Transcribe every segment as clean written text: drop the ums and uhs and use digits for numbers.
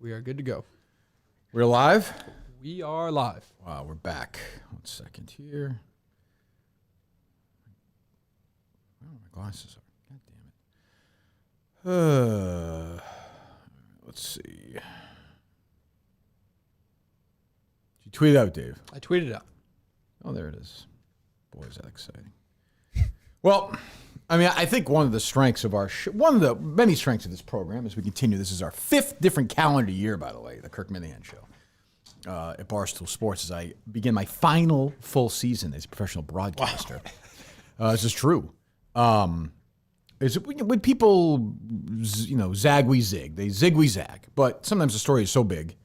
We are good to go. We're live? We are live. Wow, we're back. 1 second here. Where are my glasses? God damn it. Let's see. Did you tweet it out, Dave? I tweeted it out. Oh, there it is. Boy, is that exciting. Well, I mean, I think one of the strengths of our one of the many strengths of this program as we continue. This is our 5th different calendar year, by the way, the Kirk Minihane Show at Barstool Sports as I begin my final full season as a professional broadcaster. Wow. This is true. Is it, when people, zag, we zig. They zig, we zag. But sometimes the story is so big,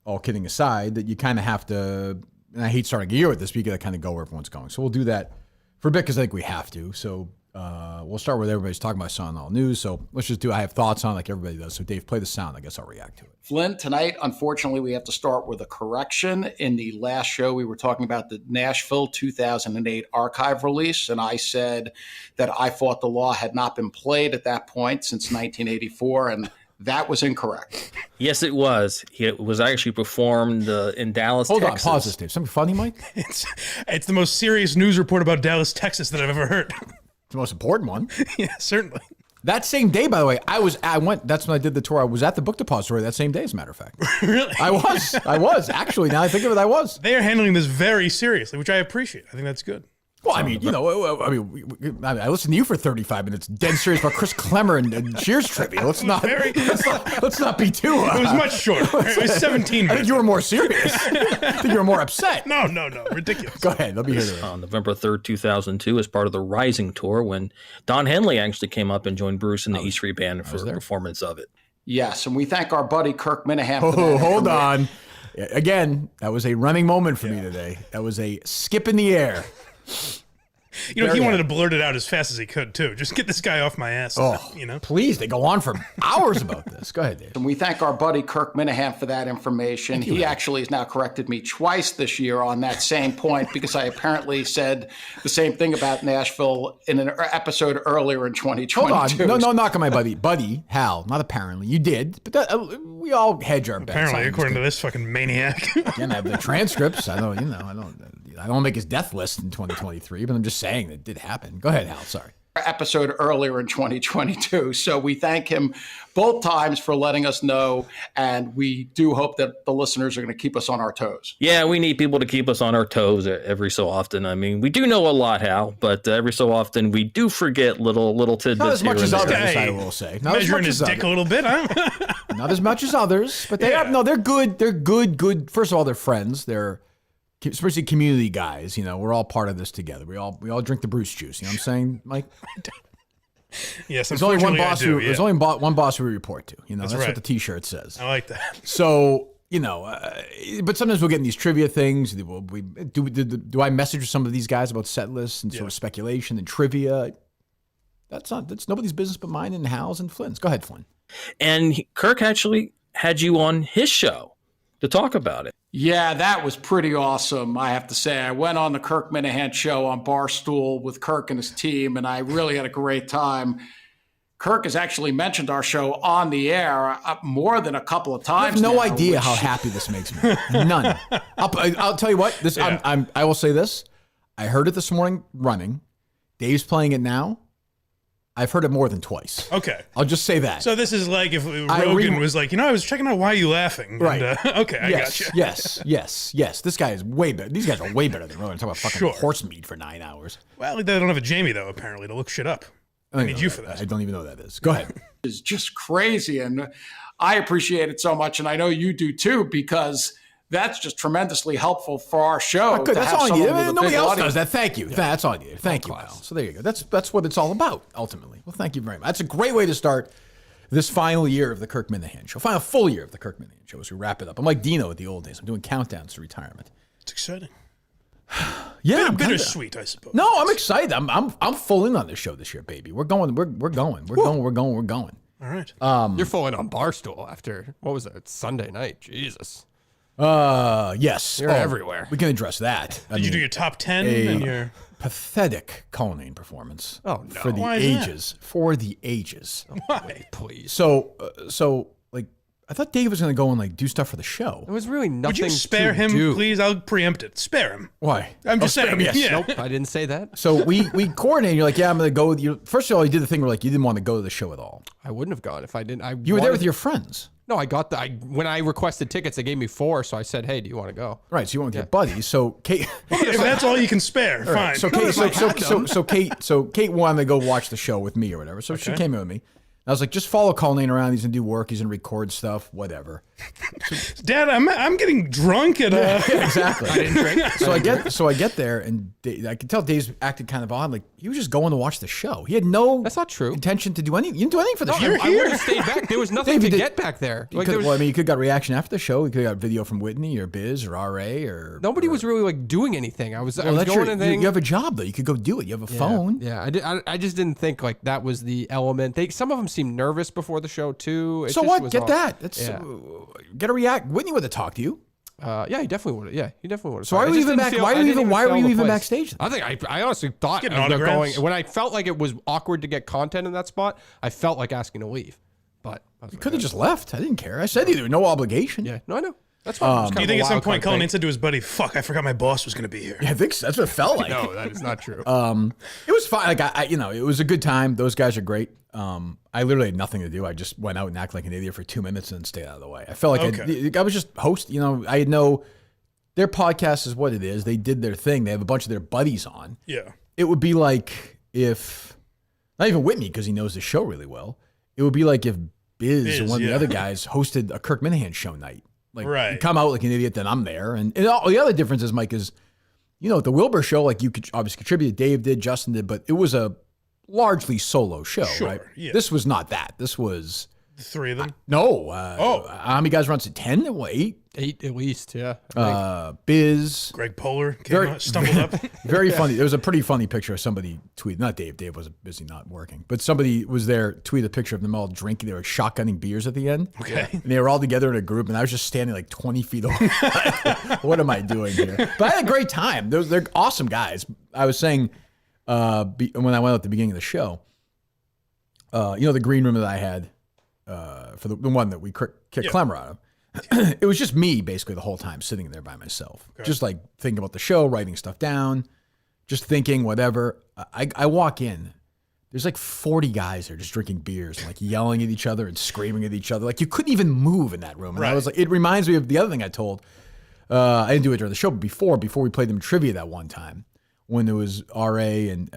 all kidding aside, that you kind of have to, and I hate starting a year with this, but you got to kind of go where everyone's going. So we'll do that for a bit because I think we have to. So we'll start with everybody's talking about Sun All News. So let's just do, I have thoughts on it like everybody does. So Dave, play the sound. I guess I'll react to it. Flynn, tonight, unfortunately, we have to start with a correction. In the last show, we were talking about the Nashville 2008 archive release, and I said that I thought the law had not been played at that point since 1984, and that was incorrect. Yes, it was. It was actually performed in Dallas, Hold Texas. on, pause this, Dave. Something funny, Mike? It's the most serious news report about Dallas, Texas that I've ever heard. It's the most important one. Yeah, certainly. That same day, by the way, I went, that's when I did the tour. I was at the book depository that same day, as a matter of fact. Really? I was. Actually, now I think of it, I was. They are handling this very seriously, which I appreciate. I think that's good. Well, I mean, I listened to you for 35 minutes, dead serious about Chris Klemmer and Cheers trivia. Let's not be too. It was much shorter. It was 17 minutes. I think you were more serious. I think you were more upset. No, ridiculous. Go ahead, let me hear it. On November 3rd, 2002, as part of the Rising Tour, when Don Henley actually came up and joined Bruce and the E Street Band for the performance of it. Yes, and we thank our buddy Kirk Minihane for that. Oh, hold on. Again, that was a running moment for me today. That was a skip in the air. He wanted to blurt it out as fast as he could, too. Just get this guy off my ass. Please, they go on for hours about this. Go ahead, Dave. And we thank our buddy Kirk Minihane for that information. He actually has now corrected me twice this year on that same point because I apparently said the same thing about Nashville in an episode earlier in 2022. Hold on. No, knock on my buddy. Buddy, Hal, not apparently. You did. But that, we all hedge our bets. Apparently, according to this fucking maniac. Again, I have the transcripts. I don't make his death list in 2023, but I'm just saying that it did happen. Go ahead, Hal. Sorry. Episode earlier in 2022. So we thank him both times for letting us know, and we do hope that the listeners are going to keep us on our toes. Yeah, we need people to keep us on our toes every so often. I mean, we do know a lot, Hal, but every so often we do forget little tidbits. Not as much as others, Hey, I will say. Not measuring his dick a little bit, huh? Not as much as others, but they're good. They're good. First of all, they're friends. They're especially community guys. We're all part of this together. We all drink the Bruce juice. You know what I'm saying, Mike? Yes, there's only one boss. There's only one boss we report to. That's right. what the T-shirt says. I like that. So but sometimes we'll get in these trivia things. Do I message some of these guys about set lists and sort of speculation and trivia? That's nobody's business but mine and Hal's and Flynn's. Go ahead, Flynn. And Kirk actually had you on his show to talk about it. Yeah, that was pretty awesome, I have to say. I went on the Kirk Minihane show on Barstool with Kirk and his team, and I really had a great time. Kirk has actually mentioned our show on the air more than a couple of times. I have no idea how happy this makes me. None. I'll tell you what. I will say this. I heard it this morning running. Dave's playing it now. I've heard it more than twice. Okay. I'll just say that. So this is like if Rogan was like, I was checking out Why Are You Laughing? Right. And, okay, I got you. Yes. This guy is way better. These guys are way better than Rogan. Talk about fucking horse meat for 9 hours. Well, they don't have a Jamie, though, apparently, to look shit up. I need you for that. I don't even know what that is. Go ahead. It's just crazy, and I appreciate it so much, and I know you do too, because that's just tremendously helpful for our show. Good. That's all I need. Nobody else does that. Thank you. Yeah. That's all I need. Thank you, Kyle. So there you go. That's what it's all about, ultimately. Well, thank you very much. That's a great way to start this final year of the Kirk Minihane Show. Final full year of the Kirk Minihane Show as we wrap it up. I'm like Dino at the old days. I'm doing countdowns to retirement. It's exciting. Yeah, bittersweet, I suppose. No, I'm excited. I'm full in on this show this year, baby. We're going. We're going. All right. You're full in on Barstool after, what was it, Sunday night? Jesus. Yes. You're everywhere. We can address that. Did you do your top 10 and your pathetic Colleen performance? Oh, no. For the Why is ages. that? For the ages. Why? Please. So like I thought Dave was going to go and like do stuff for the show. There was really nothing. Would you spare to him, do. please? I'll preempt it. Spare him. Why? I'm just saying. Yes. Yeah. Nope, I didn't say that. So we coordinated. You're like, yeah, I'm going to go with you. First of all, you did the thing where like you didn't want to go to the show at all. I wouldn't have gone if I didn't. You were there with your friends. No, I got when I requested tickets, they gave me 4, so I said, "Hey, do you want to go?" Right, so you went with your buddies. So Kate, If that's all you can spare, fine. so Kate wanted to go watch the show with me or whatever. So she came in with me. I was like, just follow Colleen around. He's gonna do work. He's gonna record stuff. Whatever. Dad, I'm getting drunk at Exactly. I didn't drink. So I get there, and I could tell Dave's acted kind of odd. Like he was just going to watch the show. He had no. That's not true. Intention to do anything. You didn't do anything for the show. I would have stayed back. There was nothing Dave, to get back there. Like, well, I mean, you could have got a reaction after the show. You could have got video from Whitney or Biz or RA or. Nobody was really like doing anything. I was going you have a job though. You could go do it. You have a phone. Yeah, I just didn't think like that was the element. Some of them seemed nervous before the show too. So what? Get that. That's get a react. Whitney would have talked to you. Yeah, he definitely would have. Yeah, he definitely would have. So why were you even back? Why were you even backstage? I think I honestly thought Getting of autographs. going when I felt like it was awkward to get content in that spot. I felt like asking to leave, but You could have just left. I didn't care. I said there was no obligation. Yeah, no, I know. That's fine. Do you think at some point Colleen said to his buddy, "Fuck, I forgot my boss was going to be here"? Yeah, I think so. That's what it felt like. No, that is not true. It was fine. Like it was a good time. Those guys are great. I literally had nothing to do. I just went out and acted like an idiot for 2 minutes and then stayed out of the way. I felt like I was just host. I had no. Their podcast is what it is. They did their thing. They have a bunch of their buddies on. Yeah. It would be like if, not even Whitney because he knows the show really well. It would be like if Biz or one of the other guys hosted a Kirk Minihane show night. Like you come out like an idiot, then I'm there. And all the other differences, Mike, is, at the Wilbur show, like you could obviously contribute. Dave did, Justin did, but it was a largely solo show, right? Yeah. This was not that. This was The 3 of them? no. How many guys runs it? 10? What, 8? 8 at least. Yeah. Biz. Greg Poehler stumbled up. Very funny. There was a pretty funny picture of somebody tweeted. Not Dave. Dave was busy not working. But somebody was there, tweeted a picture of them all drinking. They were shotgunning beers at the end. Okay. And they were all together in a group, and I was just standing like 20 feet away. What am I doing here? But I had a great time. They're awesome guys. I was saying when I went at the beginning of the show, the green room that I had for the one that we kicked Klemmer out of. It was just me basically the whole time sitting there by myself, just like thinking about the show, writing stuff down, just thinking whatever. I walk in, there's like 40 guys there just drinking beers, and like yelling at each other and screaming at each other. Like you couldn't even move in that room. And I was like, it reminds me of the other thing I told. I didn't do it during the show, but before we played them trivia that one time when there was RA and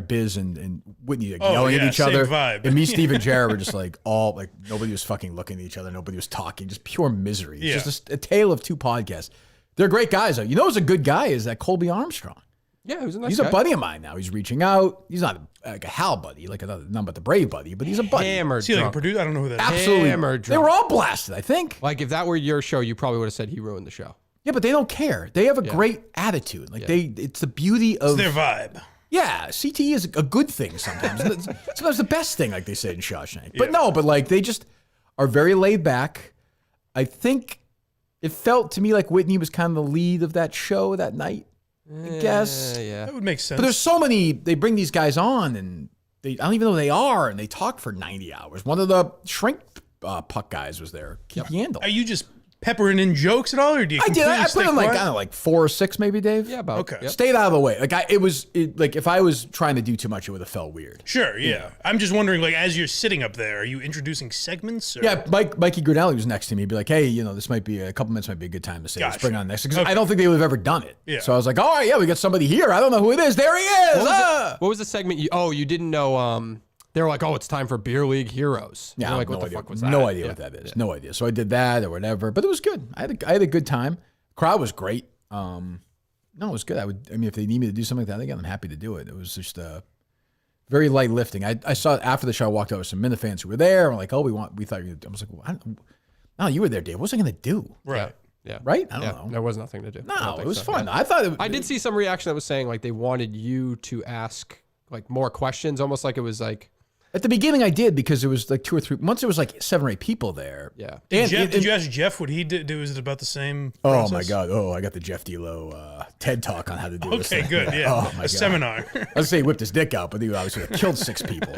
Biz and Whitney yelling at each other. Vibe. And me, Steve, and Jared were just like nobody was fucking looking at each other. Nobody was talking. Just pure misery. It's just a tale of two podcasts. They're great guys though. You know who's a good guy is that Colby Armstrong. Yeah, he's a nice He's guy. a buddy of mine now. He's reaching out. He's not like a Hal buddy, like none but the Brave buddy, but he's a buddy. Hammered Is he like a drunk. producer? I don't know who that is. Absolutely. Hammered They drunk. were all blasted, I think. Like if that were your show, you probably would have said he ruined the show. Yeah, but they don't care. They have a great attitude. Like it's the beauty of It's their vibe. Yeah, CTE is a good thing sometimes. Sometimes the best thing, like they say in Shawshank. But no, like they just are very laid back. I think it felt to me like Whitney was kind of the lead of that show that night. I guess. Yeah. That would make sense. But there's so many, they bring these guys on and I don't even know who they are, and they talk for 90 hours. One of the shrink puck guys was there, Keith Yandel. Are you just peppering in jokes at all, or do you? I did. I completely put in stay like, I quiet? don't know, like 4 or 6 maybe, Dave. Yeah, about. Okay. Yep. Stayed out of the way. Like like if I was trying to do too much, it would have felt weird. Sure, yeah. I'm just wondering, like, as you're sitting up there, are you introducing segments? Or? Yeah, Mikey Grinelli was next to me. He'd be like, hey, this might be a couple minutes, might be a good time to say, let's Gotcha. bring on next. Because Okay. I don't think they would have ever done it. Yeah. So I was like, all right, yeah, we got somebody here. I don't know who it is. There he is. What was the segment? You didn't know. They were like, oh, it's time for Beer League Heroes. Yeah, You're like, no what the idea. fuck was that? No idea what that is. No idea. So I did that or whatever, but it was good. I had a good time. Crowd was great. No, it was good. If they need me to do something like that again, I'm happy to do it. It was just very light lifting. I saw after the show, I walked over some Minifans who were there. I'm like, oh, we thought you. I was like, well, no, you were there, Dave. What was I going to do? Right. Yeah. Right? I don't Yeah. know. There was nothing to do. I don't No, think it was so. fun. Yeah. I thought I did see some reaction that was saying like they wanted you to ask like more questions, almost like it was like. At the beginning, I did because there was like 2 or 3. Once there was like 7 or 8 people there. Yeah. Did you ask Jeff what he did? Was it about the same? Oh process? my God! Oh, I got the Jeff D'Lo TED talk on how to do this. Okay, thing. good. Yeah, Oh my God. seminar. I was gonna say he whipped his dick out, but he obviously killed 6 people.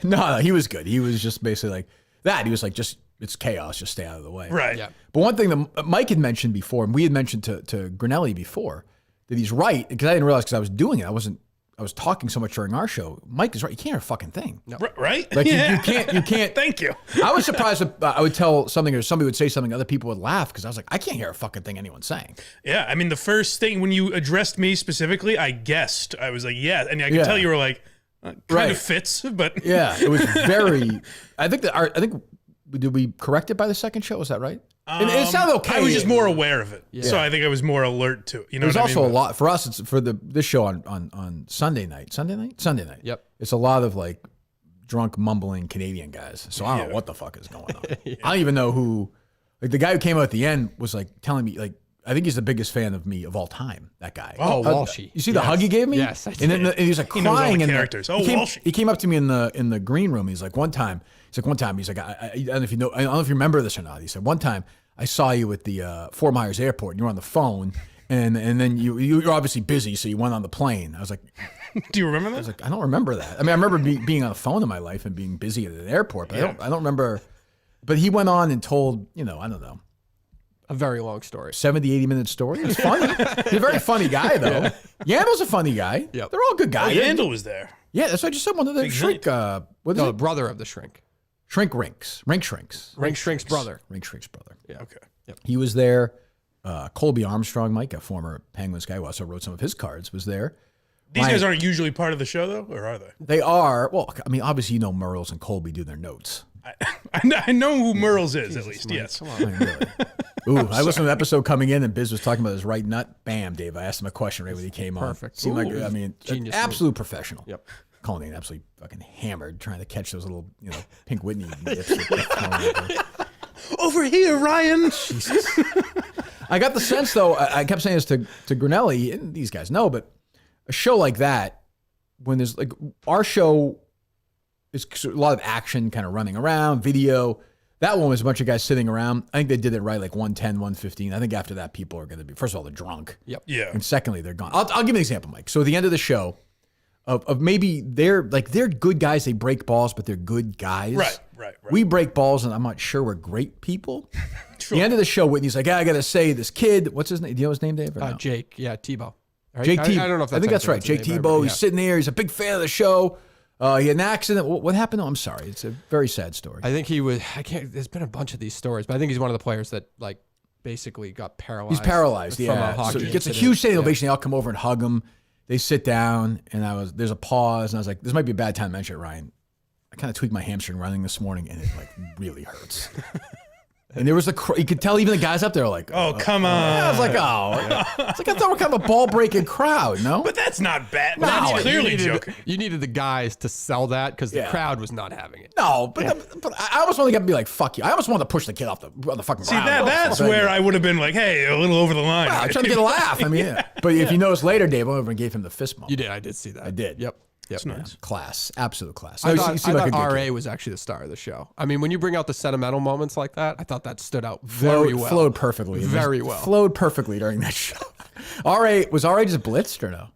No, he was good. He was just basically like that. He was like, just it's chaos. Just stay out of the way. Right. Yeah. But one thing that Mike had mentioned before, and we had mentioned to Grinelli before, that he's right, because I didn't realize because I was doing it. I was talking so much during our show. Mike is right. You can't hear a fucking thing. No. Right? Like Yeah. you can't. Thank you. I was surprised if I would tell something or somebody would say something, other people would laugh because I was like, I can't hear a fucking thing anyone's saying. Yeah, I mean, the first thing when you addressed me specifically, I guessed. I was like, yeah, and I could tell you were like, kind Right. of fits, but Yeah, it was very. I think did we correct it by the second show? Was that right? And it sounded okay. I was just more aware of it, Yeah. so I think I was more alert to it. You know, There's what also I mean? a lot for us. It's for this show on Sunday night. Sunday night. Yep. It's a lot of like drunk mumbling Canadian guys. So I don't know what the fuck is going on. I don't even know who. Like the guy who came out at the end was like telling me like I think he's the biggest fan of me of all time. That guy. Oh, Walshy. You see the hug he gave me? Yes, I And then and he was like He knows all crying the in characters. the. Oh, Walshy. He came up to me in the green room. He's like one time. I don't know if you know. I don't know if you remember this or not. He said one time I saw you at the Fort Myers airport. And you were on the phone, and then you're obviously busy, so you went on the plane. I was like, Do you remember that? I was like, I don't remember that. I mean, I remember being on the phone in my life and being busy at an airport, but I don't remember. But he went on and told, I don't know, A very long story. 70, 80-minute story. It was funny. He's a very funny guy, though. Yandel's a funny guy. Yep. They're all good guys. Yandel was there. Yeah, that's what I just said. One of the Big shrink. What is No, it? brother of the shrink. Shrink rinks. Rink shrinks. Rink Shrink's brother. Rink shrinks brother. Okay. He was there. Colby Armstrong, Mike, a former Penguins guy who also wrote some of his cards, was there. These guys aren't usually part of the show, though, or are they? They are. Well, I mean, obviously, Merles and Colby do their notes. I know who Merles is, at least. Yes. I mean, really. Ooh, I listened to an episode coming in and Biz was talking about his right nut. Bam, Dave. I asked him a question right when he came on. Perfect. Seemed like, I mean, Genius absolute professional. Yep. Colleen absolutely fucking hammered trying to catch those little, Pink Whitney nips. Over here, Ryan. Jesus. I got the sense, though, I kept saying this to Grinelli, and these guys know, but a show like that, when there's like our show is a lot of action kind of running around, video. That one was a bunch of guys sitting around. I think they did it right, like 110, 115. I think after that, people are going to be, first of all, they're drunk. Yep. Yeah. And secondly, they're gone. I'll give you an example, Mike. So at the end of the show, of maybe they're good guys, they break balls, but they're good guys. Right. We break balls, and I'm not sure we're great people. Sure. The end of the show, Whitney's like, I got to say, this kid, what's his name? Do you know his name, Dave? or no? Jake. Yeah, Tebow. Right? Jake Tebow. I don't know if that's I think that's right. Jake Tebow. He's sitting there. He's a big fan of the show. He had an accident. What happened? Oh, I'm sorry. It's a very sad story. I think he was. There's been a bunch of these stories, but I think he's one of the players that basically got paralyzed. He's paralyzed. from Yeah. a hockey So he gets a incident. huge standing Yeah. ovation. They all come over and hug him. They sit down, and there's a pause, and I was like, this might be a bad time to mention it, Ryan. I kind of tweaked my hamstring running this morning, and it really hurts. And there was you could tell even the guys up there were like, Oh, come on. Yeah, I was like, it's like I thought we're kind of a ball breaking crowd, no? But that's not bad. No, That's you clearly needed, joking. You needed the guys to sell that because the Yeah. crowd was not having it. No, but I almost wanted to be like, fuck you. I almost wanted to push the kid on the fucking See, ground. that's where I would have been like, hey, a little over the line. I'm trying to get a laugh. I mean, yeah. But if you notice later, Dave, I over and gave him the fist bump. You did. I did see that. I did. Yep. That's nice. Class. Absolute class. I No, thought, he seemed like a good RA kid. was actually the star of the show. I mean, when you bring out the sentimental moments like that, I thought that stood out very well. Flowed perfectly. Very well. Flowed perfectly during that show. Was RA just blitzed or no?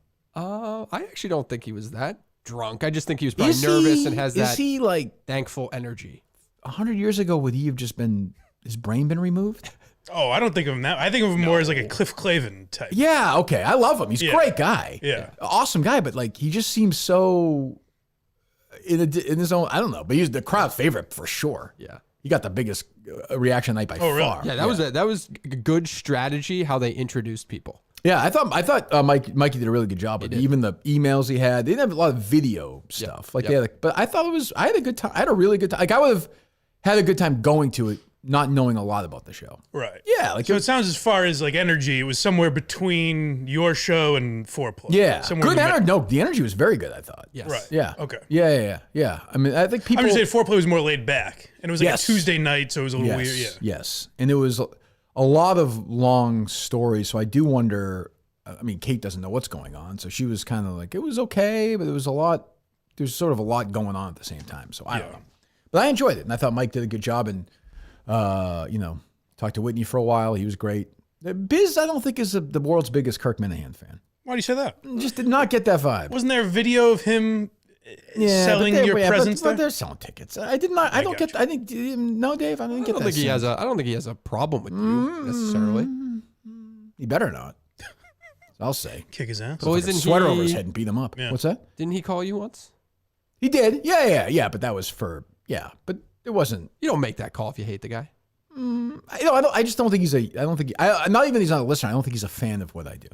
I actually don't think he was that drunk. I just think he was probably nervous and has that Is he like thankful energy. 100 years ago? Would he have just been his brain been removed? Oh, I don't think of him that. I think of him more as like a Cliff Clavin type. Yeah. Okay. I love him. He's a great guy. Yeah. Awesome guy. But like he just seems so in his own. I don't know. But he's the crowd favorite for sure. Yeah. He got the biggest reaction night by Oh, really? far. Yeah, that was a good strategy how they introduced people. Yeah, I thought Mikey did a really good job with it. Even the emails he had. They didn't have a lot of video stuff. But I thought I had a good time. I had a really good time. Like I would have had a good time going to it, not knowing a lot about the show. Right. Yeah, like So it sounds as far as like energy, it was somewhere between your show and Foreplay. yeah, Somewhere good in the energy. No, the energy was very good. I thought. Yes. Right. Yeah. Okay. Yeah. I mean, I think people. I'm just saying Foreplay was more laid back. And it was like Yes. a Tuesday night, so it was a little yes, weird. Yeah. Yes, and it was a lot of long stories. So I do wonder. I mean, Kate doesn't know what's going on, so she was kind of like, it was okay, but there was a lot. There's sort of a lot going on at the same time. So I don't know, but I enjoyed it, and I thought Mike did a good job. And talked to Whitney for a while. He was great. Biz, I don't think is the world's biggest Kirk Minihane fan. Why do you say that? Just did not get that vibe. Wasn't there a video of him selling your presence but there? they're selling tickets. I did not. I don't get. I think no, Dave. I didn't get that. I don't think he has a problem with you necessarily. He better not. I'll say. Kick his ass. Well, Like a isn't sweater he- over his head and beat him up. Yeah. What's that? Didn't he call you once? He did. Yeah. But that was for but it wasn't. You don't make that call if you hate the guy. I just don't think he's a. I don't think. Not even he's not a listener. I don't think he's a fan of what I do.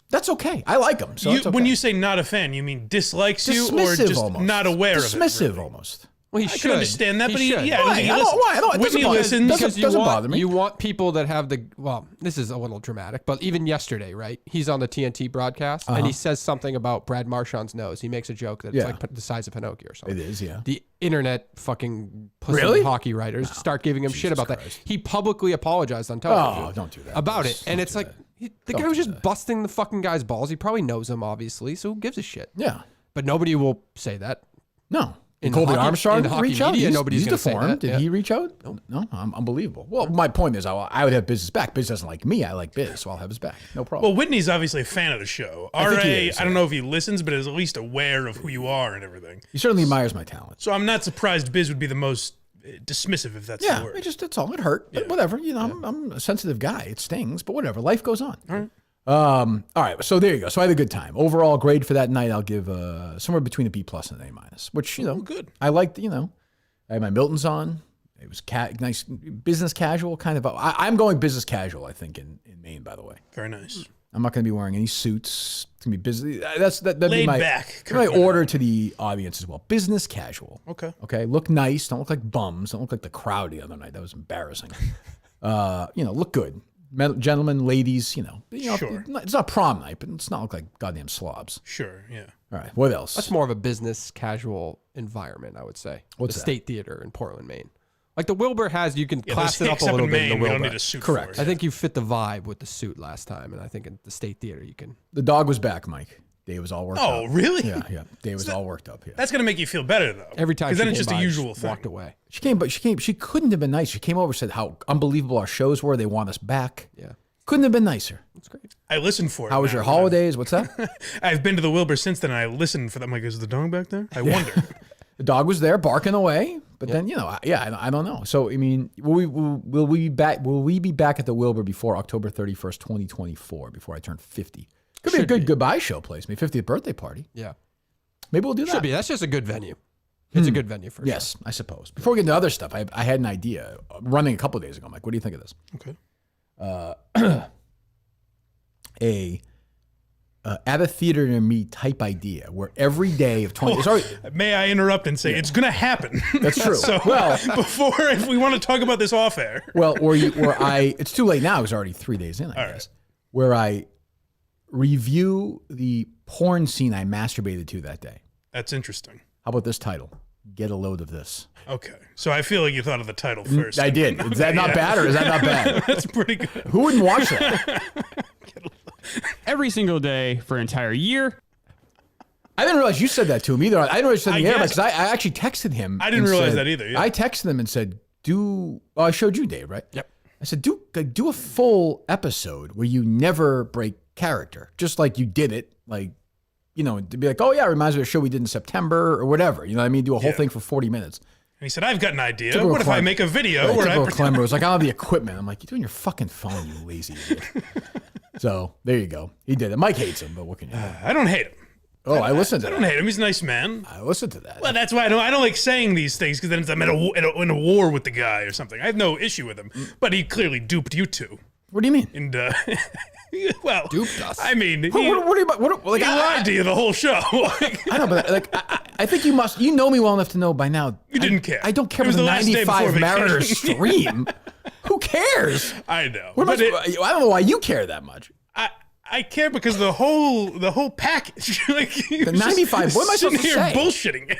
That's okay. I like him. So it's okay. When you say not a fan, you mean dislikes you or Dismissive just almost. not aware of it? Dismissive really? almost. Well, he I should can understand that, but he, should. yeah, Why? he I listens. don't. Why? I don't. It Whitney doesn't listens. bother, Because you doesn't want, bother me. You want people that have the, well, this is a little dramatic, but even yesterday, right? He's on the TNT broadcast and he says something about Brad Marchand's nose. He makes a joke that's like the size of Pinocchio or something. It is, yeah. The internet fucking pussy Really? hockey writers start giving him shit Jesus about Christ. that. He publicly apologized on television. Oh, don't do that. About please. it. And Don't it's do like, that. the guy was just busting the fucking guy's balls. He probably knows him, obviously, so who gives a shit? Yeah. But nobody will say that. No. In Colby hockey- Armstrong in hockey reach out? media, He's- nobody's he's gonna say deformed. that, Did yeah. he reach out? No, unbelievable. Well, my point is, I would have Biz back. Biz doesn't like me. I like Biz, so I'll have his back. No problem. Well, Whitney's obviously a fan of the show. I think RA, he is, I don't yeah. know if he listens, but is at least aware of who you are and everything. he certainly admires my talent. So I'm not surprised Biz would be the most dismissive, if that's the Yeah, word. that's all. It hurt, but whatever. You know, I'm a sensitive guy. It stings, but whatever. Life goes on. All right. All right. So there you go. So I had a good time. Overall grade for that night, I'll give somewhere between a B+ and an A-, which good. I liked. I had my Miltons on. It was nice business casual kind of. I'm going business casual. I think in Maine, by the way. Very nice. I'm not going to be wearing any suits. It's going to be busy. That'd be Laid my back. my order to the audience as well. Business casual. Okay. Okay. Look nice. Don't look like bums. Don't look like the crowd the other night. That was embarrassing. Look good. Gentlemen, ladies, Sure. It's not prom night, but it's not look like goddamn slobs. Sure, yeah. All right. What else? That's more of a business casual environment, I would say. What's the that? State Theater in Portland, Maine. Like the Wilbur has, you can Yeah, class those it up hicks a little in bit in Maine, the we don't Wilbur. need a suit Correct. for. I think you fit the vibe with the suit last time, and I think at the State Theater you can. The dog was back, Mike. Dave was all worked up. Oh, really? Yeah. Dave was all worked up. Yeah. That's going to make you feel better, though. Every time Because she then it's came just a by, usual she thing. walked away. She came. She couldn't have been nice. She came over and said how unbelievable our shows were. They want us back. Yeah, Couldn't have been nicer. that's great. I listened for it. How was now. your holidays? What's that? I've been to the Wilbur since then, and I listened for them. Like, is the dog back there? I wonder. The dog was there barking away, but then I don't know. So I mean, will we be back? Will we be back at the Wilbur before October 31st, 2024? Before I turn 50? Could be a good goodbye show place. My 50th birthday party. Yeah, Maybe we'll do that. should be. That's just a good venue. It's a good venue for Yes, I suppose. Before we get into other stuff, I had an idea running a couple of days ago. I'm like, what do you think of this? Okay. At a theater near me type idea where every day of 20. It's already, May I interrupt and say it's going to happen? that's true. So, Well, if we want to talk about this off air. Well, it's too late now. It was already 3 days in, I guess. Where I review the porn scene I masturbated to that day. That's interesting. How about this title? Get a load of this. Okay. So I feel like you thought of the title first. I did. Is that not bad or is that not bad? That's pretty good. Who wouldn't watch that? Every single day for an entire year. I didn't realize you said that to him either. I didn't realize you said I in the air guess- because I actually texted him. I didn't and realize said- that either, yeah. I texted him and said, I showed you, Dave, right? Yep. I said, do a full episode where you never break character, just like you did it, like, to be like, oh yeah, it reminds me of a show we did in September or whatever. You know what I mean? Do a whole thing for 40 minutes. And he said, I've got an idea. Typical What if I Clem- make a video Right, where I typical pretend? Klemmer was like, I don't have the equipment. I'm like, you're doing your fucking phone, you lazy idiot. So there you go. He did it. Mike hates him, but what can you do? I don't hate him. Oh, I listened to I don't that. hate him. He's a nice man. I listened to that. Well, that's why I don't like saying these things because then it's, I'm in a war with the guy or something. I have no issue with him, but he clearly duped you two. What do you mean? And well, Duped us. I mean, he What are you like? he lied to you the whole show. I know, but like, I think you must. You know me well enough to know by now. You didn't care. I don't care It was about the the last day before 95 Mariners vacation. stream. Who cares? I know, What am I but supposed- I don't know why you care that much. I care because the whole package. Like, The 95. What am I supposed to here say? bullshitting.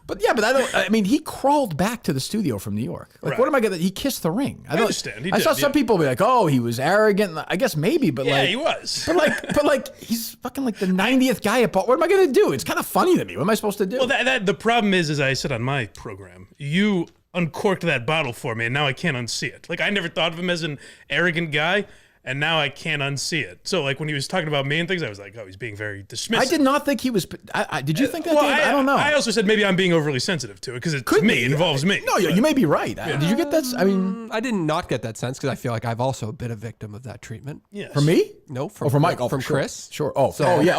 But yeah, but I mean, he crawled back to the studio from New York. Like, Right. what am I gonna? He kissed the ring. I understand. He I saw did, some yeah. people be like, "Oh, he was arrogant." I guess maybe, but Yeah, like, he was. But like, he's fucking like the 90th guy at. What am I gonna do? It's kind of funny to me. What am I supposed to do? Well, that the problem is, as I said on my program, you uncorked that bottle for me, and now I can't unsee it. Like I never thought of him as an arrogant guy, and now I can't unsee it. So like when he was talking about me and things, I was like, oh, he's being very dismissive. I did not think he was. Did you think that, Dave? I don't know. I also said maybe I'm being overly sensitive to it because it's me. It involves me. No, you may be right. Did you get that? I mean, I did not get that sense because I feel like I've also been a victim of that treatment. Yes. from me? No, from from Mike. from Chris. Sure. Oh,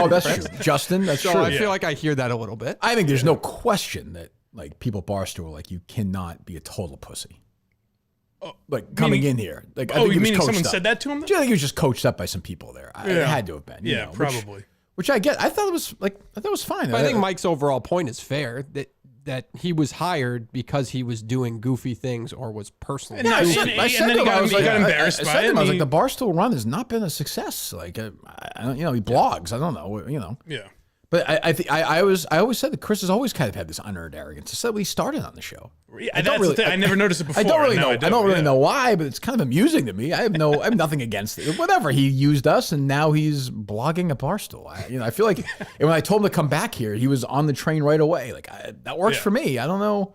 that's true. Justin, that's So true. I feel like I hear that a little bit. I think there's no question that like people at Barstool, like you cannot be a total pussy. Like coming in here, like I think you he was meaning coached someone up. said that to him? I think he was just coached up by some people there. It had to have been. You know, probably. Which I get. I thought it was fine. But I think Mike's overall point is fair that he was hired because he was doing goofy things or was personally. Yeah, goofy. I said to him, I was like, embarrassed by it. I was like, the Barstool run has not been a success. Like, I don't, he blogs. I don't know, Yeah. But I always said that Chris has always kind of had this unearned arrogance. It's that we started on the show. Yeah, that's the thing. I never noticed it before. I don't really know. I don't really yeah. know why, but it's kind of amusing to me. I have nothing against it. Whatever. He used us, and now he's blogging at Barstool. I feel like when I told him to come back here, he was on the train right away. Like that works for me. I don't know.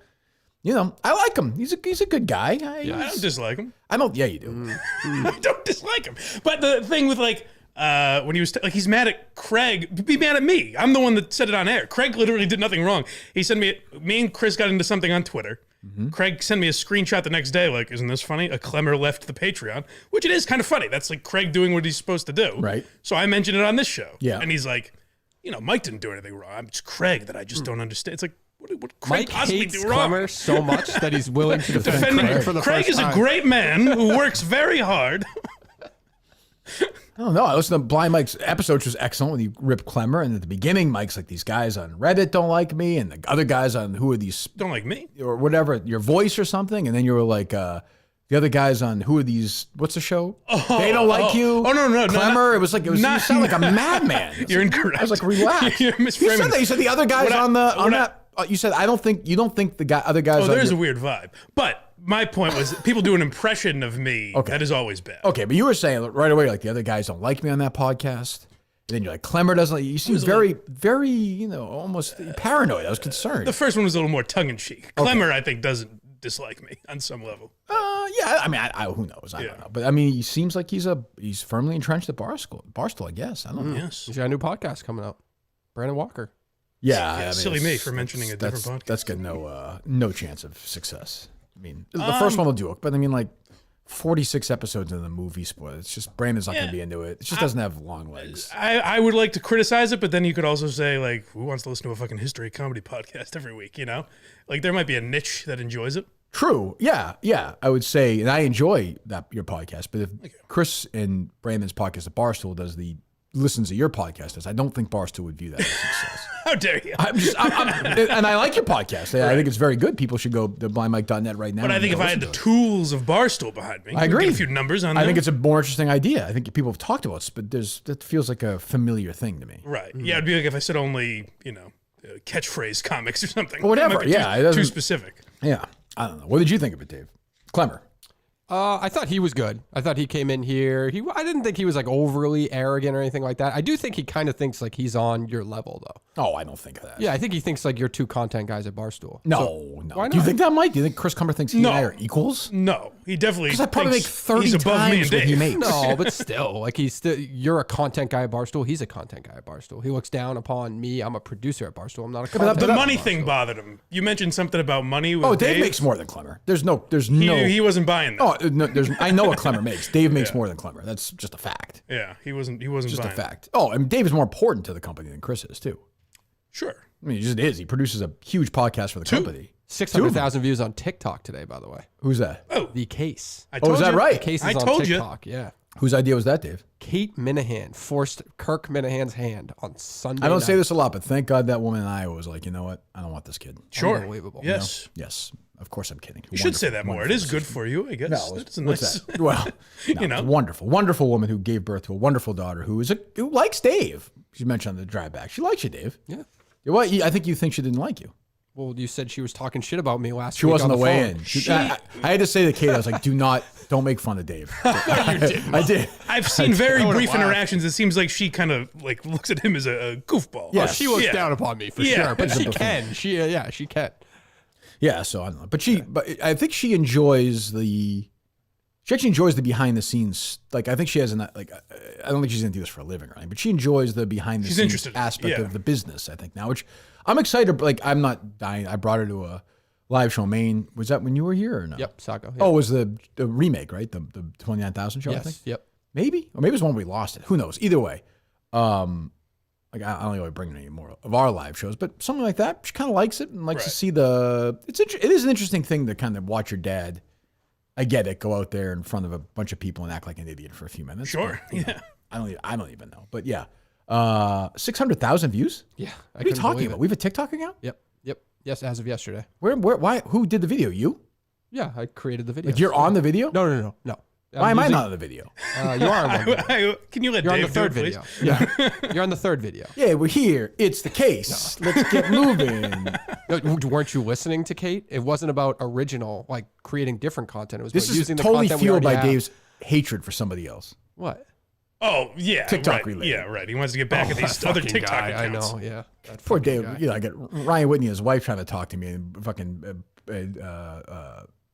I like him. He's a good guy. I don't dislike him. I don't. Yeah, you do. I don't dislike him. But the thing with when he was he's mad at Craig, be mad at me. I'm the one that said it on air. Craig literally did nothing wrong. He sent me and Chris got into something on Twitter. Mm-hmm. Craig sent me a screenshot the next day, like, isn't this funny? A Klemmer left the Patreon, which it is kind of funny. That's like Craig doing what he's supposed to do. Right. So I mentioned it on this show. Yeah. And he's like, Mike didn't do anything wrong. It's Craig that I just don't understand. It's like, what Craig Mike possibly hates do wrong? Klemmer so much that he's willing to defend Craig for the Craig first is time. a great man who works very hard. I don't know. I listened to Blind Mike's episode, which was excellent when he ripped Klemmer. And at the beginning, Mike's like, these guys on Reddit don't like me. And the other guys on who are these? Don't like me. Or whatever, your voice or something. And then you were like, the other guys on who are these? What's the show? They don't like you. Oh, no. Klemmer. You sound like a madman. You're incorrect. I was like, relax. You're misframing. You said that. You said the other guys on that. You said, you don't think the other guys. Oh, there's a weird vibe. But my point was, people do an impression of me. Okay. That is always bad. Okay, but you were saying right away, like the other guys don't like me on that podcast. And then you're like, Klemmer doesn't like you. You seem very, very, almost paranoid. I was concerned. The first one was a little more tongue in cheek. Klemmer, I think, doesn't dislike me on some level. Yeah. I mean, who knows? I don't know. But I mean, he seems like he's firmly entrenched at Barstool. I guess. I don't know. Yes. He's got a new podcast coming out. Brandon Walker. Yeah. I mean, silly me for mentioning a different podcast. That's got no chance of success. I mean, the first one will do it, but I mean, like 46 episodes in the movie spoiler. It's just Brandon's not going to be into it. It just doesn't have long legs. I would like to criticize it, but then you could also say, like, who wants to listen to a fucking history comedy podcast every week, Like, there might be a niche that enjoys it. True. Yeah. I would say, and I enjoy your podcast, but if Chris and Brandon's podcast at Barstool listens to your podcast, I don't think Barstool would view that as success. How dare you? And I like your podcast. I think it's very good. People should go to blindmike.net right now. But I think if I had the tools of Barstool behind me, I agree. Get a few numbers on I there. think it's a more interesting idea. I think people have talked about it, but that feels like a familiar thing to me. Right. Yeah, it'd be like if I said only, catchphrase comics or something. Or whatever. Too specific. Yeah. I don't know. What did you think of it, Dave? Klemmer. I thought he was good. I thought he came in here. I didn't think he was like overly arrogant or anything like that. I do think he kind of thinks like he's on your level though. Oh, I don't think that. Yeah, I think he thinks like you're two content guys at Barstool. No. Why not? Do you think that, Mike? Do you think Chris Klemmer thinks he and I are equals? No, he definitely. Because I probably make 30 he's above me and times what he Dave. makes. No, but still, like you're a content guy at Barstool. He's a content guy at Barstool. He looks down upon me. I'm a producer at Barstool. I'm not a content The guy money at thing Barstool. bothered him. You mentioned something about money. With Dave makes more than Klemmer. There's no. He wasn't buying that. Oh, no, I know what Klemmer makes. Dave makes more than Klemmer. That's just a fact. Yeah, he wasn't Just buying a fact. Oh, and Dave is more important to the company than Chris is too. Sure. I mean, he just is. He produces a huge podcast for the company. 600,000 views on TikTok today, by the way. Who's that? The Case. I told is that you. right? The Case is I on told you. TikTok. Yeah. Whose idea was that, Dave? Kate Minihane forced Kirk Minihane's hand on Sunday I don't night. say this a lot, but thank God that woman in Iowa was like, you know what? I don't want this kid. Sure. Unbelievable. Yes. Yes, of course I'm kidding. You should say that more. It is good for you, I guess. No, It's a what's nice. that? Well, no, it's a wonderful woman who gave birth to a wonderful daughter who likes Dave. She mentioned on the drive back. She likes you, Dave. Yeah. What? I think you think she didn't like you. Well, you said she was talking shit about me last week. She wasn't on the the way phone. in. I had to say to Kate, I was like, don't make fun of Dave. I did. I've seen very brief interactions. It seems like she kind of like looks at him as a goofball. Yeah. Oh, she looks down upon me for sure, but she can. She can. Yeah, so I don't know. But I think she enjoys the She actually enjoys the behind the scenes. Like, I think she has I don't think she's going to do this for a living or anything, but she enjoys the behind the scenes aspect of the business, I think now, which I'm excited. Like, I'm not dying. I brought her to a live show in Maine. Was that when you were here or no? Yep, Saco. Oh, it was the remake, right? The 29,000 show, I think? Yep. Maybe? Or maybe it was one we lost it. Who knows? Either way. Like, I don't really bring any more of our live shows, but something like that, she kind of likes it and likes to see it is an interesting thing to kind of watch your dad. I get it. Go out there in front of a bunch of people and act like an idiot for a few minutes. Sure. But, you know, I don't even know. But yeah. 600,000 views? Yeah. What are you talking about? We have a TikTok account? Yep. Yes, as of yesterday. Why? Who did the video? You? Yeah, I created the video. Like, you're on the video? No. Why am I not on the video? You are on one video. Can you let You're on Dave the third do it, video. please? Yeah. You're on the third video. Yeah, we're here. It's the case. Let's get moving. No, weren't you listening to Kate? It wasn't about original, like creating different content. It was This about is using the totally content we fueled already by have. Dave's hatred for somebody else. What? Oh, yeah. TikTok right. related. Yeah, right. He wants to get back at these other Fucking TikTok guy, accounts. I know, yeah. That Poor fucking Dave. guy. You know, I get Ryan Whitney, his wife, trying to talk to me and fucking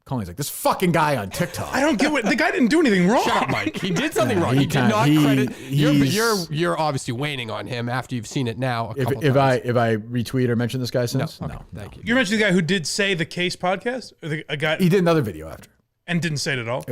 Colleen's like, this fucking guy on TikTok. I don't get what the guy didn't do anything wrong. Shut up, Mike. He did something wrong. he He did can't- not he- credit. he's- You're obviously waning on him after you've seen it now a couple If times. I retweet or mention this guy since? Okay, thank you. You mentioned the guy who did say the Case podcast, or a guy He did another video after. and didn't say it at all.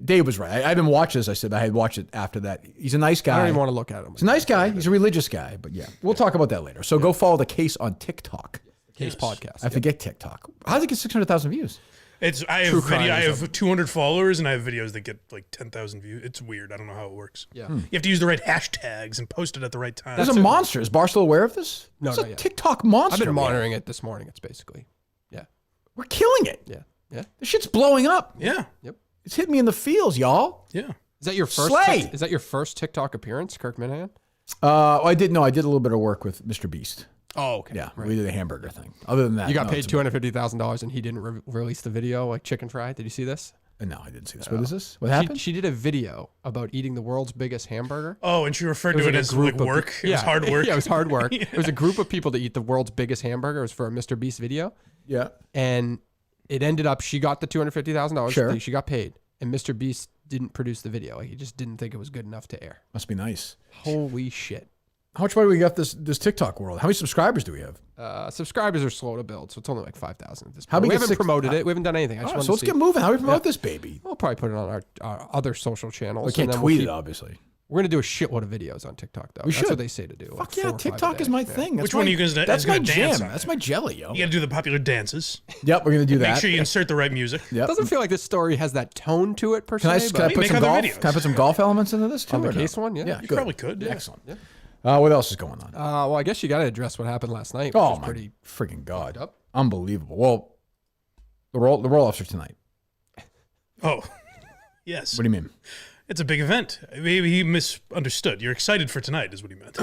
Dave was right. I didn't watch this. I said I had watched it after that. He's a nice guy. I don't even want to look at him. He's a nice guy. He's a religious guy. But yeah, we'll talk about that later. So go follow the Case on TikTok. Case podcast. I forget TikTok. How does it get 600,000 views? I True crime or have 200 followers, and I have videos that get like 10,000 views. It's weird. I don't know how it works. Yeah. You have to use the right hashtags and post it at the right time. There's a monster. Is Barstool aware of this? No, It's not a yet. TikTok monster. I've been monitoring it this morning. It's basically, We're killing it. yeah. This shit's blowing up. Yeah. It's hitting me in the feels, y'all. Yeah. Is that your first? Slay! Is that your first TikTok appearance, Kirk Minihane? I did a little bit of work with Mr. Beast. Oh, okay. Yeah, Right. we did a hamburger thing. Other than that, You got no, paid it's $250,000 and he didn't release the video, like chicken fry. Did you see this? No, I didn't see this. What is this? What happened? She did a video about eating the world's biggest hamburger. Oh, and she referred to was it like a as group like of work. pe- It was hard work. Yeah, it was hard work. It was a group of people to eat the world's biggest hamburger. It was for a Mr. Beast video. Yeah. And it ended up, she got the $250,000. Sure. She got paid. And Mr. Beast didn't produce the video. Like, he just didn't think it was good enough to air. Must be nice. Holy shit. How much money we got this TikTok world? How many subscribers do we have? Subscribers are slow to build, so it's only like 5,000 at this point. How big We is haven't promoted it. We haven't done anything. I just Oh, wanted so let's to see. get moving. How do we promote this baby? We'll probably put it on our other social channels. We can't and then tweet we'll it, obviously. We're going to do a shitload of videos on TikTok, though. We That's should. what they say to do. like Fuck 4 yeah, or 5 a TikTok is day. my Yeah. thing. That's Which one my- are you gonna- That's is my gonna dance jam. on That's it? my jelly, yo. You got to do the popular dances. Yep, we're gonna do that. Make sure you insert the right music. Yep. It doesn't feel like this story has that tone to it, per Can I se. can I but put make some other golf? videos. Can I put some golf elements into this too? on the or no? case one, yeah. Yeah, You good. probably could. Yeah. Excellent. What else is going on? Well, I guess you got to address what happened last night. Which Oh was my pretty freaking god! up. Unbelievable. Well, the roll-offs are tonight. Oh, yes. What do you mean? It's a big event. Maybe he misunderstood. You're excited for tonight, is what he meant.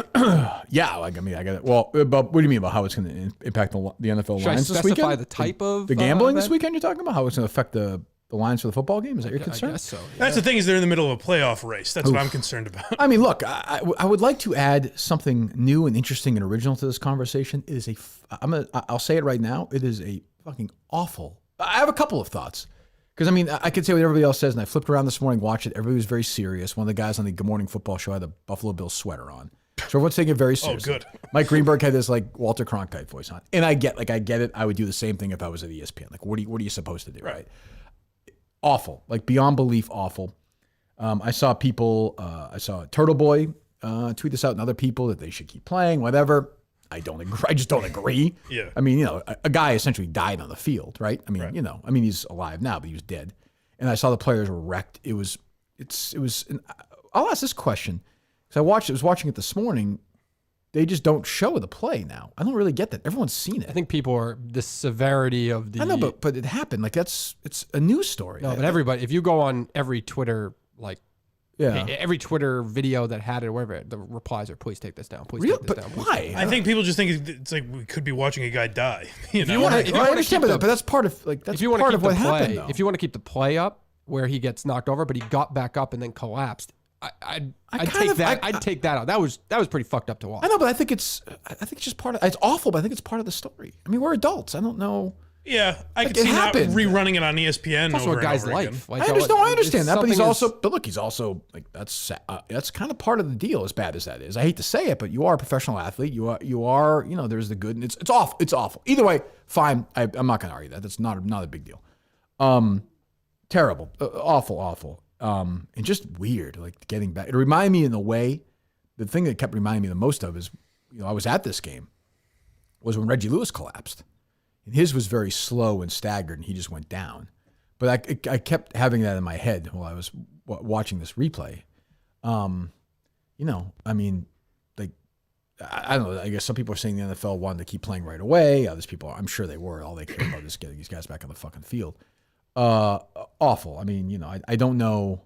Yeah, like I mean, I get it. Well, but what do you mean about how it's going to impact the NFL Should I lines this specify weekend? the type of the gambling this event? weekend? You're talking about how it's going to affect the lines for the football game? Is that your I concern? guess so. Yeah. That's the thing, is they're in the middle of a playoff race. That's what I'm concerned about. I mean, look, I would like to add something new and interesting and original to this conversation. It is I'll say it right now. It is a fucking awful. I have a couple of thoughts. Because, I mean, I could say what everybody else says, and I flipped around this morning, watched it. Everybody was very serious. One of the guys on the Good Morning Football show had a Buffalo Bills sweater on. So everyone's taking it very seriously. good. Mike Greenberg had this, like, Walter Cronkite voice on. And I get it. I would do the same thing if I was at ESPN. Like, what are you supposed to do, right? Awful. Like, beyond belief awful. I saw Turtle Boy tweet this out and other people that they should keep playing, whatever. I don't agree. I just don't agree. Yeah. I mean, a guy essentially died on the field, right? I mean, he's alive now, but he was dead. And I saw the players were wrecked. I'll ask this question because I was watching it this morning. They just don't show the play now. I don't really get that. Everyone's seen it. I think people are the severity of the. I know, but it happened. Like it's a news story. No, but everybody, if you go on every Twitter, like, yeah. every Twitter video that had it or whatever, the replies are, please take this down. Please Real, take this but down. please why? take this I down." think people just think it's like we could be watching a guy die. You know? wanna- I if you wanna understand keep that, but that's part of if you want to part keep of what the play, happened. Though. if you want to keep the play up where he gets knocked over, but he got back up and then collapsed, I'd take that. I'd take that out. That was pretty fucked up to watch. I know, but I think it's just part of. It's awful, but I think it's part of the story. I mean, we're adults. I don't know. Yeah, I could it see not happened. rerunning it on ESPN. It's also over a guy's and over life. again. Like, I understand that, but he's something also, is- but look, he's also like that's kind of part of the deal. As bad as that is, I hate to say it, but you are a professional athlete. You are, there's the good, and it's awful. It's awful. Either way, fine. I'm not going to argue that. That's not a big deal. Terrible, awful, and just weird. Like getting back, it reminded me in a way. The thing that kept reminding me the most of is, I was at this game, was when Reggie Lewis collapsed. And his was very slow and staggered, and he just went down. But I kept having that in my head while I was watching this replay. I mean, like, I don't know. I guess some people are saying the NFL wanted to keep playing right away. Others people, I'm sure they were. All they cared about is getting these guys back on the fucking field. Awful. I mean, I don't know.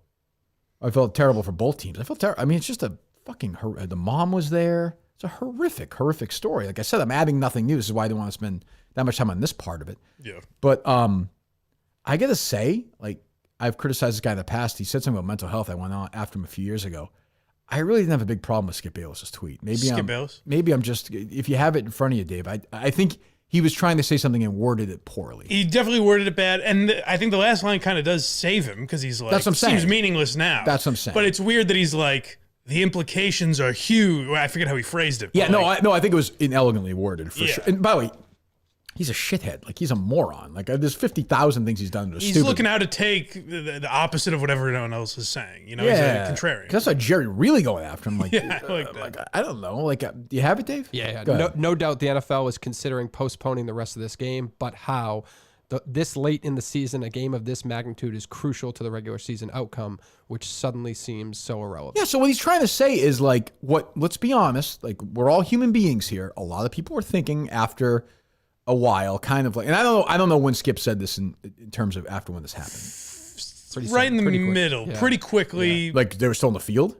I felt terrible for both teams. I felt terrible. I mean, it's just a fucking, the mom was there. It's a horrific story. Like I said, I'm adding nothing new. This is why I didn't want to spend that much time on this part of it. Yeah. But I got to say, like, I've criticized this guy in the past. He said something about mental health. I went on after him a few years ago. I really didn't have a big problem with Skip Bayless's tweet. Bayless? Maybe I'm just, if you have it in front of you, Dave, I think he was trying to say something and worded it poorly. He definitely worded it bad, and I think the last line kind of does save him because he's like, That's what I'm saying. seems meaningless now. That's what I'm saying. But it's weird that he's like, the implications are huge. Well, I forget how he phrased it. Yeah, but I think it was inelegantly worded for Yeah. sure. And by the way, he's a shithead. Like, he's a moron. Like, there's 50,000 things he's done that are he's stupid. looking out to take the opposite of whatever everyone else is saying. He's a contrarian. That's why Jerry really going after him. Like, Yeah, I like that. I don't know. Like, do you have it, Dave? Yeah. Go ahead. No doubt the NFL is considering postponing the rest of this game, but how this late in the season, a game of this magnitude is crucial to the regular season outcome, which suddenly seems so irrelevant. Yeah, so what he's trying to say is, like, let's be honest, like, we're all human beings here. A lot of people were thinking after a while, kind of like, and I don't know when Skip said this in terms of after when this happened. Right in the pretty quick. middle, Yeah. pretty quickly. Like, they were still in the field?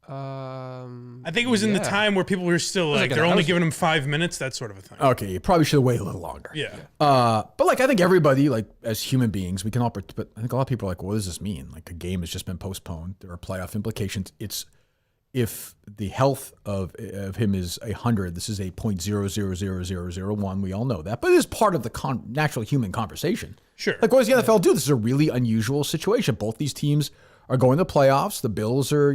I think it was in the time where people were still like, like they're an only house- giving him 5 minutes, that sort of a thing. Okay, you probably should have waited a little longer. Yeah. But like, I think everybody, like, as human beings, we can all, but I think a lot of people are like, what does this mean? Like, a game has just been postponed. There are playoff implications. It's, if the health of him is 100, this is a 0.000001. We all know that, but it is part of the natural human conversation. Sure. Like, what does the NFL do? This is a really unusual situation. Both these teams are going to playoffs. The Bills are,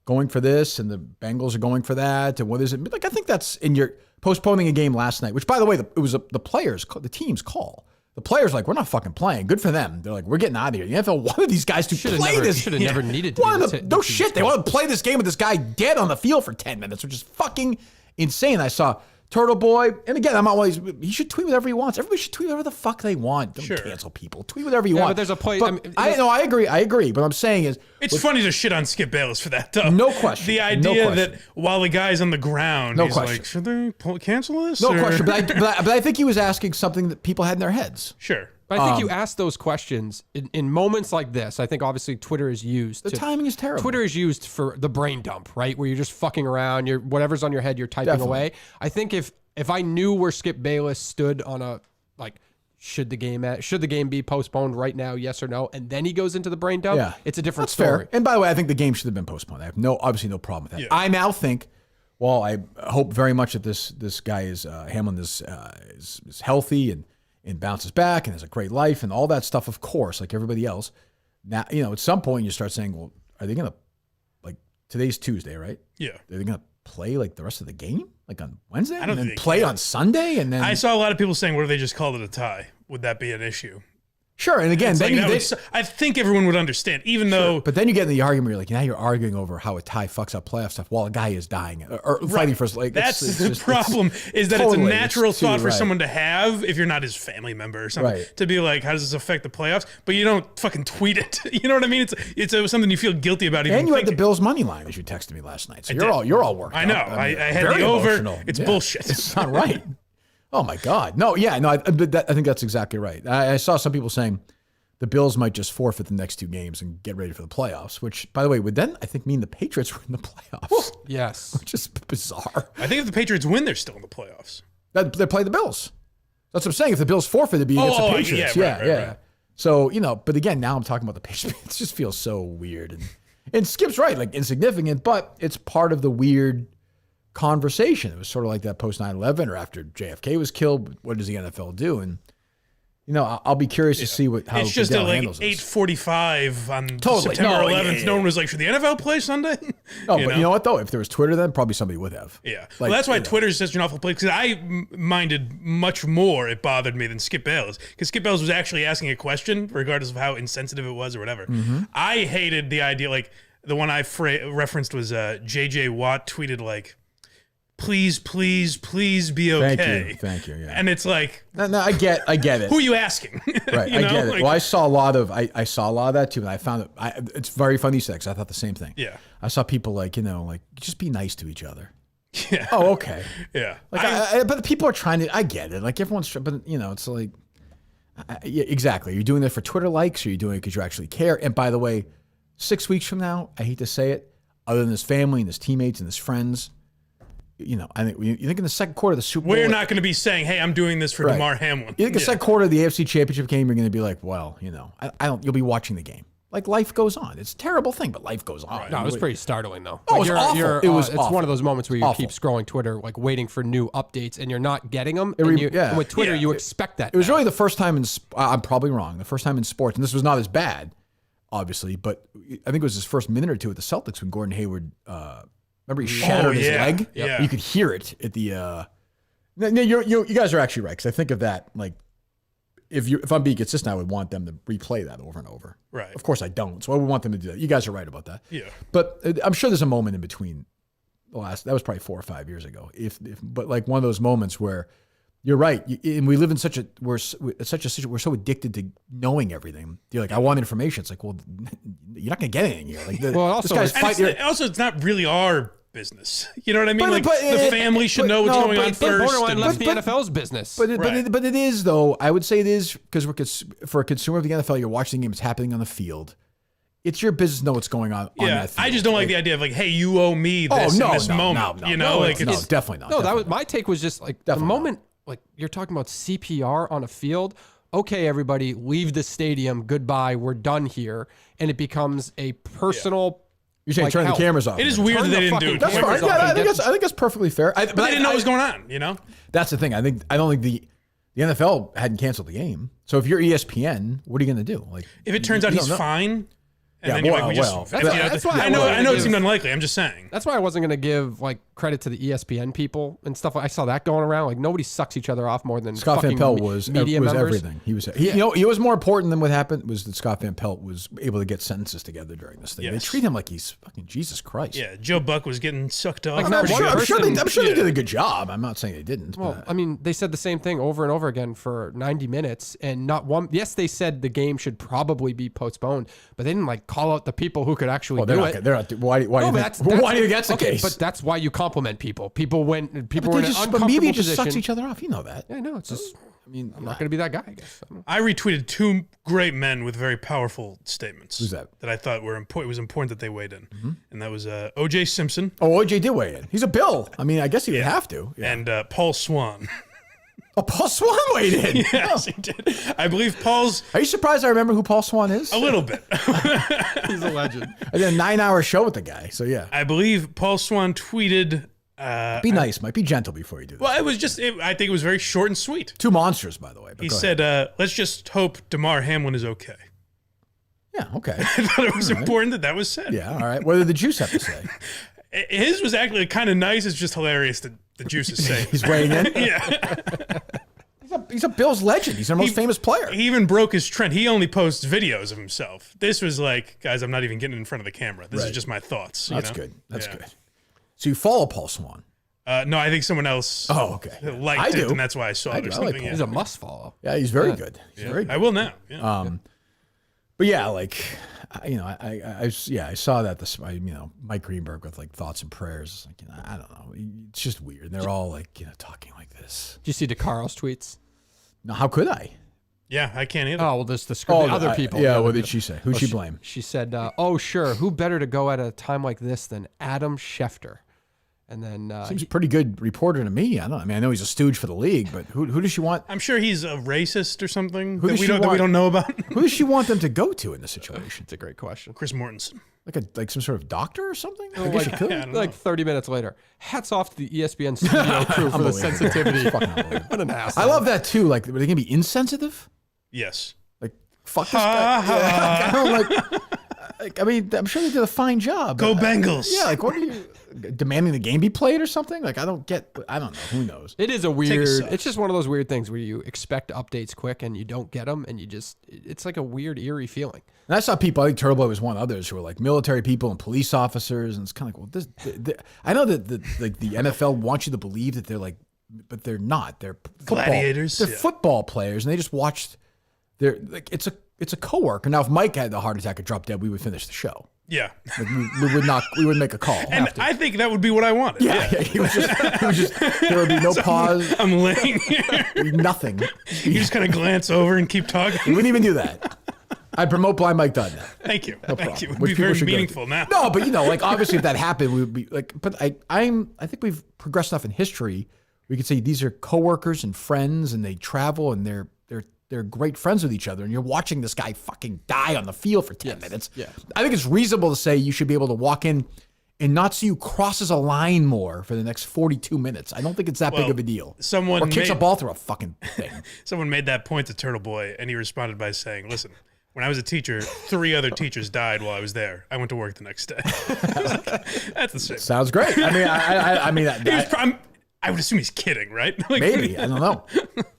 going for this, and the Bengals are going for that. And what is it? Like, I think that's in your postponing a game last night, which, by the way, it was the players, the team's call. The players like, we're not fucking playing. Good for them. They're like, we're getting out of here. The NFL wanted these guys to play this. Should have never needed to. No shit. They want to play this game with this guy dead on the field for 10 minutes, which is fucking insane. I saw Turtle Boy, and again, I'm always, he should tweet whatever he wants. Everybody should tweet whatever the fuck they want. Don't cancel people. Tweet whatever you want. But there's a play. But I agree. But I'm saying is, It's funny to shit on Skip Bayless for that, though. No question. The No idea question. that while the guy's on the ground, No he's question. like, should they cancel this? no or- question. But I think he was asking something that people had in their heads. Sure. But I think you ask those questions in moments like this. I think obviously Twitter is used. The timing is terrible. Twitter is used for the brain dump, right? Where you're just fucking around. You're whatever's on your head, you're typing Definitely. away. I think if I knew where Skip Bayless stood on a should the game be postponed right now, yes or no, and then he goes into the brain dump, Yeah. it's a different That's story. fair. And by the way, I think the game should have been postponed. I have obviously no problem with that. Yeah. I now think, well, I hope very much that this guy is Hamlin is healthy and bounces back and has a great life and all that stuff, of course, like everybody else. Now, at some point you start saying, well, are they going to, like, today's Tuesday, right? Yeah. Are they going to play like the rest of the game, like on Wednesday, don't and then think they play can. on Sunday, and then I saw a lot of people saying, what if they just called it a tie? Would that be an issue? sure. And again, It's then like, I think everyone would understand, even though but then you get in the argument where you're like, now you're arguing over how a tie fucks up playoff stuff while a guy is dying or fighting for his, like, that's it's the just- problem, is that totally, it's a natural it's too thought for right. someone to have if you're not his family member or something, Right. to be like, how does this affect the playoffs? But you don't fucking tweet it. You know what I mean? It's something you feel guilty about even And you had the thinking. Bills money line as you texted me last night. So did. you're all worked I up. know. I had very the over. emotional. It's bullshit. It's not right. Oh my God. No, yeah, no. I think that's exactly right. I saw some people saying the Bills might just forfeit the next two games and get ready for the playoffs, which, by the way, would then I think mean the Patriots were in the playoffs, Yes. which is bizarre. I think if the Patriots win, they're still in the playoffs. They play the Bills. That's what I'm saying. If the Bills forfeit, it'd be against the Patriots. right. So, but again, now I'm talking about the Patriots. It just feels so weird. And Skip's right, like, insignificant, but it's part of the weird conversation. It was sort of like that post 9/11 or after JFK was killed. What does the NFL do? And I'll be curious to see how It's just at Goodell like handles this. 8:45 on Totally. September No, 11th. yeah. No one was like, should the NFL play Sunday? No, but you know what though? If there was Twitter, then probably somebody would have. Yeah. Well, that's why Twitter's such an awful place, because I minded much more, it bothered me, than Skip Bayless. Because Skip Bayless was actually asking a question, regardless of how insensitive it was or whatever. Mm-hmm. I hated the idea, like, the one I referenced was J.J. Watt tweeted, like, please be okay. Thank you. Yeah. And it's like, No, I get it. who are you asking? Right, You I know? get it. Like, Well, I saw a lot of that too, and I found it. It's very funny you said, 'cause I thought the same thing. Yeah. I saw people like just be nice to each other. Yeah. Oh, okay. Yeah. Like, but people are trying to. I get it. Like everyone's, but it's like, yeah, exactly. You're doing that for Twitter likes, or you're doing it because you actually care. And by the way, 6 weeks from now, I hate to say it, other than his family and his teammates and his friends, I think you think in the second quarter of the Super Bowl, We're not going to be saying, hey, I'm doing this for Right. Damar Hamlin. You think the second quarter of the AFC Championship game, you're going to be like, well, I don't. You'll be watching the game. Like life goes on. It's a terrible thing, but life goes on. No, it was pretty startling though. Oh, it was awful. It was It's awful. one of those moments where you Awful. keep scrolling Twitter, like waiting for new updates, and you're not getting them. Yeah. And with Twitter, Yeah. you expect that. It was now. really the first time I'm probably wrong. The first time in sports, and this was not as bad, obviously, but I think it was his first minute or two with the Celtics when Gordon Hayward, remember he shattered his yeah. leg? Yeah. You could hear it at the. No, you guys are actually right, because I think of that like. If I'm being consistent, I would want them to replay that over and over. Right. Of course, I don't. So I would want them to do that. You guys are right about that. Yeah. But I'm sure there's a moment in between. That was probably 4 or 5 years ago. But like one of those moments where you're right, and we live in we're so addicted to knowing everything. You're like, I want information. It's like, well, you're not gonna get anything here. Like, Well, also, this guy's And fighting. it's not really our business. You know what I mean? But- Like, but- the family should but- know what's no, going but- on but first. Borderline and- left the NFL's business. But Right. but it is though. I would say it is because for a consumer of the NFL, you're watching the game. It's happening on the field. It's your business to know what's going on yeah, that field. I just don't like the idea of like, hey, you owe me this in this moment. No, you know, like no, it's definitely not. No, definitely my take was just like Definitely the moment, like you're talking about CPR on a field. Okay, everybody, leave the stadium. Goodbye. We're done here, and it becomes a personal. You're saying like, turn the hell, cameras off. it is man. weird Turn that they the didn't do fucking it. That's cameras fine. off Yeah, and I think that's perfectly fair. But they didn't know what was going on. You know. That's the thing. I don't think the NFL hadn't canceled the game. So if you're ESPN, what are you going to do? Like, If it turns out you he's don't know. fine, and Yeah, then you're well, like, we just. well, that's why I know. I I know it give- seemed unlikely. I'm just saying. That's why I wasn't going to give like credit to the ESPN people and stuff. I saw that going around. Like nobody sucks each other off more than Scott Van fucking Pelt was media members. everything. He was, he was more important than what happened was that Scott Van Pelt was able to get sentences together during this thing. They Yes. treat him like he's fucking Jesus Christ. Yeah, Joe Buck was getting sucked off. Like, I'm not sure, one I'm sure, person- I'm sure they yeah. did a good job. I'm not saying they didn't. Well, but, I mean, they said the same thing over and over again for 90 minutes, and not one. Yes, they said the game should probably be postponed, but they didn't like call out the people who could actually they're do not. it. They're not. Why do No, you but think? Why do you think that's the okay, case? But that's why you compliment people. People were in an But uncomfortable media just position. sucks each other off. You know that. Yeah, no, it's just. I mean, I'm not going to be that guy. I guess. I don't know. I retweeted two great men with very powerful statements. Who's that? That I thought were important. It was important that they weighed in, and that was O.J. Simpson Oh, OJ did weigh in. He's a Bill. I mean, I guess he would have to. Yeah. and Paul Swan. Oh, Paul Swan weighed in. Yes, he did. I believe Paul's Are you surprised I remember who Paul Swan is? a little bit. He's a legend. I did a 9-hour show with the guy. So yeah, I believe Paul Swan tweeted. be nice, Mike. Be gentle before you do that. Well, it was just. I think it was very short and sweet. Two monsters, by the way. But He go ahead. said, "Let's just hope Damar Hamlin is okay." "Yeah, okay, I thought it was important that was said. yeah, all right." What did the Juice have to say? His was actually kind of nice. It's just hilarious that the Juice is saying. He's weighing in. Yeah. He's a Bills legend. He's our most famous player. He even broke his trend. He only posts videos of himself. This was like, guys, I'm not even getting in front of the camera. This is Right. just my thoughts. That's you know? good. That's Yeah. good. So you follow Paul Swan? No, I think someone else Oh, okay. liked I it, do. and that's why I saw I it do. or I like something. Paul. He's a must follow. Yeah, he's very good. He's very good. I will now. Yeah. But yeah, like I saw that Mike Greenberg with like thoughts and prayers. Like, I don't know. It's just weird. They're all like talking like this. Did you see DeCarlo's tweets? No, how could I? Yeah, I can't either. Oh, well, there's the other people. Yeah, the what other did she say? Who'd she blame? She said, "Oh, sure. Who better to go at a time like this than Adam Schefter?" And then Seems a pretty good reporter to me. I mean, I know he's a stooge for the league, but who does she want? I'm sure he's a racist or something Who that does we she don't that we want? don't know about. Who does she want them to go to in this situation? it's a great question. Chris Mortensen. Like some sort of doctor or something? I guess you could. I don't Like 30 minutes later, hats off to the ESPN studio crew for the Unbelievable. sensitivity. Fucking unbelievable. What an asshole. I love that too. Like, are they gonna be insensitive? Yes. Like, fuck this guy. Yeah, I don't like, I mean, I'm sure they did a fine job. Go Bengals. Yeah, like, what are you demanding the game be played or something? Like, I don't know. Who knows? It is a Take a weird. sauce. It's just one of those weird things where you expect updates quick and you don't get them, and it's like a weird, eerie feeling. And I saw people, I think Turtle Boy was one of others who were like military people and police officers. And it's kind of like, well, I know that the NFL wants you to believe that they're like, but they're not. They're Gladiators. They're football players, and they just watched. They're like, it's a coworker. Now, if Mike had the heart attack and dropped dead, we would finish the show. Yeah. Like, we would make a call. And I think that would be what I wanted. Yeah, he was just there would be no pause, I'm laying here. nothing. You just kind of glance over and keep talking. We wouldn't even do that. I'd promote Blind Mike Dunn. Thank you. Thank you. It would Which be people very should go meaningful to. now. No, but like obviously if that happened, we would be like. But I think we've progressed enough in history. We could say these are coworkers and friends, and they travel, and they're great friends with each other. And you're watching this guy fucking die on the field for 10 minutes. Yeah. I think it's reasonable to say you should be able to walk in and not see you crosses a line more for the next 42 minutes. I don't think it's that big of a deal. Someone or kicks a made- ball through a fucking thing. Someone made that point to Turtle Boy, and he responded by saying, "Listen, when I was a teacher, 3 other teachers died while I was there. I went to work the next day." I was like, that's the same. Sounds great. I mean, I would assume he's kidding, right? Like, maybe. I don't know.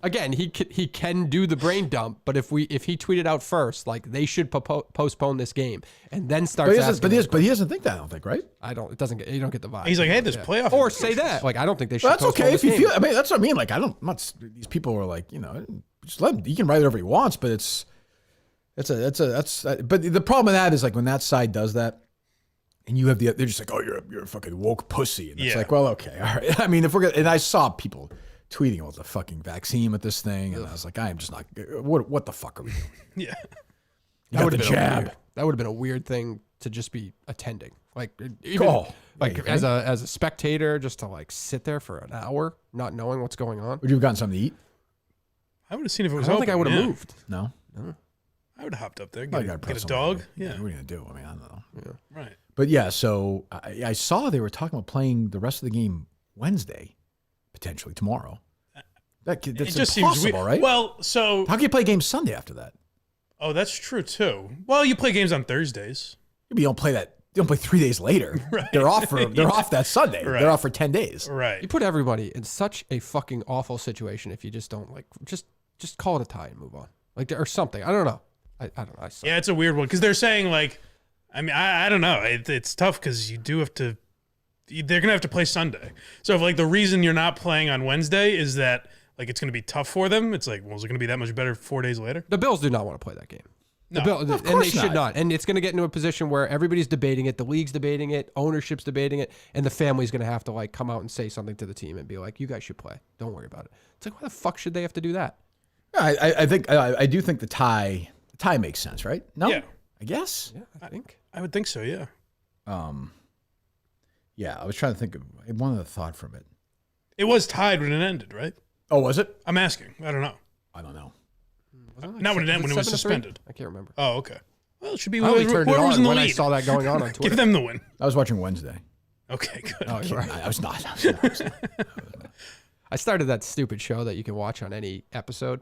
Again, he can do the brain dump, but if he tweeted out first, like they should postpone this game, and then start. But he doesn't think that. I don't think, right? I don't. It doesn't get. You don't get the vibe. He's like, "Hey, there's playoff." Or say that. Like I don't think they should. Well, that's postpone okay this if you game. feel. I mean, that's what I mean. Like, I'm not. These people are like, just let him. He can write whatever he wants, but but the problem with that is like when that side does that, and you have they're just like, oh, you're a fucking woke pussy, and it's like, well, okay, all right. I mean, if we're gonna, and I saw people tweeting about the fucking vaccine with this thing, and I was like, I am just not. What the fuck are we doing? Yeah. You got the jab. That would have been a weird thing to just be attending. Like even as a spectator, just to like sit there for an hour, not knowing what's going on. Would you have gotten something to eat? I would have seen if it was I don't open. think I would have yeah. moved. No. I would have hopped up there, Well, you get gotta a press dog. something. Yeah. What are you gonna do? I mean, I don't know. Yeah. Right. But yeah, so I saw they were talking about playing the rest of the game Wednesday, potentially tomorrow. That's It just impossible, seems weird. right? Well, so How can you play games Sunday after that? that's true too. Well, you play games on Thursdays. You don't play that. You don't play 3 days later. Right. They're off off that Sunday. Right. They're off for 10 days. Right. You put everybody in such a fucking awful situation if you just don't like just call it a tie and move on, like or something. I don't know. I don't know. Yeah, it's a weird one because they're saying like, I mean, I don't know. It's tough because you do have to. They're gonna have to play Sunday. So if like the reason you're not playing on Wednesday is that like it's gonna be tough for them, it's like, well, is it gonna be that much better 4 days later? The Bills do not want to play that game. No, and they course should not. not. And it's going to get into a position where everybody's debating it, the league's debating it, ownership's debating it, and the family's going to have to like come out and say something to the team and be like, "You guys should play. Don't worry about it." It's like, why the fuck should they have to do that? I do think the tie makes sense, right? No, Yeah. I guess. Yeah, I think. I would think so. Yeah. Yeah, I was trying to think of one other thought from it. It was tied when it ended, right? Oh, was it? I'm asking. I don't know. I don't know. Not when it ended, when it was 7-3? suspended. I can't remember. Oh, okay. Well, it should be I only whoever turned it was in on the when I lead. saw that going on Twitter. Give them the win. I was watching Wednesday. Okay, good. Oh, you're right. I was not. I started that stupid show that you can watch on any episode.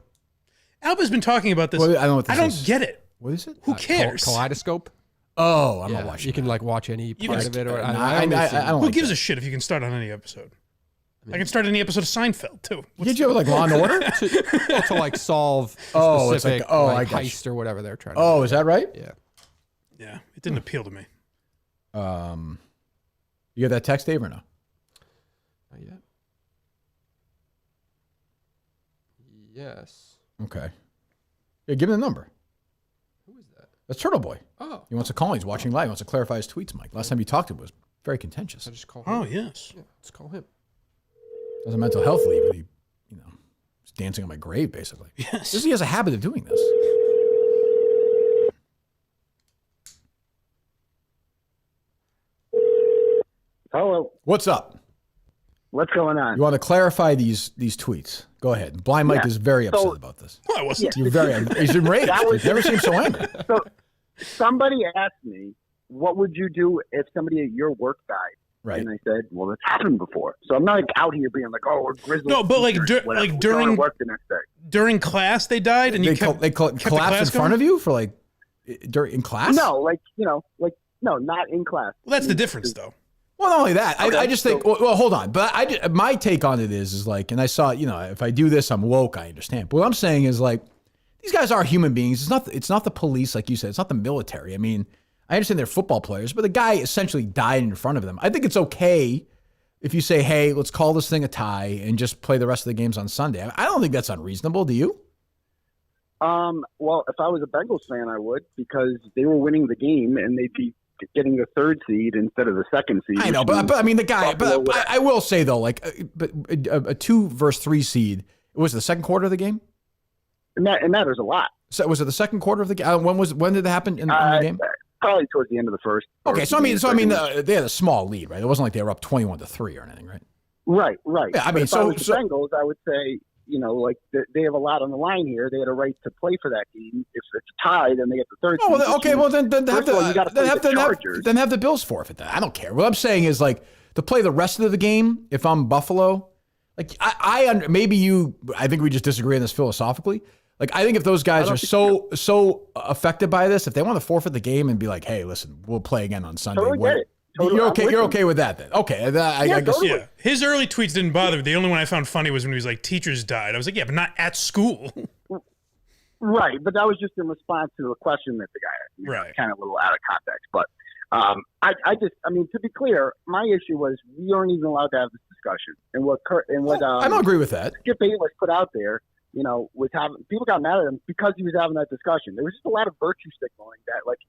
Alba's been talking about this. Well, I don't know what this I don't is. get it. What is it? Who cares? Kaleidoscope. Oh, I'm Yeah, not watching. you can like watch any part just- of it. Or I don't Who like gives that. a shit if you can start on any episode? I can start any episode of Seinfeld too. Did you have like Law and Order? to like solve a Oh, it's specific like- oh, like, I got you. heist or whatever they're trying to Oh, do. is that right? Yeah. Yeah, it didn't appeal to me. You got that text, Dave, or no? Not yet. Yes. Okay. Yeah, give me the number. Who is that? That's Turtle Boy. Oh. He wants to call. He's watching live. He wants to clarify his tweets, Mike. Last time you talked to him was very contentious. I just call him. Oh yes. Yeah, let's call him. As a mental health leave, but he, was dancing on my grave, basically. Yes. He has a habit of doing this. Hello. What's up? What's going on? You want to clarify these tweets? Go ahead. Blind Mike Yeah. is very upset So- about this. Well, I wasn't. You're very. He's enraged. That was- He's never seen him so angry. So somebody asked me, what would you do if somebody at your work died? Right. And I said, well, it's happened before. So I'm not like out here being like, oh, we're grizzled. No, but like, teachers, whatever. like We're going during to work the next day. during class they died, and you kept the collapsed in class front going? of you for like in class? No, no, not in class. Well, that's the difference, though. Well, not only that, Okay, I just think. Well, hold on. But my take on it is like, and I saw, if I do this, I'm woke. I understand. But what I'm saying is like, these guys are human beings. It's not the police, like you said. It's not the military. I mean, I understand they're football players, but the guy essentially died in front of them. I think it's okay if you say, hey, let's call this thing a tie and just play the rest of the games on Sunday. I don't think that's unreasonable. Do you? Well, if I was a Bengals fan, I would, because they were winning the game and they'd be getting the 3rd seed instead of the 2nd seed. I know, but I mean, the guy, but I will say though, like, but a 2 versus 3 seed, was it the second quarter of the game? And that matters a lot. So was it the second quarter of the game? When did it happen in the game? Probably towards the end of the first. Okay, so I mean, they had a small lead, right? It wasn't like they were up 21-3 or anything, right? Right. Yeah, I mean, if I was the Bengals, I would say, like they have a lot on the line here. They had a right to play for that game. If it's a tie, then they get the 3rd. Oh, well, okay. Well, then have the Bills forfeit that. I don't care. What I'm saying is like to play the rest of the game. If I'm Buffalo, like I think we just disagree on this philosophically. Like I think if those guys are so affected by this, if they want to forfeit the game and be like, hey, listen, we'll play again on Sunday. Totally get it. Totally, You're okay with that then? Okay, I guess. totally. Yeah, his early tweets didn't bother me. The only one I found funny was when he was like, "Teachers died." I was like, "Yeah, but not at school." Right, but that was just in response to a question that the guy asked. Right. Kind of a little out of context. But I mean, to be clear, my issue was we aren't even allowed to have this discussion. And what I don't agree with that. Skip Bayless put out there, was having people got mad at him because he was having that discussion. There was just a lot of virtue signaling that, like,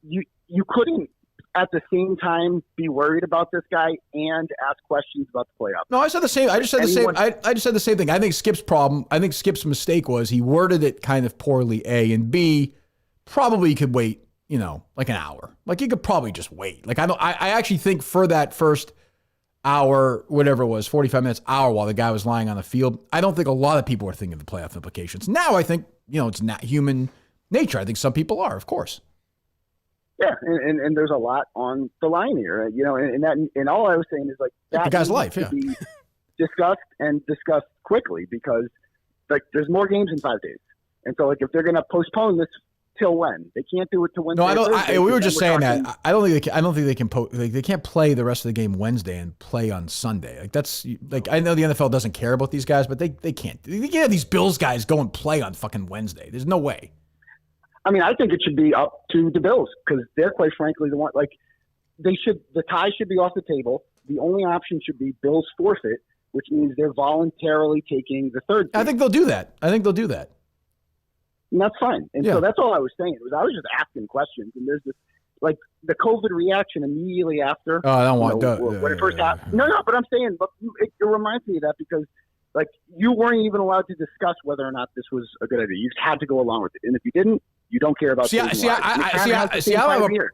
you couldn't at the same time be worried about this guy and ask questions about the playoffs. No, I said the same. I just said the same. I just said the same thing. I think Skip's mistake was he worded it kind of poorly. A and B, probably could wait. Like an hour. Like you could probably just wait. Like I actually think for that first hour, whatever it was, 45 minutes, hour while the guy was lying on the field, I don't think a lot of people were thinking of the playoff implications. Now I think it's not human nature. I think some people are, of course. Yeah, and there's a lot on the line here, and all I was saying is like that the guy's life, yeah. Be discussed quickly because like there's more games in 5 days, and so like if they're going to postpone this till when? They can't do it to Wednesday. No, Thursday, we were just saying that. I don't think they can. They can't play the rest of the game Wednesday and play on Sunday. Like that's like I know the NFL doesn't care about these guys, but they can't. They can't have these Bills guys go and play on fucking Wednesday. There's no way. I mean, I think it should be up to the Bills because they're quite frankly the one. Like the tie should be off the table. The only option should be Bills forfeit, which means they're voluntarily taking the 3rd. I think they'll do that. And that's fine. And so that's all I was saying. I was just asking questions. And there's this, like, the COVID reaction immediately after. Oh, I don't want when it first happened. No, but I'm saying, but it reminds me of that because, like, you weren't even allowed to discuss whether or not this was a good idea. You just had to go along with it. And if you didn't, you don't care about. I don't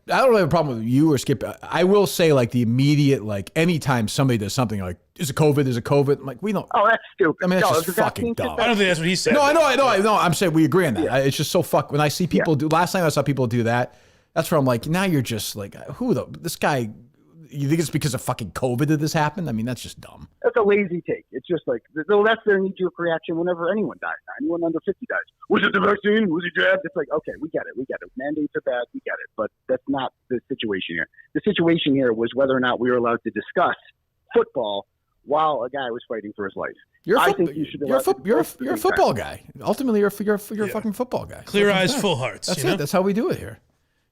have a problem with you or Skip. I will say, like, the immediate, like, anytime somebody does something like, is it COVID? I'm like, we don't. Oh, that's stupid. I mean, that's just fucking dumb. I don't think that's what he said. No, I know. I'm saying we agree on that. Yeah. It's just so when I see people do. Last time I saw people do that, that's where I'm like, now you're just like, this guy. You think it's because of fucking COVID that this happened? I mean, that's just dumb. That's a lazy take. It's just like, that's their knee-jerk reaction whenever anyone dies. Anyone under 50 dies. Was it the vaccine? Was he jabbed? It's like, okay, we get it. Mandates are bad. We get it. But that's not the situation here. The situation here was whether or not we were allowed to discuss football while a guy was fighting for his life. You're a football guy. Ultimately, you're a fucking football guy. Clear eyes, full hearts. That's it. That's how we do it here.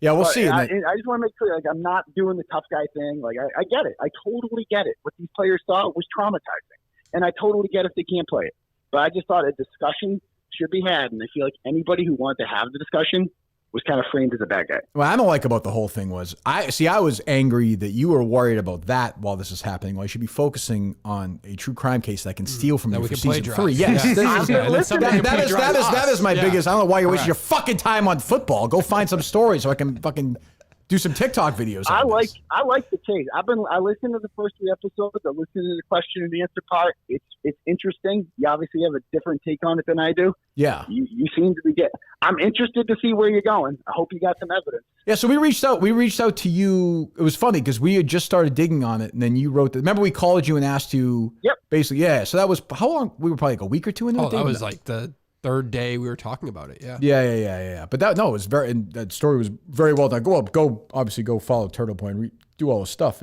Yeah, we'll see. I just want to make clear, like, I'm not doing the tough guy thing. Like, I get it. I totally get it. What these players saw was traumatizing. And I totally get if they can't play it. But I just thought a discussion should be had. And I feel like anybody who wanted to have the discussion was kind of framed as a bad guy. What I don't like about the whole thing was, I was angry that you were worried about that while this is happening. Well, I should be focusing on a true crime case that can steal from you for season 3. Yes. That is my biggest. I don't know why you're wasting your fucking time on football. Go find some stories so I can fucking do some TikTok videos. I on like this. the case. I listened to the first 3 episodes. I listened to the question and the answer part. It's interesting. You obviously have a different take on it than I do. Yeah. You seem to be I'm interested to see where you're going. I hope you got some evidence. Yeah, so we reached out to you. It was funny because we had just started digging on it, and then you wrote remember we called you and asked you. Yep. Basically, yeah. So that was how long? We were probably like a week or two into it. That was like the 3rd day we were talking about it. Yeah. Yeah. But it was very. And that story was very well done. Go follow Turtle Point. Do all the stuff.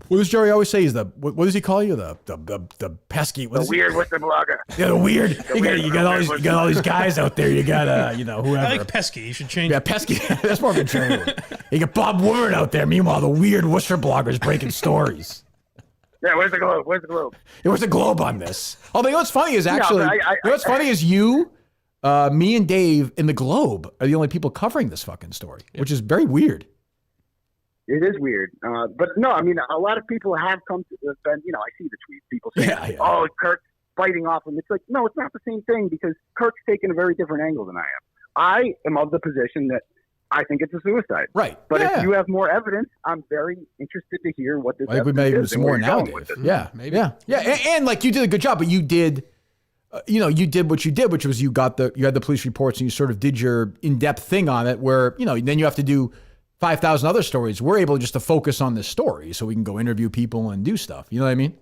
What does Jerry always say? What does he call you? The pesky. The weird whistleblower. Yeah, the weird. You got all these guys out there. You got whoever. I like pesky. You should change. Yeah, pesky. That's more of a Jerry. You got Bob Woodward out there. Meanwhile, the weird whistlebloggers breaking stories. Yeah, where's the globe? Where's the globe? Yeah, where's the globe on this? Although you know what's funny is actually, what's funny is me and Dave in the Globe are the only people covering this fucking story, which is very weird. It is weird, but no, I mean, a lot of people have come to I see the tweets, people saying, "Oh, Kirk's fighting off him." It's like, no, it's not the same thing because Kirk's taken a very different angle than I am. I am of the position that I think it's a suicide. Right. But if you have more evidence, I'm very interested to hear what this. I think we may have some more now, Dave. Yeah, maybe. Yeah, and like you did a good job, but you did. You did what you did, which was you had the police reports and you sort of did your in-depth thing on it where, then you have to do 5,000 other stories. We're able just to focus on this story so we can go interview people and do stuff. You know what I mean?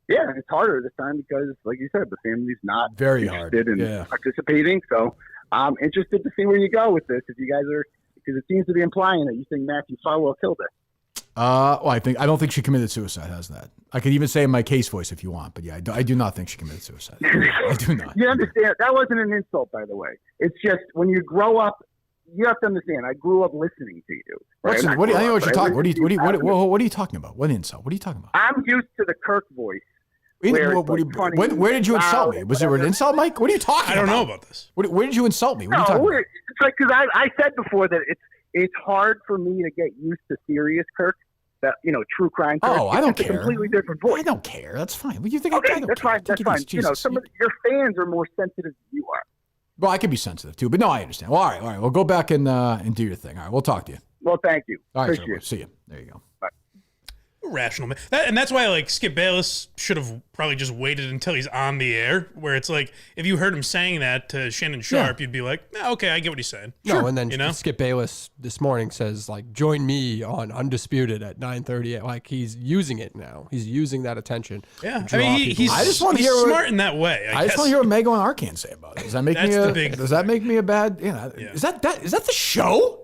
Yeah, it's harder this time because, like you said, the family's not very interested in participating. So I'm interested to see where you go with this. If you guys are, because it seems to be implying that you think Matthew Farwell killed her. I don't think she committed suicide. How's that? I could even say in my case voice if you want, but yeah, I do not think she committed suicide. I do not. You understand? That wasn't an insult, by the way. It's just when you grow up, you have to understand. I grew up listening to you. Right? I know what you're talking. What are you talking about? What insult? What are you talking about? I'm used to the Kirk voice. Where did you insult me? Was there an insult, Mike? What are you talking about? I don't know about this. Where did you insult me? What are you talking about? It's like because I said before that it's hard for me to get used to serious Kirk. That true crime. Kirk. Oh, I don't care. A completely different voice. I don't care. That's fine. What do you think? Okay, that's fine. That's fine. Some of your fans are more sensitive than you are. Well, I can be sensitive too, but no, I understand. Well, all right. Well, go back and do your thing. All right, we'll talk to you. Well, thank you. All right, Appreciate it. See you. There you go. Bye. Rational man, and that's why Skip Bayless should have probably just waited until he's on the air. Where it's like if you heard him saying that to Shannon Sharp, you'd be like, okay, I get what he's saying. No, and then Skip Bayless this morning says join me on Undisputed at 9:30. Like he's using it now. He's using that attention. Yeah, I mean he's smart in that way. I just want to hear what Mego and Arcand say about it. Does that make me a bad? Is that the show?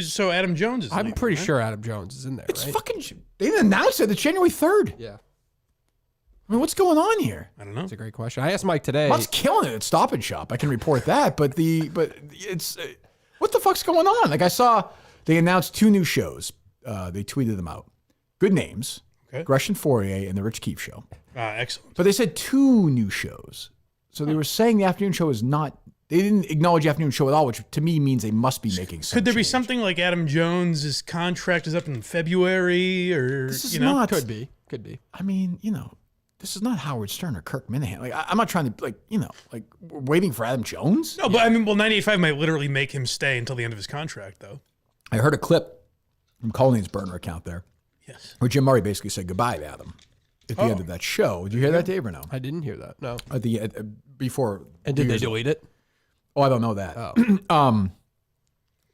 So Adam Jones is. I'm pretty sure Adam Jones is in there. It's right? fucking. They announced it. It's January 3rd. Yeah. I mean, what's going on here? I don't know. It's a great question. I asked Mike today. Mike's killing it at Stop and Shop. I can report that. But it's what the fuck's going on? Like I saw they announced 2 new shows. They tweeted them out. Good names. Okay. Gresham Fourier and the Rich Keefe Show. Excellent. But they said 2 new shows. So they were saying the afternoon show is not. They didn't acknowledge the afternoon show at all, which to me means they must be making some Could there be change. something like Adam Jones's contract is up in February, or this is not, could be. I mean, this is not Howard Stern or Kirk Minihane. Like I'm not trying to we're waiting for Adam Jones. No, but I mean, 98.5 might literally make him stay until the end of his contract, though. I heard a clip from Colleen's burner account there. Yes. Where Jim Murray basically said goodbye to Adam at the end of that show. Did you hear that, Dave, or no? I didn't hear that. No. Before. And did they delete it? Oh, I don't know that. Oh.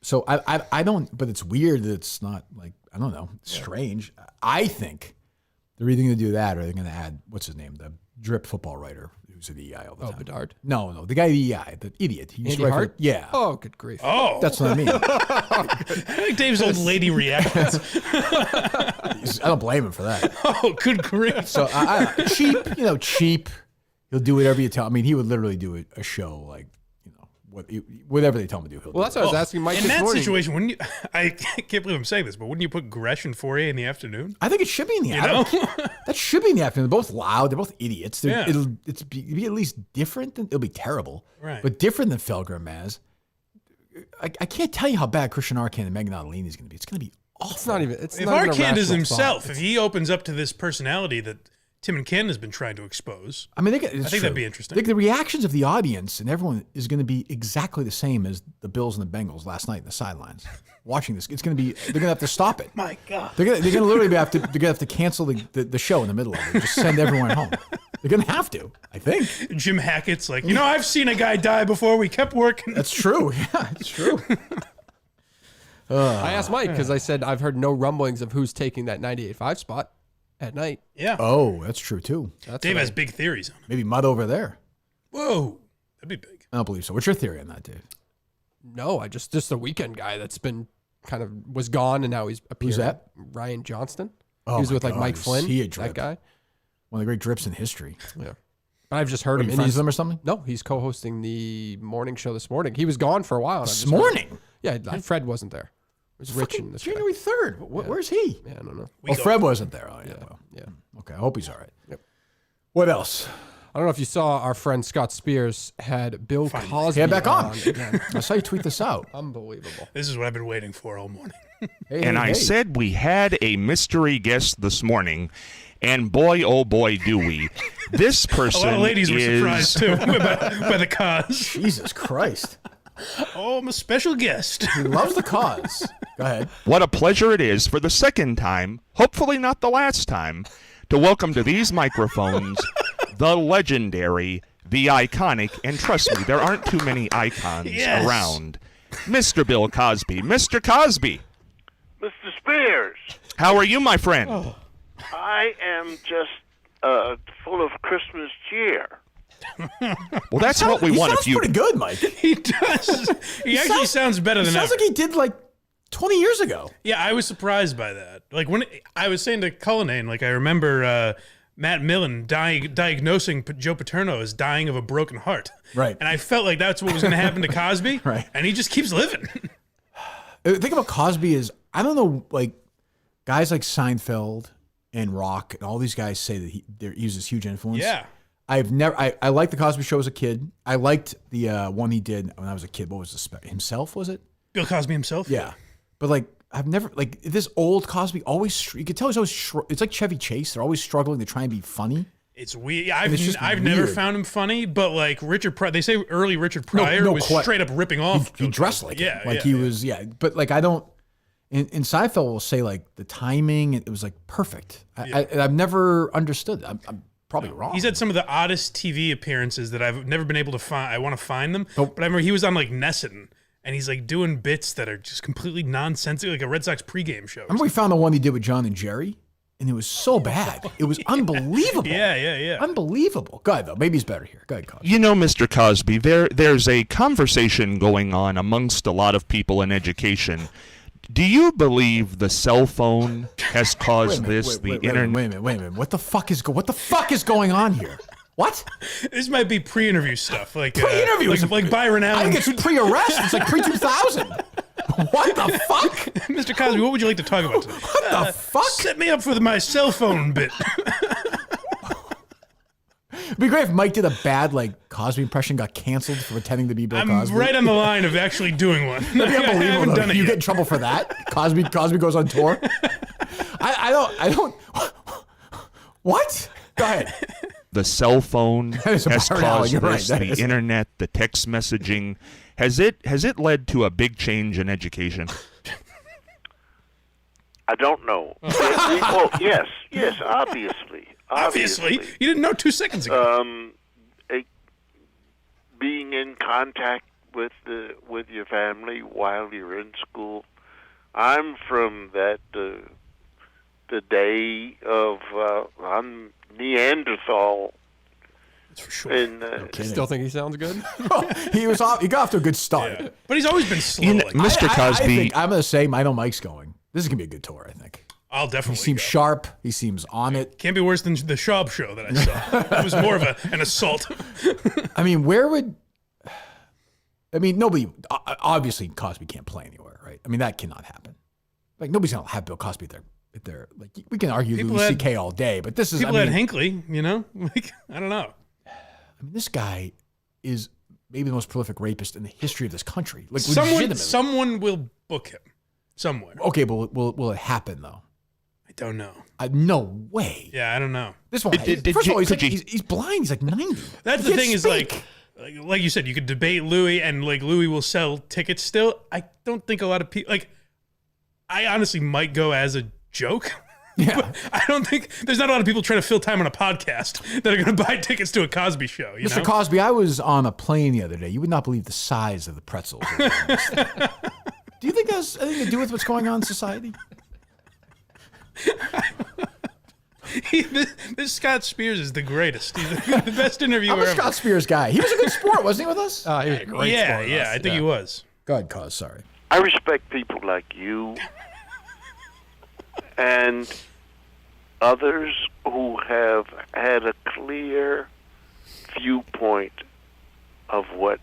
So I don't, but it's weird that it's not I don't know. It's strange. I think they're either going to do that or they're going to add, what's his name? The drip football writer who's at EI all the time. Bedard? No. The guy at EI, the idiot. He Andy Hart? Yeah. Oh, good grief. Oh. That's what I mean. I like Dave's old lady reactions. I don't blame him for that. Oh, good grief. So cheap. He'll do whatever you tell. I mean, he would literally do a show whatever they tell him to do. He'll do That's what I was asking Mike in this that morning. situation, wouldn't you? I can't believe I'm saying this, but wouldn't you put Gresh and Fourier in the afternoon? I think it should be in the afternoon. That should be in the afternoon. They're both loud. They're both idiots. It'll be at least different. It'll be terrible, right? But different than Felger and Maz. I can't tell you how bad Christian Arcand and Megan Ottolini is going to be. It's going to be awful. It's not even. It's if not Arcand even is himself, if he opens up to this personality that Tim and Ken has been trying to expose. I mean, I think that'd be interesting. The reactions of the audience and everyone is going to be exactly the same as the Bills and the Bengals last night in the sidelines watching this. It's going to be, they're going to have to stop it. My God. They're going to literally they're going to have to cancel the show in the middle of it. Just send everyone home. They're going to have to, I think. Jim Hackett's like, I've seen a guy die before. We kept working. That's true. Yeah, it's true. I asked Mike because I said I've heard no rumblings of who's taking that 98.5 spot at night. Yeah. Oh, that's true too. Dave has big theories on it. Maybe Mudd over there. Whoa. That'd be big. I don't believe so. What's your theory on that, Dave? No, I just the weekend guy that's been was gone and now he's appeared. Who's that? Ryan Johnston. Oh, he was my with like God. Mike Flynn. He a drip. That guy. One of the great drips in history. Yeah. But I've just heard Are him. you and friends he's- with him or something? No, he's co-hosting the morning show this morning. He was gone for a while. and I've This just heard- morning? Yeah, Fred wasn't there. It was Rich and this guy. January 3rd. Where's he? Yeah, I don't know. Oh, Fred wasn't there. Oh, yeah. Well, Yeah. okay, I hope he's all right. Yep. What else? I don't know if you saw our friend Scott Spears had Bill Cosby Yeah, back on. again. I saw you tweet this out. Unbelievable. This is what I've been waiting for all morning. Hey, And hey, I hey. said we had a mystery guest this morning, and boy, oh boy, do we. This A person lot of ladies were is surprised, too, by the cause. Jesus Christ. Oh, I'm a special guest. He loves the cause. Go ahead. What a pleasure it is for the second time, hopefully not the last time, to welcome to these microphones the legendary, the iconic, and trust me, there aren't too many icons Yes. around, Mr. Bill Cosby. Mr. Cosby, Mr. Spears, how are you, my friend? I am just full of Christmas cheer. Well, that's what we He want. sounds If you pretty good, Mike. He does. He actually sounds better He than sounds ever. like he did like 20 years ago. Yeah, I was surprised by that. Like when I was saying to Cullinane, like I remember Matt Millen diagnosing Joe Paterno as dying of a broken heart. Right. And I felt like that's what was going to happen to Cosby. Right. And he just keeps living. The thing about Cosby is, I don't know, like guys like Seinfeld and Rock and all these guys say that he was this huge influence. Yeah. I liked the Cosby Show as a kid. I liked the one he did when I was a kid. What was himself? Was it? Bill Cosby himself? Yeah. But like, I've never, like this old Cosby always, you could tell he's always, it's like Chevy Chase. They're always struggling to try and be funny. It's weird. it's just I've never weird. found him funny, but like Richard Pryor, they say early Richard Pryor was straight up ripping off. He dressed like yeah, him. Like yeah, he yeah. was, yeah. But like, I don't, in Seinfeld will say like the timing, it was like perfect. I've never understood. I'm probably wrong. He's had some of the oddest TV appearances that I've never been able to find. I want to find them. Oh. But I remember he was on like Nesson, and he's like doing bits that are just completely nonsensical, like a Red Sox pregame show. Remember we found the one he did with John and Jerry? And it was so bad. It was unbelievable. Yeah. Unbelievable. Go ahead, though. Maybe he's better here. Go ahead, Cosby. You know, Mr. Cosby, there's a conversation going on amongst a lot of people in education. Do you believe the cell phone has caused the internet? Wait a minute. What the fuck is going on here? What? This might be pre-interview stuff, like Pre-interview? like Byron Allen. I think it's pre-arrest. It's like pre-2000. What the fuck? Mr. Cosby, what would you like to talk about today? What the fuck? Set me up with my cell phone bit. It'd be great if Mike did a bad like Cosby impression, got canceled for pretending to be Bill I'm Cosby. right on the line of actually doing one. That'd be I haven't unbelievable. done Though. it You yet. get in trouble for that? Cosby goes on tour. I don't. What? Go ahead. The cell phone is a has Byron Allen, caused you're right, this, that the is. internet, the text messaging. Has it led to a big change in education? I don't know. Well, yes, obviously. Obviously, you didn't know 2 seconds ago. Being in contact with your family while you're in school. I'm from the day of I'm Neanderthal. That's for sure. And Still think he sounds good? He got off to a good start. Yeah. But he's always been slow. You know, like Mr. that. Cosby. I think I'm going to say, I know Mike's going. This is going to be a good tour, I think. I'll He definitely seems go. sharp. He seems on it. Can't be worse than the Schaub show that I saw. It was more of an assault. I mean, nobody, obviously Cosby can't play anywhere, right? I mean, that cannot happen. Like, nobody's going to have Bill Cosby at their, like, we can argue People Louis had- C.K. all day, but this is, People had Hinckley, you know? Like, I don't know. I mean, this guy is maybe the most prolific rapist in the history of this country. Like, legitimately. Someone will book him somewhere. Okay, but will it happen, though? I don't know. No way. Yeah, I don't know. This one. First of all, he's blind. He's like 90. That's the thing is like you said, you could debate Louis, and like Louis will sell tickets still. I don't think a lot of people I honestly might go as a joke. Yeah. But I don't think there's not a lot of people trying to fill time on a podcast that are going to buy tickets to a Cosby show. Mr. Cosby, I was on a plane the other day. You would not believe the size of the pretzels. Do you think that has anything to do with what's going on in society? This Scott Spears is the greatest. He's the best interviewer I'm a ever. Scott Spears guy. He was a good sport, wasn't he, with us? He was a great sport with us. I think he was. Go ahead, Cos. Sorry. I respect people like you and others who have had a clear viewpoint of what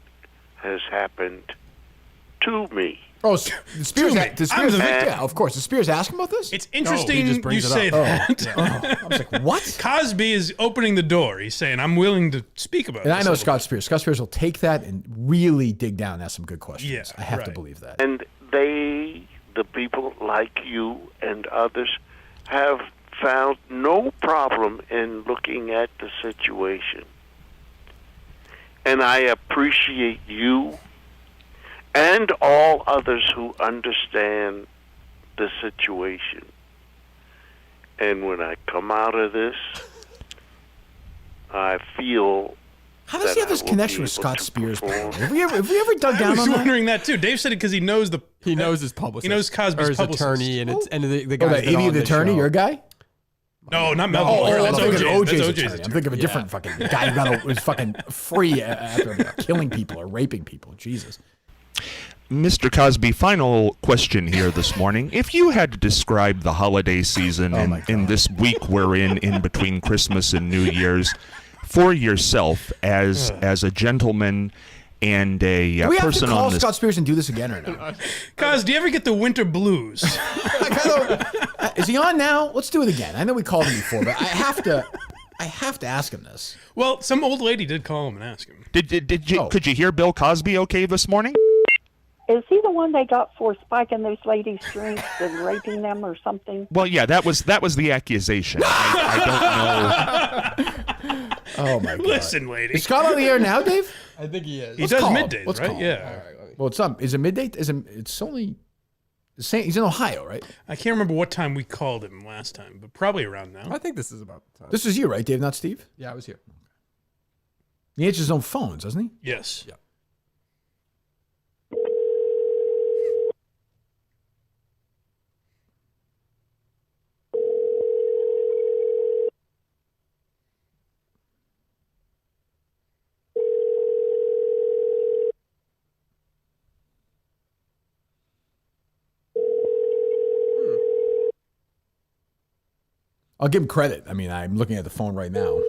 has happened to me. Oh, Spears. Yeah, of course. Did Spears ask him about this? It's interesting he just brings you it say up. that. I was like, what? Cosby is opening the door. He's saying, I'm willing to speak about And this. I know Scott Spears. Scott Spears will take that and really dig down and ask some good questions. Yeah, I have to right. believe that. And the people like you and others, have found no problem in looking at the situation. And I appreciate you and all others who understand the situation. And when I come out of this, I feel. How does he have this connection with Scott Spears? Have we ever dug I down was on that? wondering that too. Dave said it because he knows his publicist. He knows Cosby's or his publicist. attorney, and the guy. Oh, the idiot attorney, your guy? No, not Melton. I'm That's thinking OJ's. OJ's That's attorney. I'm thinking of a different fucking guy who was fucking free after killing people or raping people. Jesus. Mr. Cosby, final question here this morning. If you had to describe the holiday season in this week we're in between Christmas and New Year's, for yourself as a gentleman and a do we have person to call on this. Scott Spears and do this again or not? Cos, do you ever get the winter blues? Is he on now? Let's do it again. I know we called him before, but I have to ask him this. Well, some old lady did call him and ask him. Did you could you hear Bill Cosby okay this morning? Is he the one they got for spiking those ladies' drinks and raping them or something? Well, yeah, that was the accusation. I don't know. Oh my God! Listen, lady. Is Scott on the air now, Dave? I think he is. He does call him. middays, Let's right? call him. Yeah. Well, it's Is it midday? It's only. He's in Ohio, right? I can't remember what time we called him last time, but probably around now. I think this is about the time. This is you, right, Dave? Not Steve. Yeah, I was here. He answers his own phones, doesn't he? Yes. Yeah. I'll give him credit. I mean, I'm looking at the phone right now.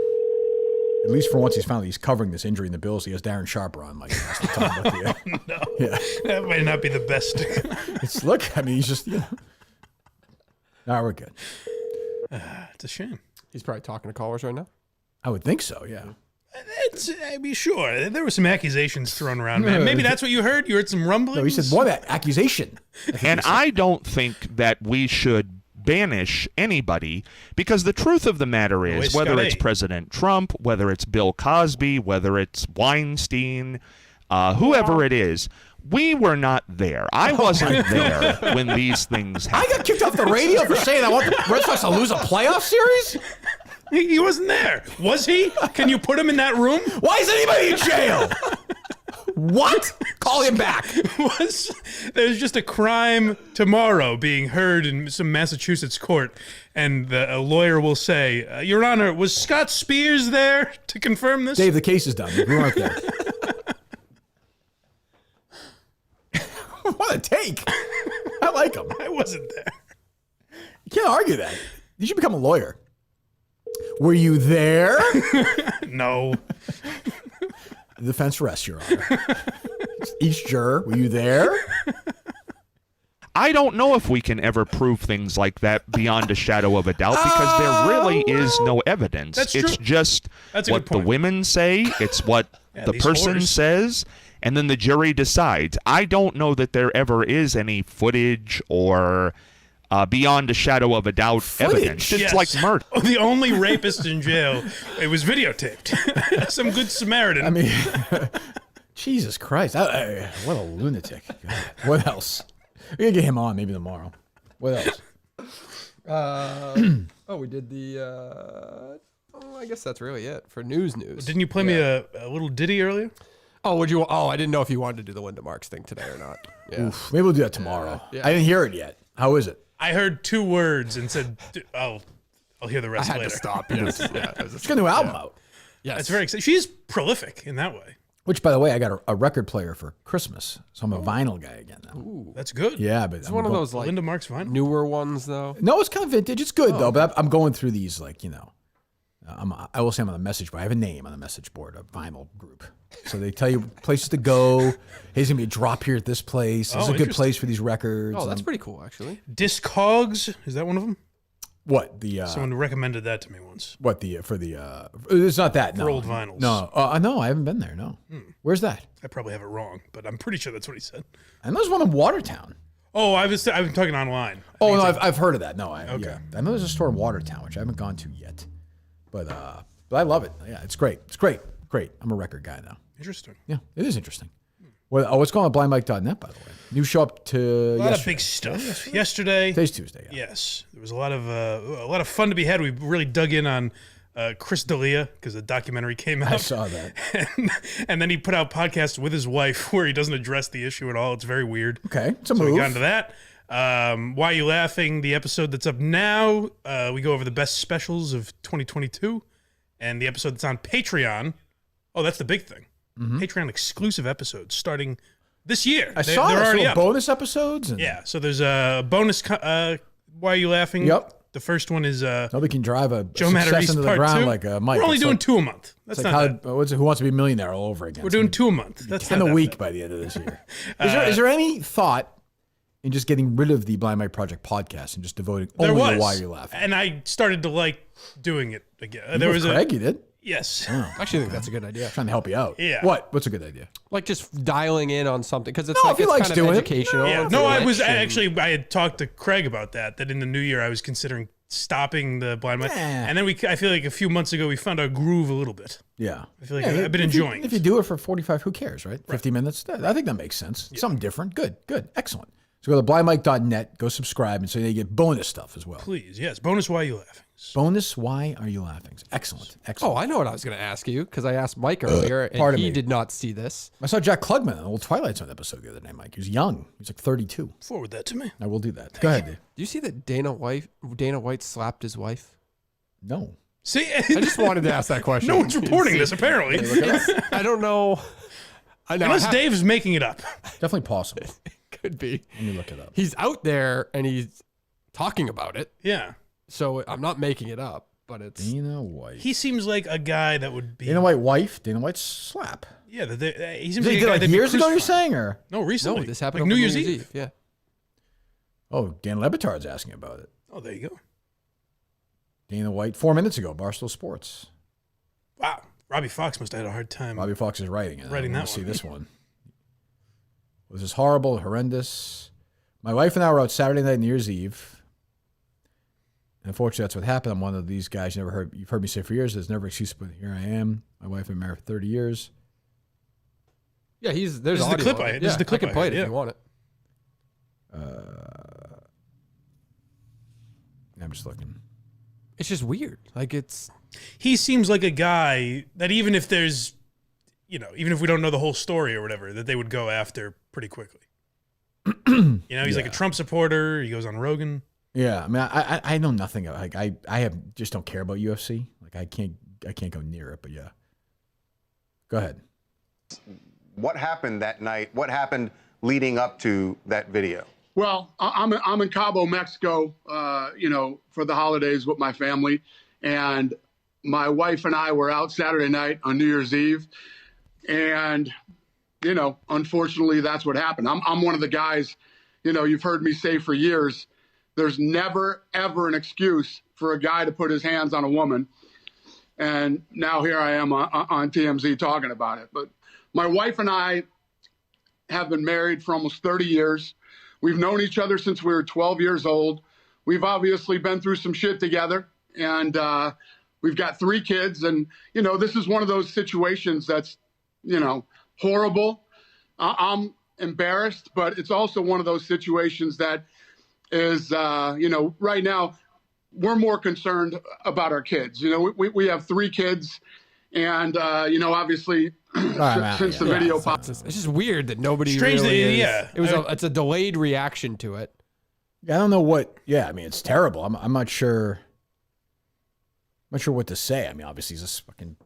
At least for once, he's covering this injury in the Bills. He has Darren Sharper on, like last time about the. No. Yeah. That might not be the best. I mean, he's just. No, we're good. It's a shame. He's probably talking to callers right now. I would think so. Yeah. I mean, sure. There were some accusations thrown around, man. Maybe that's what you heard. You heard some rumblings. No, he said, "What accusation?" And I don't think that we should banish anybody, because the truth of the matter is, whether it's President Trump, whether it's Bill Cosby, whether it's Weinstein, whoever it is, we were not there. I wasn't there when these things happened. I got kicked off the radio for saying I want the Red Sox to lose a playoff series? He wasn't there. Was he? Can you put him in that room? Why is anybody in jail? What? Call him back. There's just a crime tomorrow being heard in some Massachusetts court, and a lawyer will say, Your Honor, was Scott Spears there to confirm this? Dave, the case is done. We weren't there. What a take. I like him. I wasn't there. You can't argue that. You should become a lawyer. Were you there? No. The defense rests, Your Honor. Each juror, were you there? I don't know if we can ever prove things like that beyond a shadow of a doubt, because there really is no evidence. That's it's true. just That's a what good the point. women say, it's what the these person whores. says, and then the jury decides. I don't know that there ever is any footage or beyond a shadow of a doubt evidence. It's Yes. like murder. The only rapist in jail. It was videotaped. Some good Samaritan. I mean, Jesus Christ. What a lunatic. God. What else? We're going to get him on maybe tomorrow. What else? We did the. I guess that's really it for news. Didn't you play me a little ditty earlier? Oh, would you? Oh, I didn't know if you wanted to do the Linda Marks thing today or not. Yeah. Oof, maybe we'll do that tomorrow. Yeah. I didn't hear it yet. How is it? I heard 2 words and said, I'll hear the I rest had later. to stop. Yes. She's got a new album out. Yes. That's very exciting. She's prolific in that way. Which, by the way, I got a record player for Christmas, so I'm a vinyl guy again now. Ooh. That's good. Yeah, but It's one of those like Linda Marks vinyl. newer ones though. No, it's kind of vintage. It's good though, but I'm going through these like I will say I'm on the message board. I have a name on the message board, a vinyl group. So they tell you places to go. Hey, there's gonna be a drop here at this place. This is a good interesting. place for these records. Oh, that's pretty cool actually. Discogs, is that one of them? What the Someone recommended that to me once. what the for the it's not that no For old vinyls. no no I haven't been there no Where's that? I probably have it wrong, but I'm pretty sure that's what he said. And there's one in Watertown. Oh, I've been talking online. Oh no, I've heard of that. No, I know there's a store in Watertown which I haven't gone to yet, but I love it. Yeah, it's great. It's great. I'm a record guy now. Interesting. Yeah, it is interesting. Well, what's going on at blindmike.net, by the way? You show up to A lot yesterday. of big stuff. Yesterday. Today's Tuesday. Yeah. Yes, there was a lot of fun to be had. We really dug in on Chris D'Elia because the documentary came out. I saw that. and then he put out podcasts with his wife where he doesn't address the issue at all. It's very weird. Okay, it's a So move. we got into that. Why Are You Laughing? The episode that's up now. We go over the best specials of 2022, and the episode that's on Patreon. Oh, that's the big thing. Patreon exclusive episodes starting this year. I saw they're that. already So up. bonus episodes. And Yeah, so there's a bonus. Why Are You Laughing? Yep. The first one is Nobody can drive a Joe success Matarese into the Part ground 2. like Mike. We're only It's doing like, 2 a month. That's It's not like bad. Who Wants to Be a Millionaire all over again. We're doing 2 a month. That's 10 not a that week bad. by the end of this year. Is there any thought in just getting rid of the Blind Mike Project podcast and just devoting There only was. to Why You're Laughing? And I started to like doing it again. There With was Craig, you did? Yes. I actually think that's a good idea. Trying to help you out. Yeah. What's a good idea? Like just dialing in on something because it's No, like if he it's likes kind of doing it. educational. Yeah. it's No, I rich was and- I had talked to Craig about that in the new year I was considering stopping the Blind Mike. Yeah. And then I feel like a few months ago we found our groove a little bit. Yeah. I feel like I've been enjoying If it. you do it for 45, who cares, right? 50 minutes? I think that makes sense. Something different. Good. Excellent. So go to blindmike.net, go subscribe, and so you get bonus stuff as well. Please, yes. Bonus Why Are You Laughing? Bonus Why Are You Laughing? Excellent. Oh, I know what I was going to ask you because I asked Mike earlier and Pardon he me. did not see this. I saw Jack Klugman on the old Twilight Zone episode the other night, Mike. He was young. He was like 32. Forward that to me. I will do that. Go ahead, Dave. Do you see that Dana White slapped his wife? No. See, I just wanted to ask that question. no one's reporting this apparently. I don't know. I know. Unless Dave's making it up. Definitely possible. could be. Let me look it up. He's out there and he's talking about it. Yeah. So I'm not making it up, but it's Dana White. He seems like a guy that would be. Dana White wife. Dana White slap. Yeah, he seems Did like he a did guy like that'd be years ago, you're crucified. saying? Or? No, recently. no. This happened like over New Year's Eve. Yeah. Oh, Dan Lebitard's asking about it. Oh, there you go. Dana White, 4 minutes ago, Barstool Sports. Wow. Robbie Fox must have had a hard time. Bobby Fox is writing it. Writing I that want to see one. this one. Was this horrible, horrendous? My wife and I were out Saturday night, New Year's Eve. And unfortunately, that's what happened. I'm one of these guys you've heard me say for years. There's never an excuse, but here I am. My wife and I married for 30 years. Yeah, there's This is the audio clip of I- it. this is the clip I can I play had, it yeah. if you want it. I'm just looking. It's just weird. Like it's He seems like a guy that even if there's, even if we don't know the whole story or whatever, that they would go after pretty quickly. He's like a Trump supporter. He goes on Rogan. Yeah, I mean, I know nothing. Like I just don't care about UFC. Like I can't go near it. But yeah, go ahead. What happened that night? What happened leading up to that video? Well, I'm in Cabo, Mexico, for the holidays with my family, and my wife and I were out Saturday night on New Year's Eve, and unfortunately, that's what happened. I'm one of the guys, you've heard me say for years, there's never ever an excuse for a guy to put his hands on a woman, and now here I am on TMZ talking about it. But my wife and I have been married for almost 30 years. We've known each other since we were 12 years old. we've obviously been through some shit together, and we've got 3 kids. And, this is one of those situations that's, horrible. I'm embarrassed, but it's also one of those situations that is, right now we're more concerned about our kids. We have 3 kids, and, obviously since the video popped. It's just weird that nobody Strange really that- is. yeah. It's a delayed reaction to it. Yeah, I don't know what. Yeah, I mean, it's terrible. I'm not sure. I'm not sure what to say. I mean, obviously he's a fucking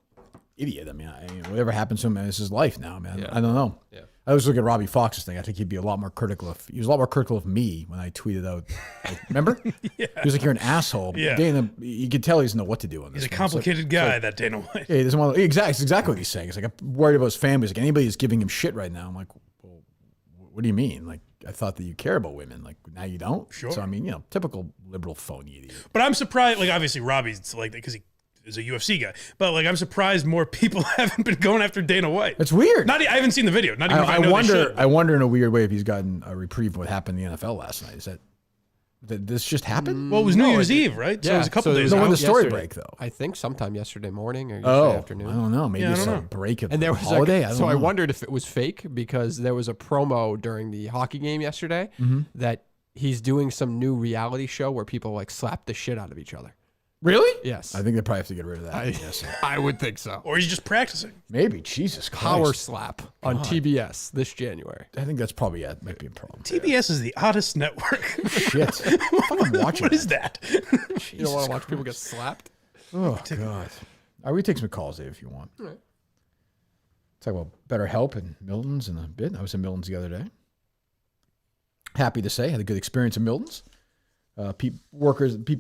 idiot. I mean, whatever happens to him, this is life now, man. Yeah. I don't know. Yeah. I was looking at Robbie Fox's thing. I think he'd be a lot more critical he was a lot more critical of me when I tweeted out. Remember? Yeah. He was like, "You're an asshole." Yeah. Dana, you could tell he doesn't know what to do on this. He's a one. complicated It's like- guy, that Dana White. Yeah, he doesn't want. It's exactly what he's saying. It's like, I'm worried about his family. He's like, anybody who's giving him shit right now. I'm like, well, what do you mean? Like, I thought that you care about women. Like, now you don't. Sure. So I mean, typical liberal phony idiot. But I'm surprised, like, obviously Robbie's like that because he is a UFC guy. But, like, I'm surprised more people haven't been going after Dana White. It's weird. I haven't seen the video. Not even if I know they should. I wonder in a weird way if he's gotten a reprieve of what happened in the NFL last night. Is that this just happened? Well, it was New Year's Eve, right? So it was a couple days No, ago. when the story Yesterday. break though. I think sometime yesterday morning or yesterday afternoon. I don't know. Maybe Yeah, I it's don't a know. break of And there the was holiday. I wondered if it was fake because there was a promo during the hockey game yesterday that he's doing some new reality show where people like slap the shit out of each other. Really? Yes. I think they probably have to get rid of that. Yes. I would think so. Or he's just practicing. Maybe. Jesus Christ. Power slap on TBS this January. I think that's probably might be a problem. TBS is the oddest network. Shit. Fucking watching. What is that? You don't want to watch people get slapped? Oh God. All right, we take some calls, Dave, if you want. All right. Talk about BetterHelp and Milton's in a bit. I was in Milton's the other day. Happy to say, had a good experience in Milton's. People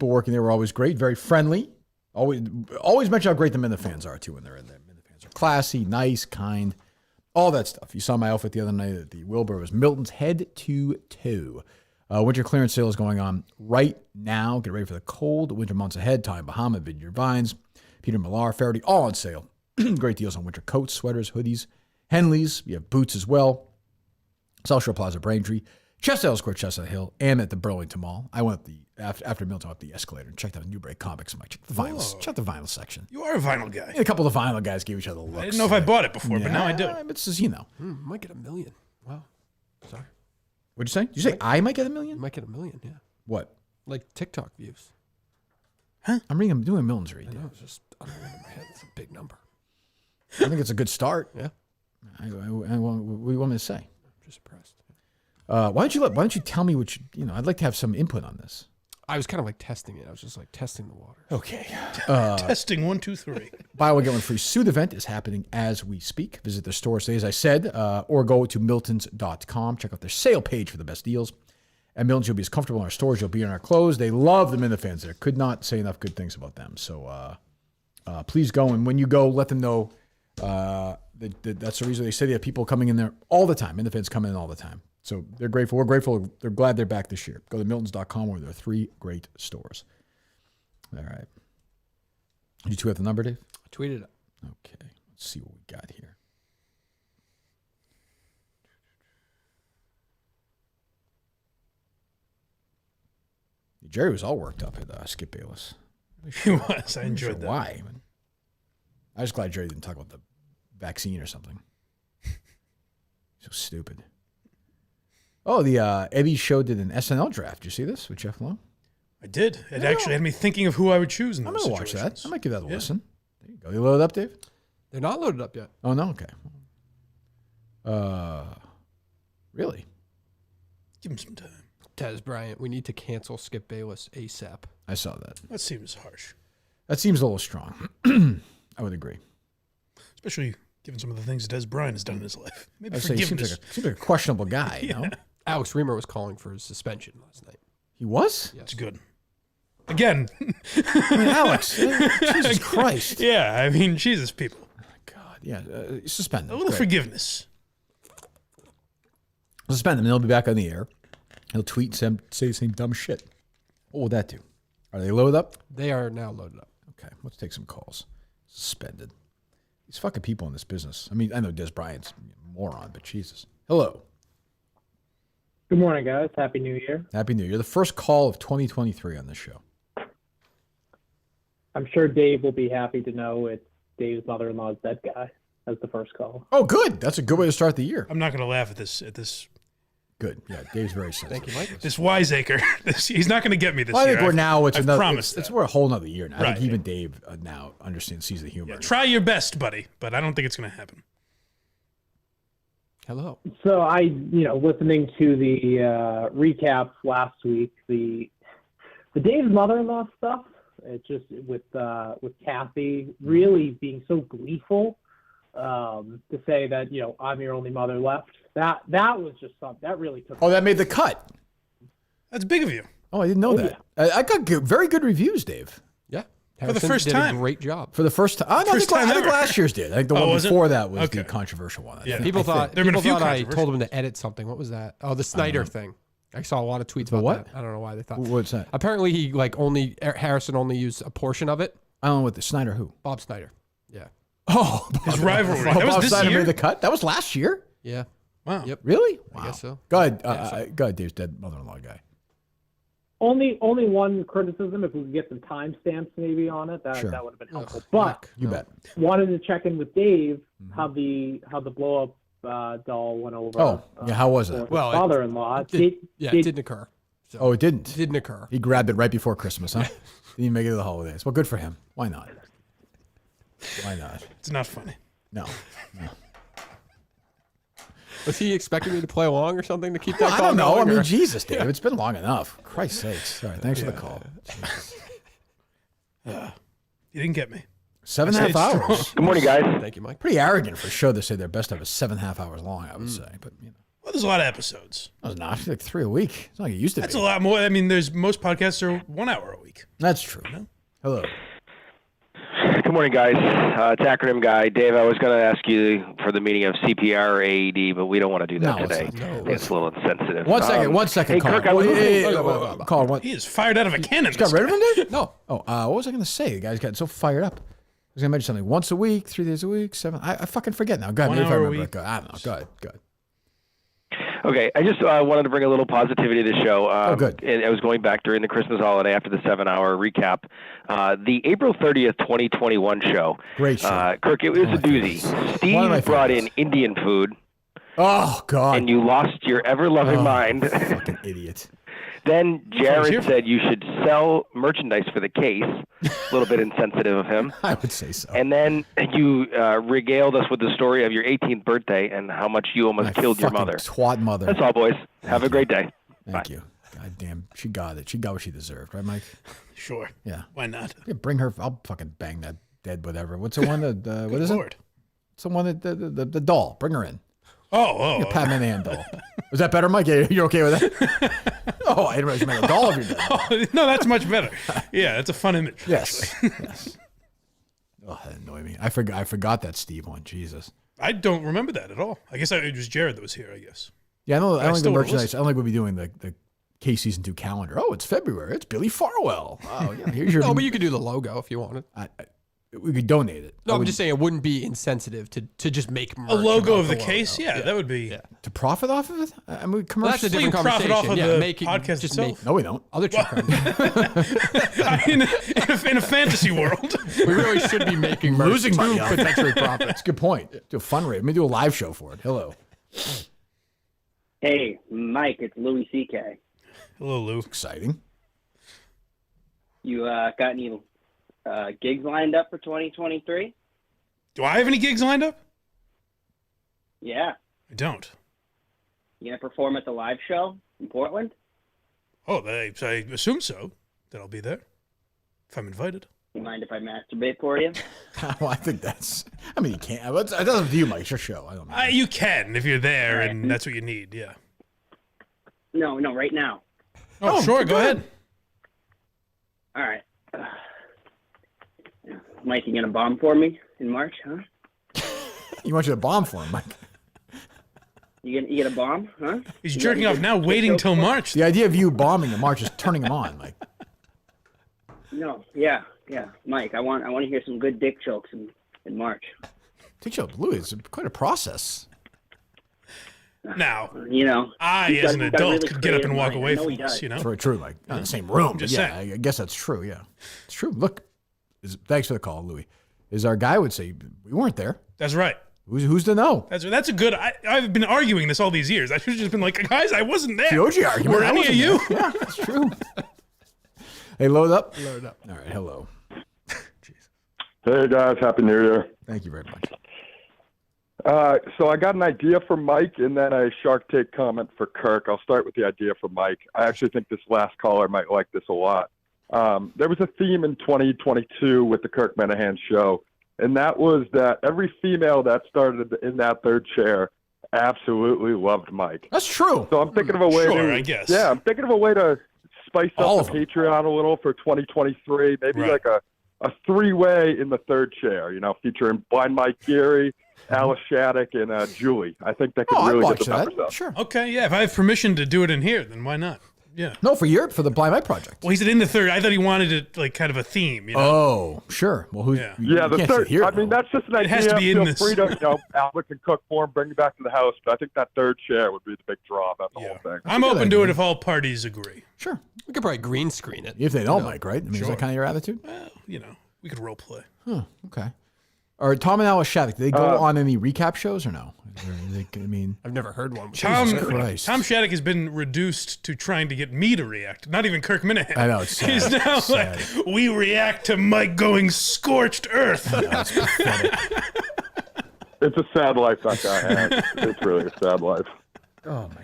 working there were always great, very friendly. Always mention how great the Minute fans are too when they're in there. Minute fans are classy, nice, kind, all that stuff. You saw my outfit the other night at the Wilbur. It was Milton's head to toe. Winter clearance sale is going on right now. Get ready for the cold winter months ahead. Time Bahama, Vineyard Vines, Peter Millar, Faraday, all on sale. Great deals on winter coats, sweaters, hoodies, Henleys. You have boots as well. South Shore Plaza, Braintree. Chestnut Square, Chestnut Hill, and at the Burlington Mall. I went after Milton up the escalator and checked out Newbury Comics. Check the vinyl. Check the vinyl section. You are a vinyl guy. A couple of vinyl guys gave each other looks. I didn't know if I bought it before, but now I do. It's just, Might get $1 million. Wow. Sorry. What'd you say? Did you say I might get $1 million? You might get $1 million, yeah. What? Like TikTok views. I'm doing Milton's read. I know, it's just I don't know in my head. It's a big number. I think it's a good start. Yeah. What do you want me to say? I'm just impressed. Why don't you tell me what I'd like to have some input on this. I was kind of like testing it. I was just like testing the water. Okay. Testing 1, 2, 3. Buy one, get one free suit event is happening as we speak. Visit their store today, as I said, or go to miltons.com. Check out their sale page for the best deals. At Milton's, you'll be as comfortable in our stores. You'll be in our clothes. They love the Minute fans there. Could not say enough good things about them. So please go. And when you go, let them know that's the reason they say they have people coming in there all the time. Minute fans come in all the time. So they're grateful. We're grateful. They're glad they're back this year. Go to miltons.com where there are 3 great stores. All right. You two have the number, Dave? I tweeted it. Okay. Let's see what we got here. Jerry was all worked up at Skip Bayless. He was. I enjoyed that. Why? I was glad Jerry didn't talk about the vaccine or something. So stupid. Oh, the Eddie show did an SNL draft. Did you see this with Jeff Lowe? I did. It actually had me thinking of who I would choose in I'm those going to watch situations. that. I might give that a listen. There you go. You loaded up, Dave? They're not loaded up yet. Oh, no? Okay. Really? Give him some time. Des Bryant, we need to cancel Skip Bayless ASAP. I saw that. That seems harsh. That seems a little strong. I would agree. Especially given some of the things Des Bryant has done in his life. Maybe I'd say he forgiveness. seems like a questionable guy, you know? Alex Reamer was calling for his suspension last night. He was? Yes. It's good. Again. I mean, Alex, Jesus Christ. Yeah, I mean, Jesus, people. God, yeah, suspend him. A little Great. forgiveness. Suspend him, and he'll be back on the air. He'll tweet and say the same dumb shit. What would that do? Are they loaded up? They are now loaded up. Okay, let's take some calls. Suspended. These fucking people in this business. I mean, I know Des Bryant's a moron, but Jesus. Hello. Good morning, guys. Happy New Year. Happy New Year. The first call of 2023 on this show. I'm sure Dave will be happy to know it's Dave's mother-in-law's dead guy as the first call. Oh, good. That's a good way to start the year. I'm not going to laugh at this. Good. Yeah, Dave's very sensitive. Thank you, Mike. This wiseacre. He's not going to get me this I year. think we're now. It's I've another. promised We're a whole nother year now. I Right. think even Dave now understands, sees the humor. Try your best, buddy, but I don't think it's going to happen. Hello. So listening to the recaps last week, the Dave's mother-in-law stuff, it just with Kathy really being so gleeful to say that I'm your only mother left. That was just something that really took. Oh, that made the cut. That's big of you. Oh, I didn't know that. Yeah. I got very good reviews, Dave. Yeah. For the first time. A great job. For the first time. I think last year's did. I think the one before that was the controversial one. People thought I told him to edit something. What was that? Oh, the Snyder thing. I saw a lot of tweets about what? that. I don't know why they thought. What's that? Apparently, Harrison only used a portion of it. I don't know what the Snyder who? Bob Snyder. Yeah. Oh, his rivalry. That was Bob Snyder made the cut. That was last year. Yeah. Wow. Yep. Really? Wow. I guess so. Go ahead. Go ahead, Dave's dead mother-in-law guy. Only one criticism, if we could get some timestamps maybe on it, that would have been helpful. But you bet. Wanted to check in with Dave how the blow up doll went over. Oh, yeah. How was it? Well, father-in-law. it didn't occur. So Oh, it didn't. It didn't occur. He grabbed it right before Christmas, huh? Didn't even make it to the holidays. Well, good for him. Why not? Why not? It's not funny. No. Was he expecting me to play along or something to keep that? I don't know. Going, I mean, or? Jesus, Dave, it's been long enough. Christ's sakes. All right, thanks for the call. You didn't get me. 7.5 hours. Good morning, guys. Thank you, Mike. Pretty arrogant for a show to say their best of is 7.5 hours long, I would say. But Well, there's a lot of episodes. that was not like 3 a week. It's not like it used to That's be. a lot more. I mean, most podcasts are 1 hour a week. That's true. Hello. Good morning, guys. It's acronym guy. Dave, I was going to ask you for the meaning of CPR or AED, but we don't want to do that today. It's a little insensitive. One second, hey, Carl. Kirk, I was Carl, what? He is fired out of a cannon. Got rid of him, dude? No. Oh, what was I going to say? The guy's got so fired up. I was going to mention something. Once a week, 3 days a week, 7. I fucking forget now. Go ahead. 1 Maybe if I hour a remember. week. Go. I don't know. Go ahead. Okay, I just wanted to bring a little positivity to the show. Good. And I was going back during the Christmas holiday after the 7-hour recap. The April 30th, 2021 show. Great show. Kirk, it was a doozy. Steve brought in Indian food. Oh, God. And you lost your ever-loving mind. Fucking idiot. Then Jared said you should sell merchandise for the case. A little bit insensitive of him. I would say so. And then you regaled us with the story of your 18th birthday and how much you almost killed your mother. Twat mother. That's all, boys. Have a great day. Thank you. God damn. She got it. She got what she deserved. Right, Mike? Sure. Yeah. Why not? Yeah, bring her. I'll fucking bang that dead whatever. What's the one that, what is Lord. it? It's the one that, the doll. Bring her in. Oh. Pat Minihane doll. Was that better, Mike? Yeah, you're okay with that? Oh, I didn't realize you meant a doll of your dad. Oh, no, that's much better. Yeah, that's a fun image. Yes. Yes. Oh, that annoyed me. I forgot that Steve one. Jesus. I don't remember that at all. I guess it was Jared that was here, I guess. Yeah, I don't think the still would've merchandise. I don't think we'll be doing the K Season 2 calendar. Oh, it's February. It's Billy Farwell. Oh, yeah. Here's your. No, but you could do the logo if you wanted. We could donate it. No, I'm just saying it wouldn't be insensitive to just make merch A logo about of the logo. case? Yeah, that would be. Yeah. To profit off of it? I mean, Well, commercial. that's a different conversation. Profit off of the make it, podcast just itself? No, we don't. Other true crime. in a fantasy world. We really should be making merch Losing money to on it. potentially profit. That's a good point. Do a fundraiser. Let me do a live show for it. Hello. Hey, Mike, it's Louis C.K. Hello, Lou. Exciting. You got any gigs lined up for 2023? Do I have any gigs lined up? Yeah. I don't. You gonna perform at the live show in Portland? Oh, I assume so. That I'll be there if I'm invited. You mind if I masturbate for you? Well, I think that's. I mean, you can't. It doesn't have to you, Mike. It's your show. I don't know. You can if you're there Right. and that's what you need. Yeah. No, right now. Oh, sure. Go ahead. All right. Mike, you gonna bomb for me in March, huh? You want you to bomb for him, Mike. You get a bomb, huh? He's jerking off now, waiting till March. The idea of you bombing in March is turning him on, Mike. No, yeah, Mike. I want to hear some good dick jokes in March. Dick joke, Louis. It's quite a process. Now, he's as got- an he's got a adult, really could get up and creative walk mind. away I know from he this, does. you know? It's very true. Like, not in the same room. But Just yeah, saying. I guess that's true. Yeah. It's true. Look, thanks for the call, Louis. As our guy would say, we weren't there. That's right. Who's to know? That's a good. I've been arguing this all these years. I should have just been like, guys, I wasn't there. The OG argument. Were I any of wasn't you? there. Yeah, that's true. Hey, load up. Load up. All right. Hello. Hey guys, happy New Year. Thank you very much. So I got an idea for Mike and then a Shark Tank comment for Kirk. I'll start with the idea for Mike. I actually think this last caller might like this a lot. There was a theme in 2022 with the Kirk Minihane show, and that was that every female that started in that third chair absolutely loved Mike. That's true. So I'm thinking of a way I guess. Yeah, I'm thinking of a way to spice All up of the them. Patreon a little for 2023. Maybe Right. like a three-way in the third chair, featuring Blind Mike Geary, Alice Shattuck, and Julie. I think that could I'd really watch get the that. numbers up. Sure. Okay, yeah. If I have permission to do it in here, then why not? Yeah. No, for the Blind Mike Project. Well, he said in the third. I thought he wanted it like kind of a theme. You know? Oh, sure. Well, who's Yeah. Yeah, the can't sit third. here, I mean, though. that's just an idea. It has to be in Feel this. free to, Albert can cook for him, bring you back to the house. But I think that third chair would be the big draw about the whole thing. I'm good open to idea. it if all parties agree. Sure. We could probably green screen it. If they don't, Mike, right? I mean, is Sure. that kind of your attitude? Well, we could role play. Huh. Okay. Or Tom and Alice Shattuck, do they go on any recap shows or no? I've never heard one. Tom Christ. Shattuck has been reduced to trying to get me to react, not even Kirk Minihane. I know, it's sad. He's now It's sad. like, we react to Mike going scorched earth. It's a sad life that guy has. It's really a sad life. Oh my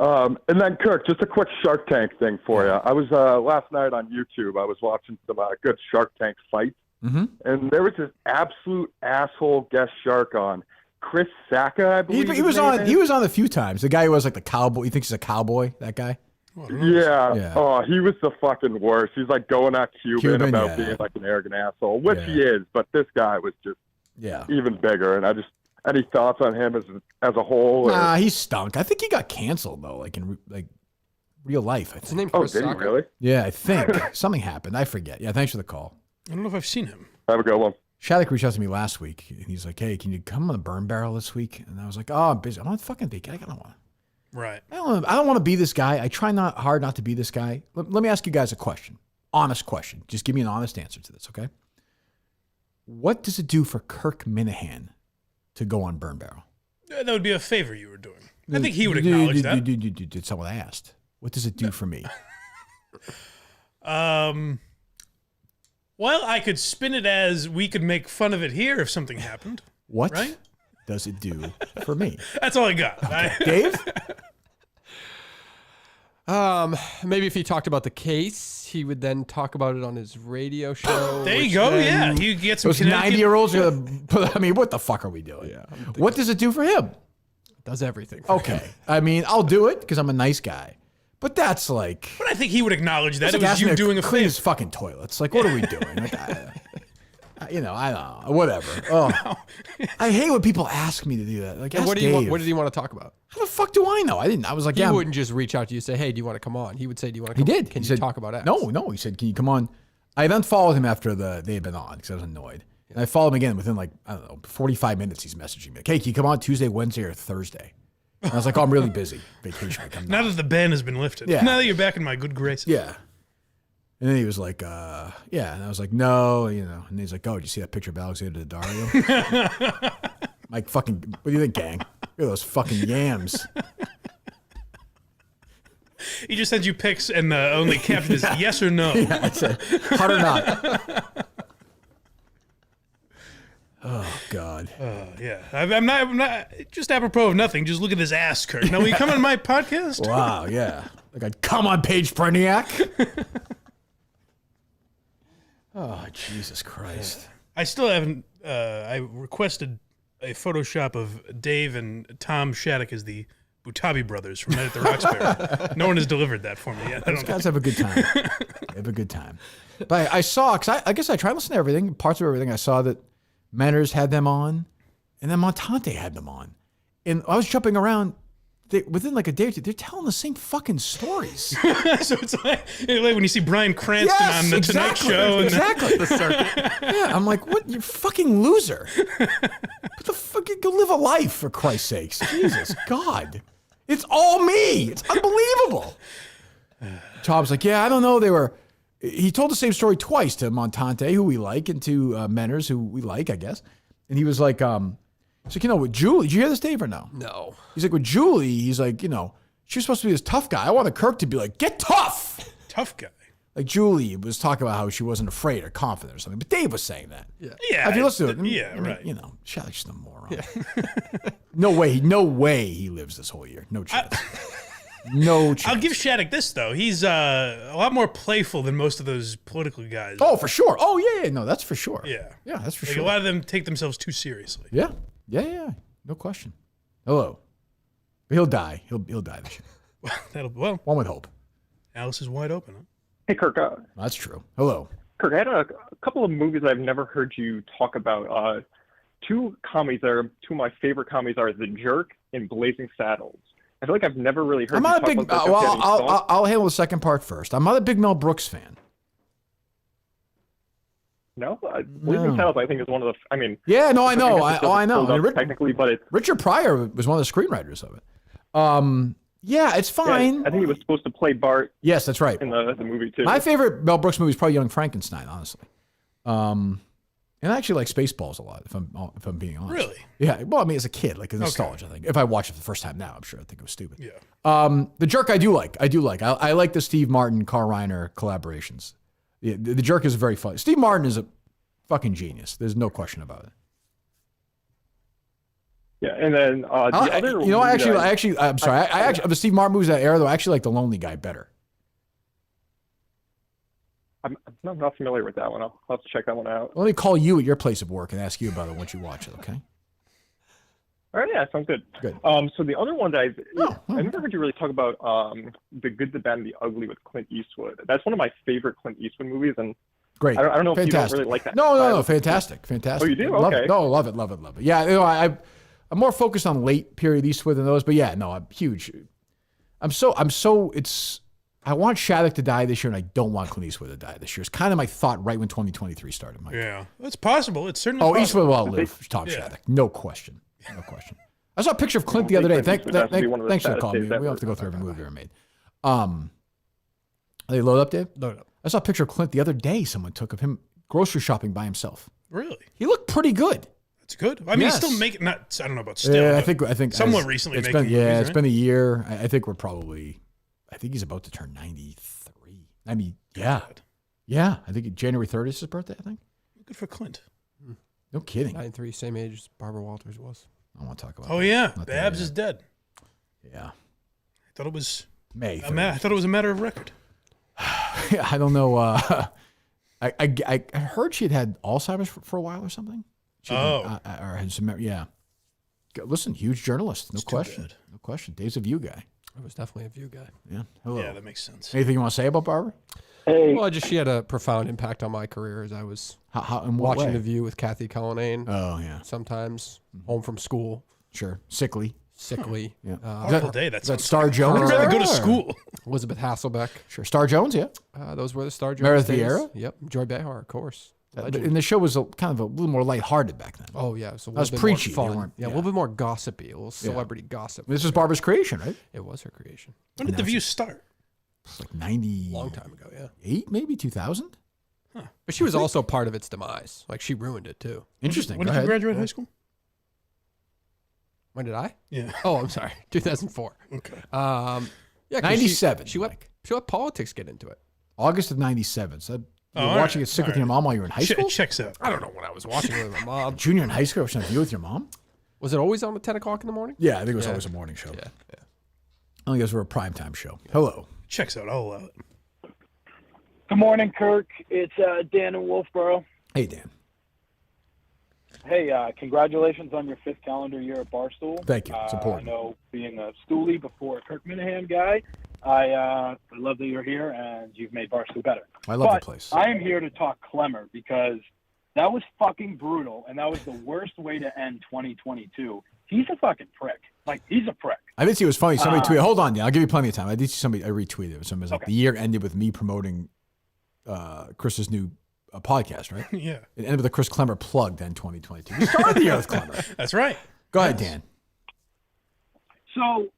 God. And then Kirk, just a quick Shark Tank thing for you. I was last night on YouTube. I was watching some good Shark Tank fights, and there was this absolute asshole guest shark on. Chris Sacca, I believe. He was on. He was on a few times. The guy who was like the cowboy. He thinks he's a cowboy. That guy. Yeah. Oh, he was the fucking worst. He's like going at Cuban about yeah. being like an arrogant asshole, which he is. But this guy was just even bigger. And any thoughts on him as a whole? Nah, he stunk. I think he got canceled though, like in real life. I think. His name Oh, Chris did he Sacca? really? Yeah, I think something happened. I forget. Yeah, thanks for the call. I don't know if I've seen him. Have a good one. Shattuck reached out to me last week, and he's like, "Hey, can you come on the Burn Barrel this week?" And I was like, "Oh, I'm busy. I'm on fucking vacation. I don't want. Right. I don't want to be this guy. I try hard not to be this guy. Let me ask you guys a question. Honest question. Just give me an honest answer to this, okay? What does it do for Kirk Minihane to go on Burn Barrel? That would be a favor you were doing. I think he would acknowledge that. Did someone asked? What does it do for me? Well, I could spin it as we could make fun of it here if something happened. What Right? does it do for me? That's all I got. Dave? Maybe if he talked about the case, he would then talk about it on his radio show. There you which go. then- Yeah, he gets some Those Connecticut- 90-year-olds are I mean, what the fuck are we doing? Yeah. What does it do for him? Does everything. For him. Okay. I mean, I'll do it because I'm a nice guy. But that's like... But I think he would acknowledge that. That's It like was asking you to doing a clean favor. his fucking toilets. Like, what are we doing? Like, I don't know. Whatever. Oh, I hate when people ask me to do that. Like, And ask what Dave. did he want to talk about? How the fuck do I know? I didn't. I was like, He yeah. wouldn't just reach out to you and say, "Hey, do you want to come on?" He would say, "Do you want to He come did. on? Can He you said, talk about X?" No. He said, "Can you come on?" I then followed him after they had been on because I was annoyed. And I followed him again within 45 minutes. He's messaging me like, "Hey, can you come on Tuesday, Wednesday, or Thursday?" And I was like, "Oh, I'm really busy. Vacation week. I'm Now that the ban has been lifted. Yeah. Now that you're back in my good graces. Yeah. And then he was like, yeah. And I was like, no, And he's like, oh, did you see that picture of Alexander Daddario? Like, fucking, what do you think, gang? Look at those fucking yams. He just sends you pics and the only caption is yes or no. Yeah, that's it. Hot or not. Oh, God. Yeah. I'm not, just apropos of nothing, just look at this ass, Kurt. Now, will you come on my podcast? Wow, yeah. Like, I'd come on Paige Perniak. Oh, Jesus Christ. I still haven't, I requested a Photoshop of Dave and Tom Shattuck as the Butabi brothers from Night at the Roxbury. No one has delivered that for me yet. Those guys have a good time. They have a good time. But I saw, because I guess I tried to listen to everything, parts of everything. I saw that Manners had them on, and then Montante had them on. And I was jumping around. within like a day or two, they're telling the same fucking stories. So it's like when you see Bryan Cranston on the Tonight Show. Exactly. The circuit. Yeah, I'm like, what? You fucking loser. What the fuck? Go live a life, for Christ's sakes. Jesus, God. It's all me. It's unbelievable. Tom's like, yeah, I don't know. He told the same story twice to Montante, who we like, and to Menners, who we like, I guess. And he was like, he's like, with Julie, did you hear this, Dave, or no? No. He's like, with Julie, he's like, she was supposed to be this tough guy. I wanted Kirk to be like, get tough. Tough guy. Like Julie was talking about how she wasn't afraid or confident or something, but Dave was saying that. Yeah. If you listen to it, right. Shattuck's just a moron. Yeah. No way he lives this whole year. No chance. No chance. I'll give Shattuck this, though. He's a lot more playful than most of those political guys. Oh, for sure. Oh, yeah. No, that's for sure. Yeah. Yeah, that's for Like, sure. a lot of them take themselves too seriously. Yeah. No question. Hello. But he'll die. He'll die this year. One would hope. Alice is wide open, huh? Hey, Kirk. That's true. Hello. Kirk, I had a couple of movies I've never heard you talk about. Two of my favorite comedies are The Jerk and Blazing Saddles. I feel like I've never really heard you talk about those. I'll handle the second part first. I'm not a big Mel Brooks fan. No? Blazing Saddles, I think, is one of the, Yeah, no, I know. I know. Technically, but it's... Richard Pryor was one of the screenwriters of it. Yeah, it's fine. Yeah, I think he was supposed to play Bart. Yes, that's right. In the movie, too. My favorite Mel Brooks movie is probably Young Frankenstein, honestly. And I actually like Spaceballs a lot, if I'm being honest. Really? Yeah. Well, I mean, as a kid, like a nostalgia thing. If I watch it for the first time now, I'm sure I think it was stupid. Yeah. The Jerk, I do like. I like the Steve Martin, Carl Reiner collaborations. Yeah, the Jerk is very fun. Steve Martin is a fucking genius. There's no question about it. Yeah, and then the other. I'm sorry. I actually of the Steve Martin movies of that era, though, I actually like The Lonely Guy better. I'm not familiar with that one. I'll have to check that one out. Let me call you at your place of work and ask you about it once you watch it. Okay. All right, yeah, sounds good. Good. So the other one that I've never heard you really talk about, The Good, the Bad, and the Ugly with Clint Eastwood. That's one of my favorite Clint Eastwood movies, and great. I don't know if fantastic. you don't really like that. No, fantastic. Oh, you do? Love Okay. it. No, love it. Yeah, I'm more focused on late period Eastwood than those, but yeah, no, I'm huge. I want Shattuck to die this year, and I don't want Clint Eastwood to die this year. It's kind of my thought right when 2023 started, Mike. Yeah, it's possible. It's certainly possible. Eastwood will outlive Tom Shattuck. No question. I saw a picture of Clint the other day. Thanks for calling me. We don't have to go through every movie we ever made. Are they load up, Dave? Load up. I saw a picture of Clint the other day someone took of him grocery shopping by himself. Really? He looked pretty good. That's good. I mean, he's still making, I don't know about still. Yeah, I think somewhat recently it's making been, movies, it's right? been a year. I think he's about to turn 93. I mean, yeah. Yeah, I think January 30th is his birthday, I think. Good for Clint. No kidding. 93, same age as Barbara Walters was. I don't want to talk about that. Oh, yeah. Babs is dead. Yeah. I thought it was May. I thought it was a matter of record. I don't know. I heard she had Alzheimer's for a while or something. Or had some, yeah. Listen, huge journalist. No question. No question. Dave's a View guy. I was definitely a View guy. Yeah. Hello. Yeah, that makes sense. Anything you want to say about Barbara? Hey. Well, she had a profound impact on my career as I was in what watching way? The View with Kathy Cullinane. Oh, yeah. Sometimes home from school. Sure. Sickly. Yeah. Awful day. Is that Star Jones? I'd rather go to school. Elizabeth Hasselbeck. Sure. Star Jones, yeah. Those were the Star Jones Meredith days. Vieira? Yep. Joy Behar, of course. And the show was kind of a little more lighthearted back then. Oh, yeah. So that was preachy. Fun. Yeah, a little bit more gossipy, a little celebrity gossip. This was Barbara's creation, right? It was her creation. When did The View start? Like 90. Long time ago, yeah. 8, maybe 2000. But she was also part of its demise. Like, she ruined it, too. Interesting. When did you graduate high school? When did I? Yeah. Oh, I'm sorry. 2004. Okay. Yeah. 97. She let politics get into it. August of 97. So you were all watching right, it sick with all your mom while you were in high school? It checks out. I don't know when I was watching it with my mom. Junior in high school, watching a View with your mom? Was it always on at 10 o'clock in the morning? Yeah, I think it was always a morning show. Yeah. I think it was a primetime show. Hello. Checks out. I'll allow it. Good morning, Kirk. It's Dan in Wolfboro. Hey, Dan. Hey, congratulations on your 5th calendar year at Barstool. Thank you. It's important. I know, being a stoolie before a Kirk Minihane guy, I love that you're here and you've made Barstool better. I love the place. I am here to talk Klemmer because that was fucking brutal and that was the worst way to end 2022. he's a fucking prick. Like, he's a prick. I did see it was funny. Somebody tweeted. Hold on, Dan. I'll give you plenty of time. I did see somebody. I retweeted it. Somebody was like, the year ended with me promoting Chris's new podcast, right? Yeah. It ended with a Chris Klemmer plug then 2022. We started the year with Klemmer. That's right. Go ahead, Dan. So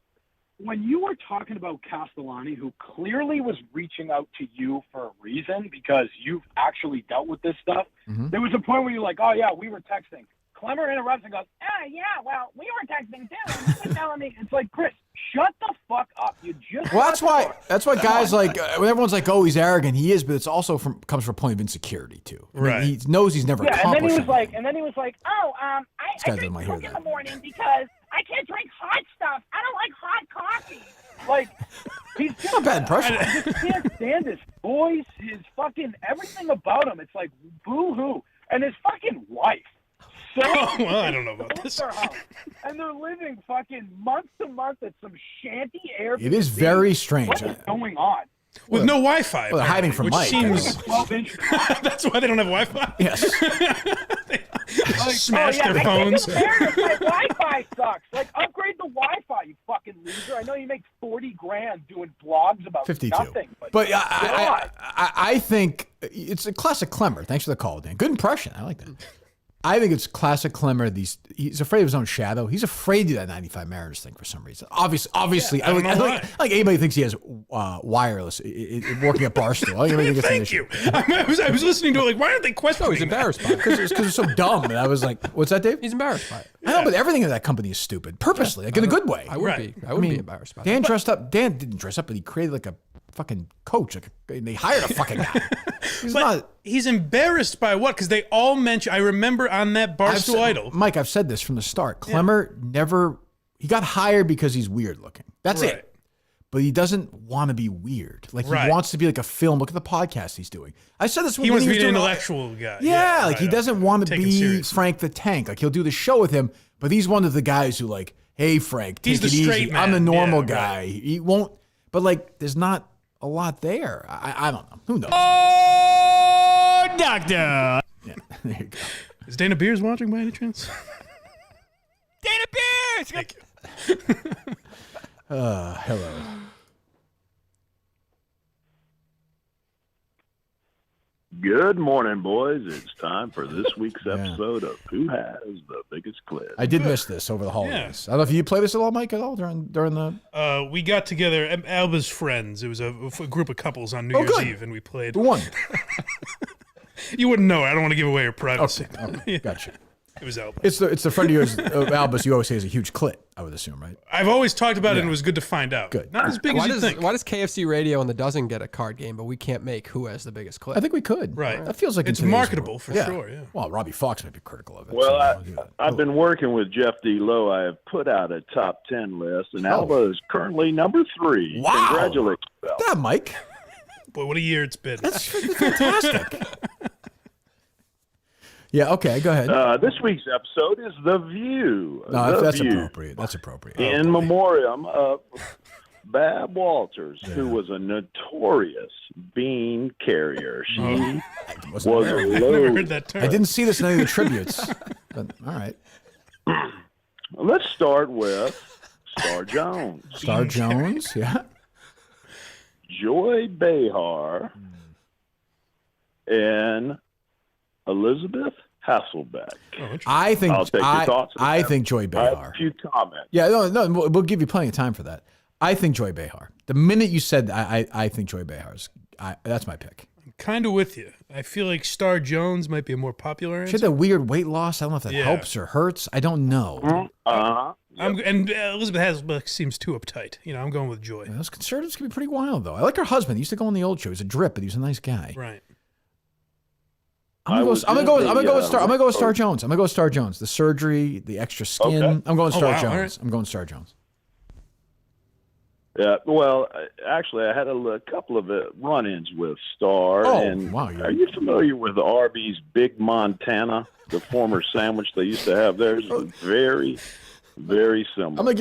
when you were talking about Castellani, who clearly was reaching out to you for a reason because you've actually dealt with this stuff, there was a point where you're like, oh, yeah, we were texting. Clemmer interrupts and goes, yeah, well, we were texting too. And he was telling me, it's like, Chris, shut the fuck up. You just. Well, that's why guys like when everyone's like, oh, he's arrogant. He is, but it's also comes from a point of insecurity too. I mean, he knows he's never accomplished. And then he was like, oh, I drink Coke in the morning because I can't drink hot stuff. I don't like hot coffee. Like, he's just not a bad impression. I just can't stand his voice, his fucking everything about him. It's like boo-hoo, and his fucking wife. So well, I don't know about this. And they're living fucking month to month at some shanty Airbnb. It is very strange. What is going on? With no Wi-Fi. Well, they're hiding from which Mike. Seems... That's why they don't have Wi-Fi? Yes. Smash their phones. My Wi-Fi sucks. Like, upgrade the Wi-Fi, you fucking loser. I know you make $40,000 doing blogs about 52. nothing. But I think it's a classic Klemmer. Thanks for the call, Dan. Good impression. I like that. I think it's classic Klemmer. He's afraid of his own shadow. He's afraid to do that 95 Mariners thing for some reason. Obviously, I like anybody thinks he has wireless working at Barstool. I think Thank you. I was listening to it like, why aren't they questioning? Oh, he's embarrassed by it because it's so dumb. And I was like, what's that, Dave? He's embarrassed by it. I know, but everything in that company is stupid, purposely, like in a good way. I would be embarrassed by it. Dan dressed up. Dan didn't dress up, but he created like a fucking coach. They hired a fucking guy. He's embarrassed by what? Because they all mention. I remember on that Barstool Idol. Mike, I've said this from the start. Klemmer never. He got hired because he's weird looking. That's it. But he doesn't want to be weird. Like he wants to be like a film. Look at the podcast he's doing. I said this when he wants to be an doing intellectual guy. Yeah, he doesn't want to be Frank the Tank. Like he'll do the show with him, but he's one of the guys who like, hey Frank, take it easy. I'm the normal guy. He won't. But like, there's not a lot there. I don't know. Who knows? Oh, doctor. Yeah, there you go. Is Dana Beers watching by any chance? Dana Beers. Thank you. Hello. Good morning, boys. It's time for this week's episode of Who Has the Biggest Clip. I did miss this over the holidays. I don't know if you play this at all, Mike, at all during the. We got together, Alba's friends. It was a group of couples on New Year's Eve, and we played. Who won? You wouldn't know. I don't want to give away her privacy. Okay. Gotcha. It was Alba. It's the friend of yours, of Alba's. You always say is a huge clit. I would assume, right? I've always talked about it, and it was good to find out. Good. Not as big as you think. Why does KFC Radio and the Dozen get a card game, but we can't make Who Has the Biggest Clip? I think we could. Right. That feels like it's marketable for sure. Yeah. Well, Robbie Fox might be critical of it. Well, I've been working with Jeff D. Lowe. I have put out a top 10 list, and Alba is currently number 3. Wow. Congratulations, Alba. Yeah, Mike. Boy, what a year it's been. That's fantastic. Yeah, okay, go ahead. This week's episode is The View. No, that's View. appropriate. That's appropriate. In memoriam of Bab Walters, who was a notorious bean carrier. She was low. I didn't see this in any of the tributes. But, all right. Let's start with Star Jones. Star Jones, yeah. Joy Behar and Elizabeth Hasselbeck. I think I'll take your thoughts. I think Joy Behar. I have a few comments. Yeah, no, we'll give you plenty of time for that. I think Joy Behar. The minute you said I think Joy Behar's, that's my pick. I'm kind of with you. I feel like Star Jones might be a more popular answer. She had that weird weight loss. I don't know if that helps or hurts. I don't know. And Elizabeth Hasselbeck seems too uptight. I'm going with Joy. Those conservatives can be pretty wild, though. I like her husband. He used to go on the old show. He was a drip, but he was a nice guy. Right. I'm gonna go with Star Jones. I'm gonna go with Star Jones. The surgery, the extra skin. Okay. I'm going Star Jones. Right. I'm going Star Jones. Yeah, well, actually, I had a couple of run-ins with Star. Oh, and wow. Are you familiar with Arby's Big Montana, the former sandwich they used to have there? It's very, very similar. I'm gonna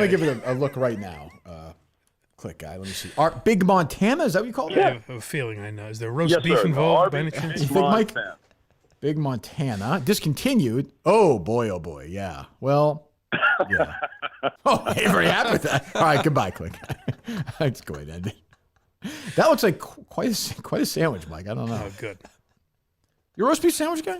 give it a look right now. Click, guy. Let me see. Big Montana, is that what you call it? I have a feeling I know. Is there roast beef involved by any chance? You think, Mike? Big Montana discontinued. Oh boy, yeah. Well, Yeah. Oh, you're very happy with that. All right, goodbye, Click. Let's go ahead and end it. That looks like quite a sandwich, Mike. I don't know. Oh, good. You're a roast beef sandwich guy?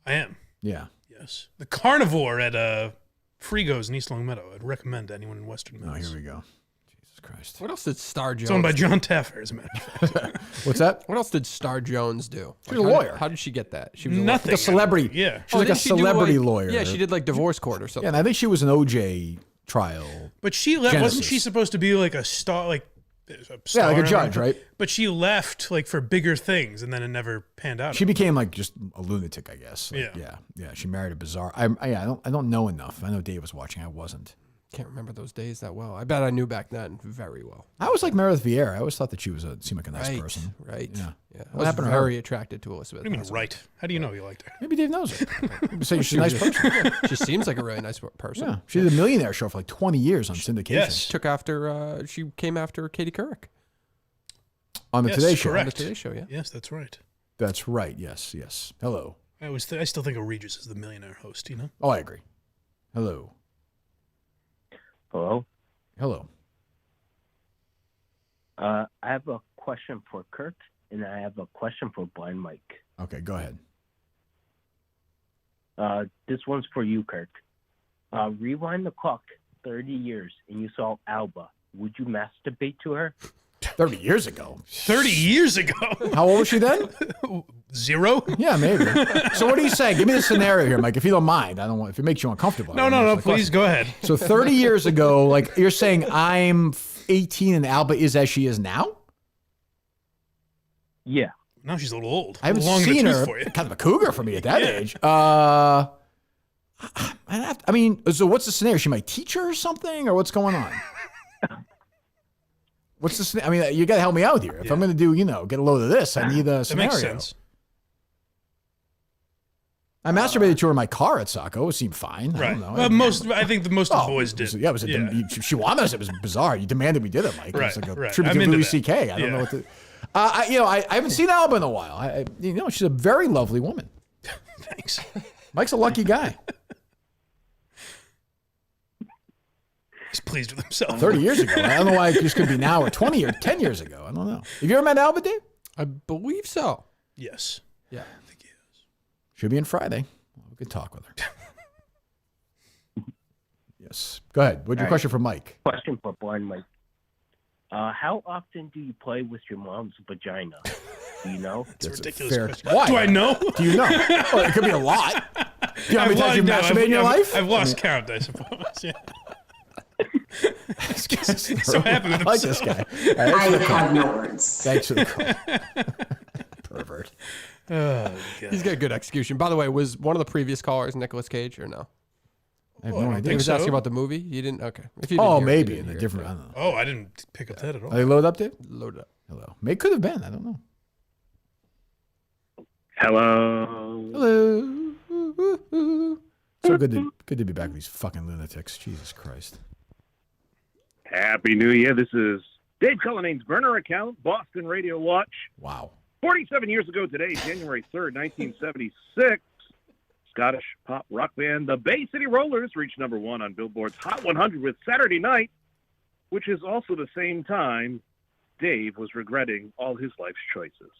I am. Yeah. Yes. The carnivore at Frigo's in East Long Meadow. I'd recommend to anyone in Western Mass. Oh, here we go. Jesus Christ. What else did Star Jones It's owned by John Taffer, as a matter of fact. What's that? What else did Star Jones do? She's a lawyer. How did she get that? She was Nothing. Like a celebrity. Yeah. She's like a didn't she do, celebrity lawyer. Yeah, she did like divorce court or Yeah, something. and I think she was an OJ trial. But she left. Wasn't she supposed to be like a star? Like like a judge, right? But she left like for bigger things, and then it never panned out. She became like just a lunatic, I guess. Like, Yeah. yeah. She married a bizarre. I don't know enough. I know Dave was watching. I wasn't. Can't remember those days that well. I bet I knew back then very well. I always liked Meredith Vieira. I always thought that she seemed like a nice Right, person. right. Yeah. Yeah. I What was happened to her? very attracted to Elizabeth. What do you mean, right? How do you know you liked her? Maybe Dave knows her. Maybe say she's a nice person. She seems like a really nice person. Yeah. She did a Millionaire show for like 20 years on syndication. Yes. She came after Katie Couric. On the Today Show. Correct. On the Today Show, yeah. Yes, that's right. That's right. Yes, yes. Hello. I still think of Regis as the millionaire host. You know. Oh, I agree. Hello. Hello. Hello. I have a question for Kirk, and I have a question for Blind Mike. Okay, go ahead. This one's for you, Kirk. Rewind the clock 30 years, and you saw Alba. Would you masturbate to her? 30 years ago. 30 years ago. How old was she then? 0? Yeah, maybe. So what do you say? Give me the scenario here, Mike, if you don't mind. I don't want if it makes you uncomfortable. No, please go ahead. So 30 years ago, like you're saying I'm 18 and Alba is as she is now? Yeah. Now she's a little old. I haven't Long in the seen tooth her. for you. Kind of a cougar for me at that Yeah. age. I mean, so what's the scenario? She my teacher or something, or what's going on? What's the scenario? I mean, you got to help me out here. If I'm going to do, get a load of this, I need a scenario. That makes sense. I masturbated to her in my car at Saco. It seemed fine. I don't know. Well, I think most of the boys did. Yeah, she wanted us. It was bizarre. You demanded we did it, Mike. Right, It was like a right. tribute I'm to into Louis that. C.K. I don't Yeah. know what to. I haven't seen Alba in a while. She's a very lovely woman. Thanks. Mike's a lucky guy. He's pleased with himself. 30 years ago. I don't know why it just could be now or 20 or 10 years ago. I don't know. Have you ever met Alba, Dave? I believe so. Yes. Yeah. Should be in Friday. We could talk with her. Yes. Go ahead. What's your All right. question for Mike? Question for Blind Mike. How often do you play with your mom's vagina? Do you know? It's a ridiculous fair- question. Why? Do I know? Do you know? Well, it could be a lot. Do you know how many times you masturbate in your life? I've lost count, I suppose. Yeah. So happy with I like himself. this guy. I have no words. Thanks for the call. Pervert. Oh, He's got good execution. By the way, was one of the previous callers Nicolas Cage or no? I have no idea. He was so. asking about the movie. You didn't? Okay. If you didn't hear it, Maybe you in didn't a hear it. different. I don't know. Oh, I didn't pick up that at all. Are they loaded up, Dave? Load up. Hello. May could have been. I don't know. Hello. Hello. So good to be back with these fucking lunatics. Jesus Christ. Happy New Year. This is Dave Cullinane's burner account, Boston Radio Watch. Wow. 47 years ago today, January 3rd, 1976, Scottish pop rock band The Bay City Rollers reached number 1 on Billboard's Hot 100 with Saturday Night, which is also the same time Dave was regretting all his life's choices.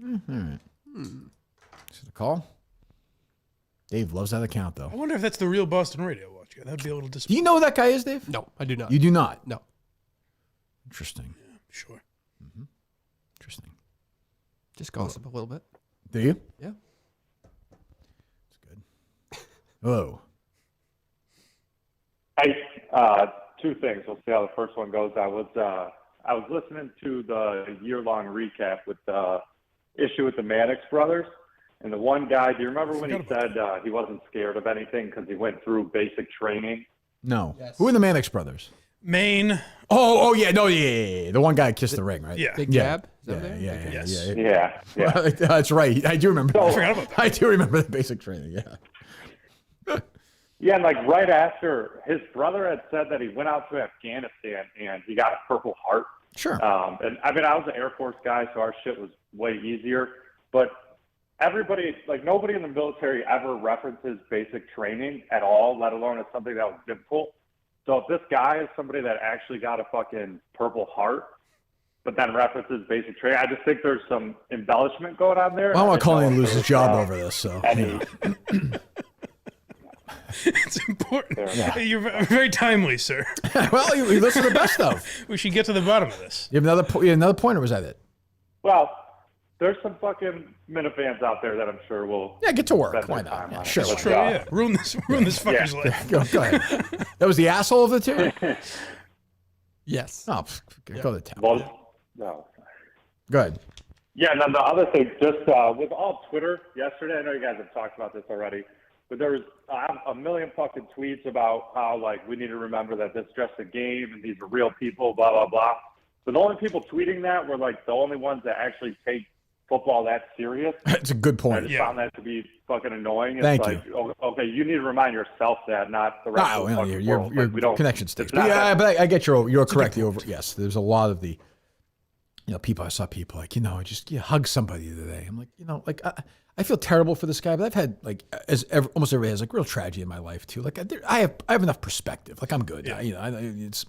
All right. See the call? Dave loves that account, though. I wonder if that's the real Boston Radio Watch guy. That'd be a little Do disappointing. you know who that guy is, Dave? No, I do not. You do not? No. Interesting. Sure. Interesting. Just gossip a little bit. Do you? Yeah. That's good. Hello. Hey, two things. We'll see how the first one goes. I was listening to the year-long recap with the issue with the Maddox brothers, and the one guy. Do you remember when he said he wasn't scared of anything because he went through basic training? No. Who are the Mannix brothers? Maine. Oh, yeah. No, yeah. The one guy kissed the ring, right? Yeah. Big Yeah. Gab? Is that Yeah, there? yeah, Yes. yeah. Yeah. That's right. I do remember. I forgot about that. I do remember the basic training. Yeah. Yeah, and like right after his brother had said that he went out to Afghanistan and he got a Purple Heart. Sure. And I mean, I was an Air Force guy, so our shit was way easier. But everybody, like nobody in the military ever references basic training at all, let alone as something that was difficult. So if this guy is somebody that actually got a fucking Purple Heart, but then references basic training, I just think there's some embellishment going on there. I don't want to call him lose his job over this. So It's important. Yeah. You're very timely, sir. Well, you listen to the best of. We should get to the bottom of this. You have another point, or was that it? Well, there's some fucking Minifans out there that I'm sure will get to work. spend Why their not? time Yeah, on it. sure. But, True, yeah. Ruin this fucker's life. Go ahead. That was the asshole of the two? Yes. Oh, go to town. Well, no. Go ahead. Yeah, and then the other thing, just with all Twitter yesterday, I know you guys have talked about this already, but there was a million fucking tweets about how, like, we need to remember that this is just a game and these are real people, blah, blah, blah. But the only people tweeting that were, like, the only ones that actually take football that serious. That's a good point. I just found that to be fucking annoying. It's Thank like, okay, you need to remind yourself that, not the rest of the fucking world. Your Like, we don't, connection stinks. it's not Yeah, that- but I get you're correct. Yes, there's a lot of the, I saw people like, just hug somebody today. I'm like, I feel terrible for this guy, but I've had almost everybody has like real tragedy in my life too. Like I have enough perspective. Like I'm good. Yeah. It's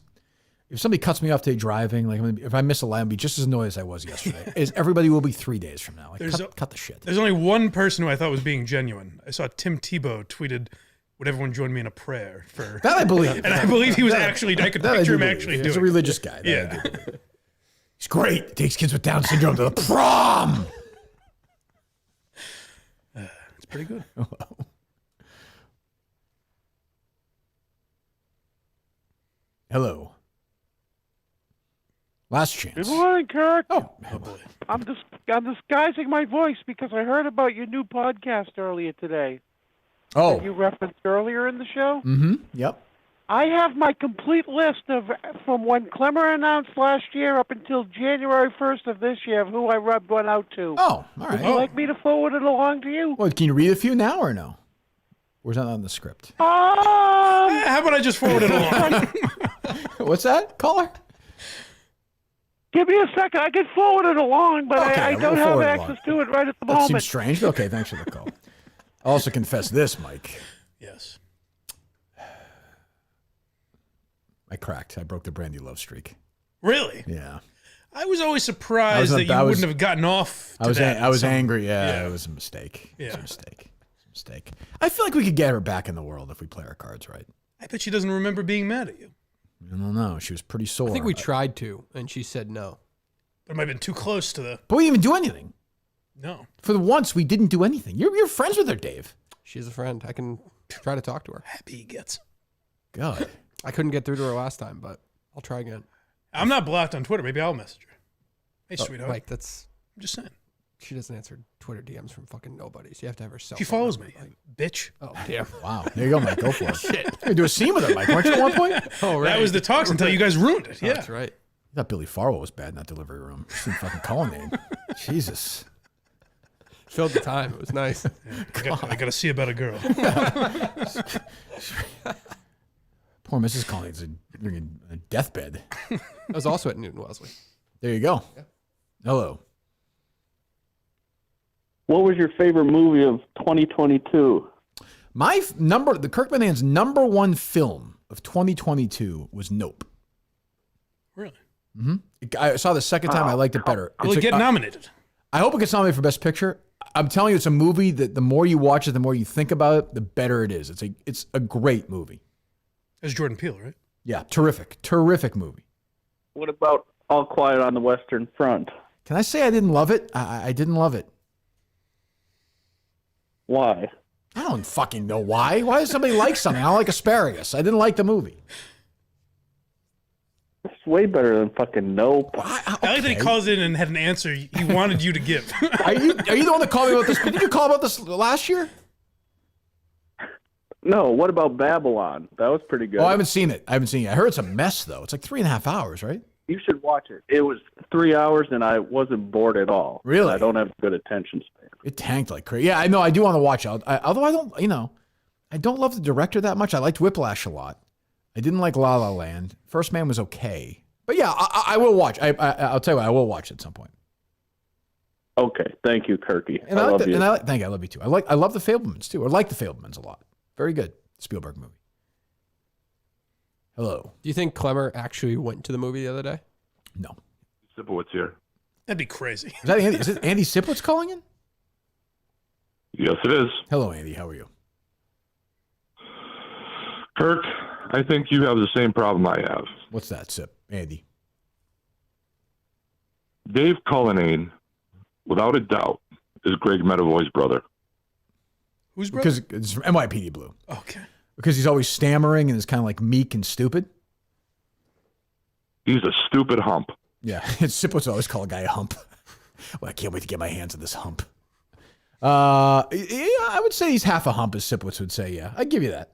if somebody cuts me off today driving, like if I miss a line, I'll be just as annoyed as I was yesterday. As everybody will be 3 days from now. Like cut the shit. There's only one person who I thought was being genuine. I saw Tim Tebow tweeted, "Would everyone join me in a prayer for?" That I believe, and I believe he was actually. I could picture him actually doing. He's a religious guy. Yeah. He's great. Takes kids with Down syndrome to the prom. It's pretty good. Hello. Last chance. Good morning, Kirk. Oh boy. I'm disguising my voice because I heard about your new podcast earlier today. Oh. That you referenced earlier in the show. Mm-hmm. Yep. I have my complete list from when Klemmer announced last year up until January 1st of this year of who I rubbed one out to. Oh, all right. Would you like me to forward it along to you? Well, can you read a few now or no? Or is that on the script? How about I just forward it along? What's that, caller? Give me a second. I can forward it along, but Okay, I we'll don't have forward it access to it right at the That moment. seems strange. But okay, thanks for the call. I'll also confess this, Mike. Yes. I cracked. I broke the Brandy Love streak. Really? Yeah. I was always surprised that you wouldn't have gotten off. I was angry. Yeah, it was a mistake. Yeah. It was a mistake. I feel like we could get her back in the world if we play our cards right. I bet she doesn't remember being mad at you. I don't know. She was pretty sore. I think we tried to, and she said no. But it might have been too close to the. But we didn't even do anything. No. For the once, we didn't do anything. You're friends with her, Dave. She's a friend. I can try to talk to her. Happy he gets. God. I couldn't get through to her last time, but I'll try again. I'm not blocked on Twitter. Maybe I'll message her. Hey, sweetheart. Mike, that's. I'm just saying. She doesn't answer Twitter DMs from fucking nobody. So you have to have her cell She phone follows number, me. Mike. Bitch. Oh, damn. Wow. There you go, Mike. Go for it. Shit. You're going to do a scene with her, Mike. Weren't you at one point? Oh, right. That was the talks until you guys ruined it. Oh, Yeah. that's right. I thought Billy Farwell was bad in that delivery room. Just didn't fucking call a name. Jesus. Filled the time. It was nice. I got to see about a girl. Poor Mrs. Collins in a deathbed. I was also at Newton Wellesley. There you go. Yeah. Hello. What was your favorite movie of 2022? The Kirk Minihane's number one film of 2022 was Nope. Really? Mm-hmm. I saw the second time. I liked it better. Will it get nominated? I hope it gets nominated for Best Picture. I'm telling you, it's a movie that the more you watch it, the more you think about it, the better it is. It's a great movie. It's Jordan Peele, right? Yeah, terrific movie. What about All Quiet on the Western Front? Can I say I didn't love it? I didn't love it. Why? I don't fucking know why. Why does somebody like something? I don't like asparagus. I didn't like the movie. It's way better than fucking Nope. I like that he calls in and had an answer he wanted you to give. Are you the one that called me about this? Did you call about this last year? No, what about Babylon? That was pretty good. Oh, I haven't seen it. I heard it's a mess, though. It's like 3.5 hours, right? You should watch it. It was 3 hours, and I wasn't bored at all. Really? I don't have good attention span. It tanked like crazy. Yeah, I know. I do want to watch it. Although I don't, I don't love the director that much. I liked Whiplash a lot. I didn't like La La Land. First Man was okay. But yeah, I will watch. I'll tell you what, I will watch it at some point. Okay, thank you, Kirky. And I love you. Thank you. I love you too. I love the Fablemans too. I like the Fablemans a lot. Very good Spielberg movie. Hello. Do you think Klemmer actually went to the movie the other day? No. Sipowicz here. That'd be crazy. Is that Andy? Is it Andy Sipowicz calling in? Yes, it is. Hello, Andy. How are you? Kirk, I think you have the same problem I have. What's that, Sip? Andy. Dave Cullinane, without a doubt, is Greg Medavoy's brother. Who's brother? Because it's from NYPD Blue. Okay. Because he's always stammering and is kind of like meek and stupid. He's a stupid hump. Yeah, Sipowicz always call a guy a hump. Well, I can't wait to get my hands on this hump. Yeah, I would say he's half a hump, as Sipowicz would say. Yeah, I'd give you that.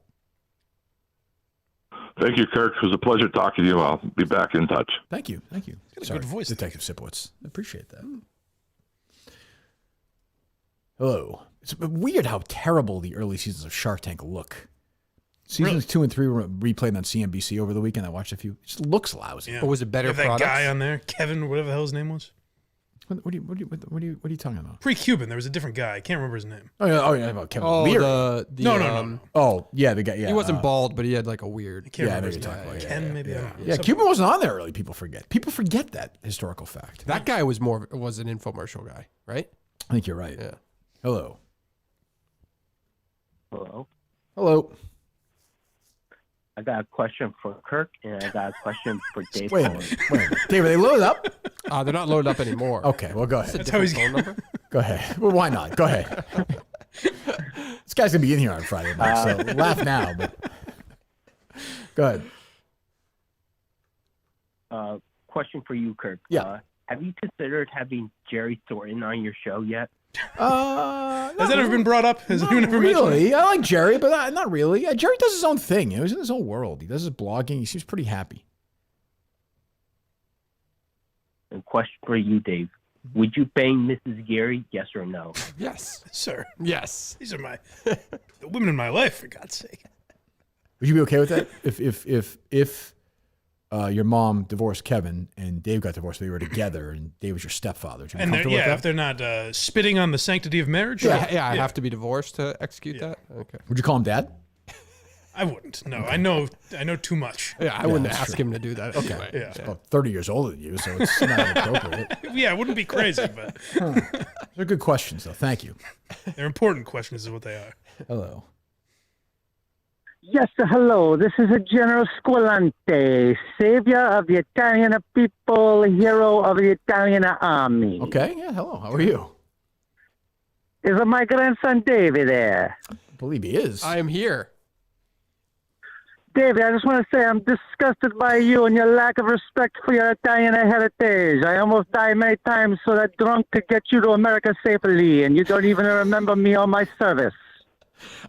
Thank you, Kirk. It was a pleasure talking to you. I'll be back in touch. Thank you. Thank you. Got a good voice. Detective Sipowicz. I appreciate that. Hello. It's weird how terrible the early seasons of Shark Tank look. Seasons 2 and 3 were replayed on CNBC over the weekend. I watched a few. It just looks lousy. Yeah. But was it better Have that products? guy on there, Kevin, whatever the hell his name was. What are you talking about? Pre-Cuban, there was a different guy. I can't remember his name. Oh yeah, about Kevin Oh, Leary. No. Oh yeah, the guy. Yeah, He wasn't bald, but he had like a weird. I can't Yeah, I know remember his you're name. talking about, Ken, maybe. I don't know. Yeah, Cuban wasn't on there early. People forget. People forget that historical fact. That guy was an infomercial guy, right? I think you're right. Yeah. Hello. Hello. Hello. I got a question for Kirk, and I got a question for Dave. Wait a minute. Dave, are they loaded up? They're not loaded up anymore. Okay, well, go ahead. That's how he's phone number. Go ahead. Well, why not? Go ahead. This guy's gonna be in here on Friday night, so laugh now. But go ahead. Question for you, Kirk. Yeah. Have you considered having Jerry Thornton on your show yet? Has that ever been brought up? Has anyone ever mentioned Really? it? I like Jerry, but not really. Jerry does his own thing. He's in his own world. He does his blogging. He seems pretty happy. And question for you, Dave. Would you bang Mrs. Gary, yes or no? Yes. Sir. Yes. These are the women in my life, for God's sake. Would you be okay with that? If your mom divorced Kevin and Dave got divorced, they were together, and Dave was your stepfather. Would you be And comfortable with if that? they're not spitting on the sanctity of marriage. Yeah, I have to be divorced to execute that. Okay. Would you call him dad? I wouldn't. No, I know too much. Yeah, I wouldn't that's ask true. him to do that. Okay. Anyway. Yeah. He's about 30 years older than you, so it's not inappropriate. Yeah, it wouldn't be crazy, but They're good questions, though. Thank you. they're important questions, is what they are. Hello. Yes, hello. This is a General Squillante, savior of the Italian people, hero of the Italian army. Okay. Yeah. Hello. How are you? Is my grandson Davey there? I believe he is. I am here. Davey, I just want to say I'm disgusted by you and your lack of respect for your Italian heritage. I almost died many times so that drunk could get you to America safely, and you don't even remember me or my service.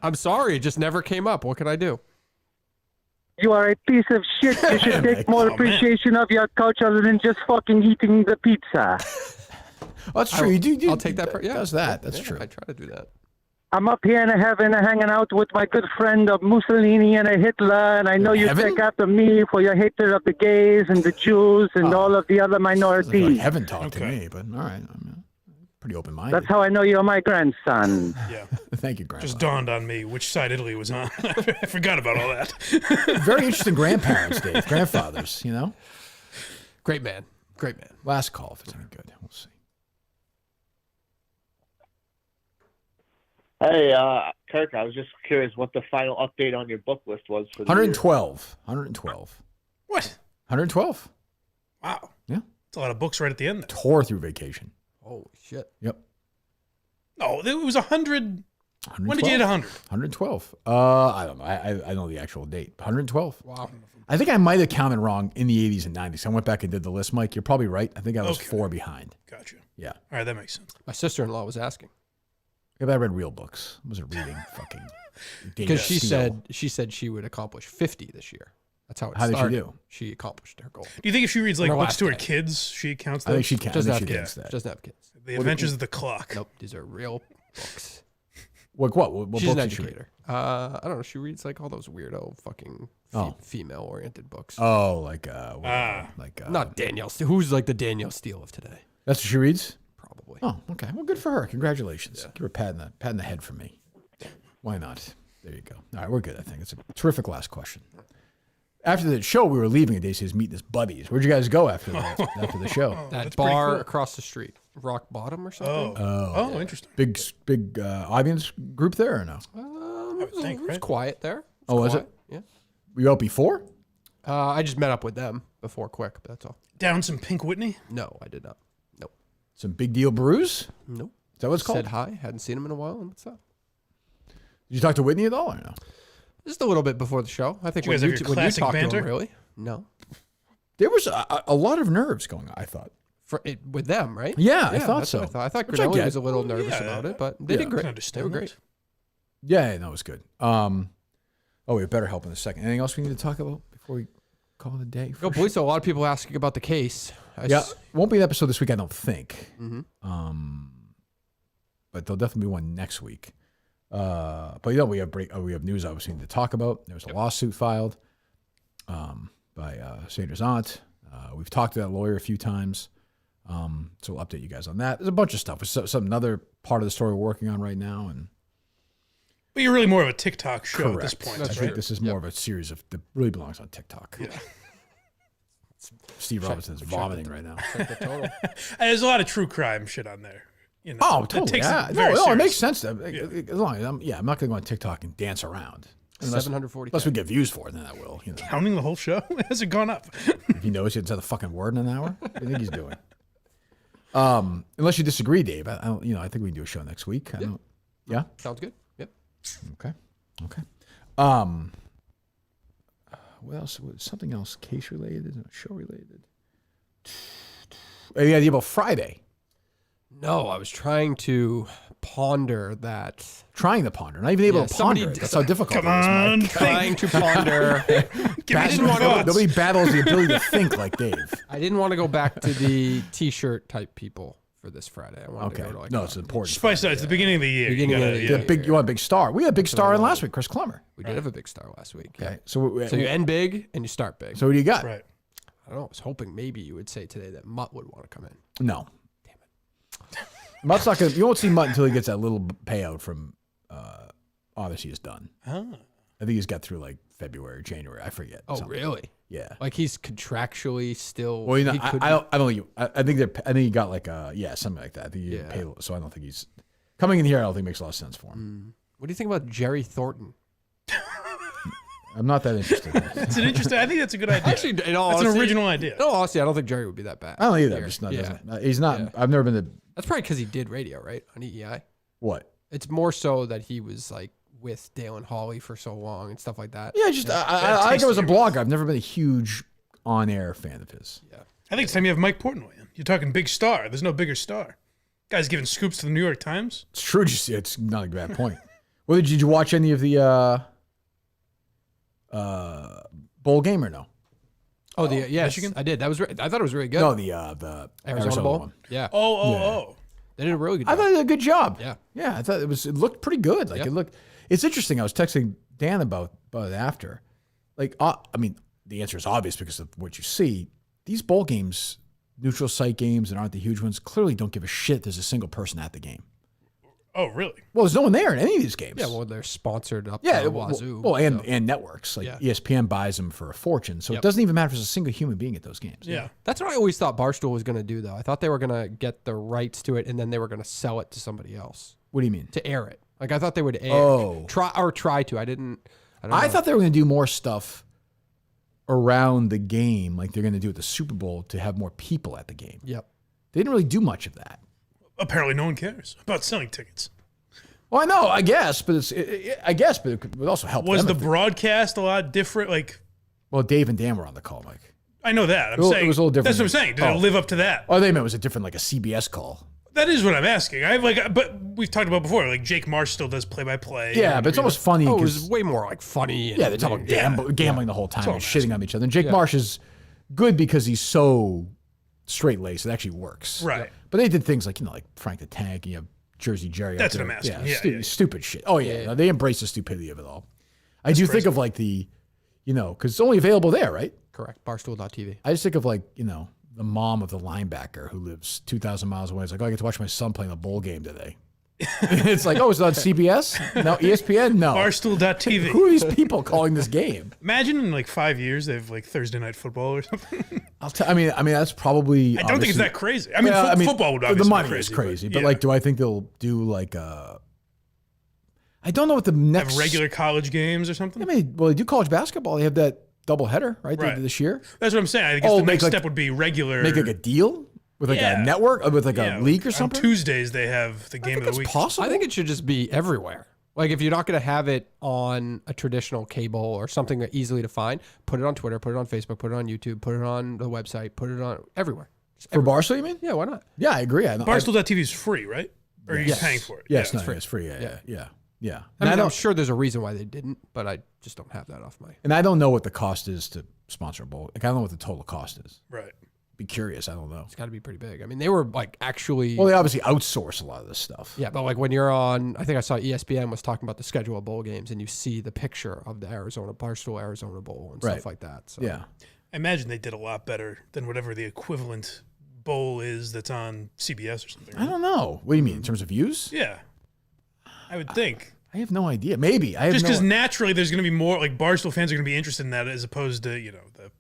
I'm sorry. It just never came up. What can I do? You are a piece of shit. You should take more appreciation of your culture than just fucking eating the pizza. That's true. You do. I'll take that. Yeah, does that. That's yeah, true. I try to do that. I'm up here in heaven hanging out with my good friend of Mussolini and a Hitler, and I know you Heaven? take after me for your hatred of the gays and the Jews and all of the other Like minorities. heaven talked to me, but all right. I'm pretty open-minded. That's how I know you're my grandson. Yeah. Thank you, Grandpa. Just dawned on me which side Italy was on. I forgot about all that. Very interesting grandparents, Dave. Grandfathers, you know? Great man. Great man. Last call, if it's any good. We'll see. Hey, Kirk, I was just curious what the final update on your book list was for the 112. 112. What? 112. Wow. Yeah. It's a lot of books right at the end there. Tore through vacation. Holy shit. Yep. No, it was 100. When did you hit 100? 112. I don't know. I know the actual date. 112. Wow. I think I might have counted wrong in the 80s and 90s. I went back and did the list, Mike. You're probably right. I think I was 4 behind. Gotcha. Yeah. All right, that makes sense. My sister-in-law was asking. Yeah, but I read real books. I wasn't reading fucking. Because she said she would accomplish 50 this year. That's how it How did she started. do? She accomplished her goal. Do you think if she reads like On her books last to her day. kids, she counts I those? think she can. Doesn't I have think she kids. thinks that. Doesn't have kids. The Adventures of the Clock. Nope, these are real books. What She's an books does she read? educator. I don't know. She reads like all those weirdo fucking female-oriented books. Oh, like not Danielle. Who's like the Danielle Steele of today? That's what she reads? Probably. probably. Oh, okay. Well, good for her. Congratulations. Give her a pat in the head for me. Why not? There you go. All right, we're good, I think. It's a terrific last question. After the show, we were leaving, and Dave says meeting his buddies. Where'd you guys go after the show? That bar across the street. Rock Bottom or something? Oh, interesting. Big audience group there or no? It was quiet there. Was it? Yeah. Were you out before? I just met up with them before quick, but that's all. Down some Pink Whitney? No, I did not. Nope. Some Big Deal Brews? Nope. Is that what it's called? Said hi. Hadn't seen him in a while. And what's up? Did you talk to Whitney at all or no? Just a little bit before the show. I think Did you guys have your when you classic talked banter? to him, really? No. There was a lot of nerves going on, I thought. With them, right? Yeah, I thought that's so. what I thought Which I Grinelli get. was a little nervous about it, but they did great. They were great. Yeah, no, it was good. We have BetterHelp in a second. Anything else we need to talk about before we call it a day? Go, boys. So a lot of people asking about the case. Won't be an episode this week, I don't think. Mm-hmm. But there'll definitely be one next week. But we have news obviously to talk about. There was a lawsuit filed by Sandra's aunt. We've talked to that lawyer a few times. So we'll update you guys on that. There's a bunch of stuff. It's another part of the story we're working on right now. But you're really more of a TikTok show at this point. I think this is more of a series that really belongs on TikTok. Yeah. Steve Robinson's vomiting right now. There's a lot of true crime shit on there. You know, Oh, totally. It takes Yeah. it very No, it makes serious. sense. As long as I'm not going to go on TikTok and dance around. Unless 740K. Unless we get views for it, then I will. You know. Counting the whole show? Has it gone up? If he knows he hasn't said a fucking word in an hour, what do you think he's doing? Unless you disagree, Dave. I think we can do a show next week. Yeah. Sounds good. Yep. Okay. What else? Something else case related, show related. Any idea about Friday? No, I was trying to ponder that. Trying to ponder, not even able to ponder. That's how difficult Come it is, on, Mike. Trying to ponder. Nobody battles the ability to think like Dave. I didn't want to go back to the T-shirt type people for this Friday. I wanted to go to like No, it's important. Spice it. It's the beginning of the year. Beginning of the year. You want a big star. We had a big star in last week, Chris Klemmer. We did have a big star last week. Okay. Yeah. So you end big and you start big. So what do you got? Right. I don't know. I was hoping maybe you would say today that Mutt would want to come in. No. Damn it. Mutt's not going to, you won't see Mutt until he gets that little payout from Odyssey is done. Ah. I think he's got through like February, January. I forget. Oh, something. really? Yeah. Like he's contractually still. Well, he could I think he got like something like that. I think he paid, so I don't think he's coming in here. I don't think makes a lot of sense for him. What do you think about Jerry Thornton? I'm not that interested. It's an interesting. I think that's a good idea. Actually, in all that's honesty, an original idea. No, honestly, I don't think Jerry would be that bad. I don't either. Here. Just not, Yeah. he's not. Yeah. I've never been to. That's probably because he did radio, right, on EEI. What? It's more so that he was like with Dale and Holly for so long and stuff like that. Yeah, just I think I was a blogger. I've never been a huge on-air fan of his. Yeah. I think it's time you have Mike Portnoy in. You're talking big star. There's no bigger star. Guy's giving scoops to the New York Times. It's true. It's not a bad point. Well, did you watch any of the bowl game or no? Oh, yes, Michigan? I did. That was. I thought it was really good. No, the Arizona Bowl. one. Yeah. Oh. They did a really good I job. thought they did a good job. Yeah. Yeah, I thought it looked pretty good. Like Yeah. it looked. It's interesting. I was texting Dan about it after. Like, I mean, the answer is obvious because of what you see. These bowl games, neutral site games that aren't the huge ones, clearly don't give a shit there's a single person at the game. Oh, really? Well, there's no one there in any of these games. Yeah, well, they're sponsored up Yeah, to well, wazoo. and networks. Like Yeah. ESPN buys them for a fortune. So Yep. it doesn't even matter if there's a single human being at those games. Yeah. That's what I always thought Barstool was going to do, though. I thought they were going to get the rights to it, and then they were going to sell it to somebody else. What do you mean? To air it. Like, I thought they would air try to. I don't know. I thought they were going to do more stuff around the game, like they're going to do at the Super Bowl, to have more people at the game. Yep. They didn't really do much of that. Apparently, no one cares about selling tickets. Well, I know, I guess, but it would also help. Was them the if they- broadcast a lot different? Like, Well, Dave and Dan were on the call, Mike. I know that. I'm It saying was a little different. That's what I'm saying. Did it live up to that? Oh, they meant it was a different, like a CBS call. That is what I'm asking. But we've talked about before. Like Jake Marsh still does play-by-play. Yeah, but it's almost funny. Oh, it 'cause- was way more like funny. And yeah, they're talking about gambling the whole time That's all and I'm shitting on each other. And Jake Yeah. Marsh is good because he's so straight-laced. It actually works. Right. But they did things like, like Frank the Tank, Jersey Jerry. That's out what there. I'm asking. Yeah, Yeah, stupid shit. Oh, yeah. Yeah. No, they embrace the stupidity of it all. I do think of like the, because it's only available there, right? Correct. Barstool.tv. I just think of like, the mom of the linebacker who lives 2,000 miles away. It's like, oh, I get to watch my son playing a bowl game today. It's like, oh, is it on CBS? No, ESPN? No. Barstool.tv. Who are these people calling this game? Imagine in like 5 years they have like Thursday night football or something. I mean, that's probably. I don't think it's that crazy. I mean, football would obviously the money be is crazy, but yeah. like, do I think they'll do like a? I don't know what the next have regular college games or something. I mean, well, they do college basketball. They have that doubleheader, right? They did this year. That's what I'm saying. I guess the next step would be regular. Make like a deal with like a network, with like a league or something. On Tuesdays they have the game of the week. Possible. I think it should just be everywhere. Like if you're not going to have it on a traditional cable or something that easily to find, put it on Twitter, put it on Facebook, put it on YouTube, put it on the website, put it on everywhere. For Barstool, you mean? Yeah, why not? Yeah, I agree. Barstool.tv is free, right? Or are you paying for it? Yeah, it's free. Yeah. I mean, I'm sure there's a reason why they didn't, but I just don't have that off my. And I don't know what the cost is to sponsor a bowl. Like I don't know what the total cost is. Right. Be curious. I don't know. It's got to be pretty big. I mean, they were like actually. Well, they obviously outsource a lot of this stuff. Yeah, but like when you're on, I think I saw ESPN was talking about the schedule of bowl games, and you see the picture of the Barstool Arizona Bowl and stuff like that. So. Yeah. I imagine they did a lot better than whatever the equivalent bowl is that's on CBS or something. Right? I don't know. What do you mean in terms of views? Yeah, I would think. I have no idea. Maybe I have just because naturally there's going to be more like Barstool fans are going to be interested in that as opposed to the.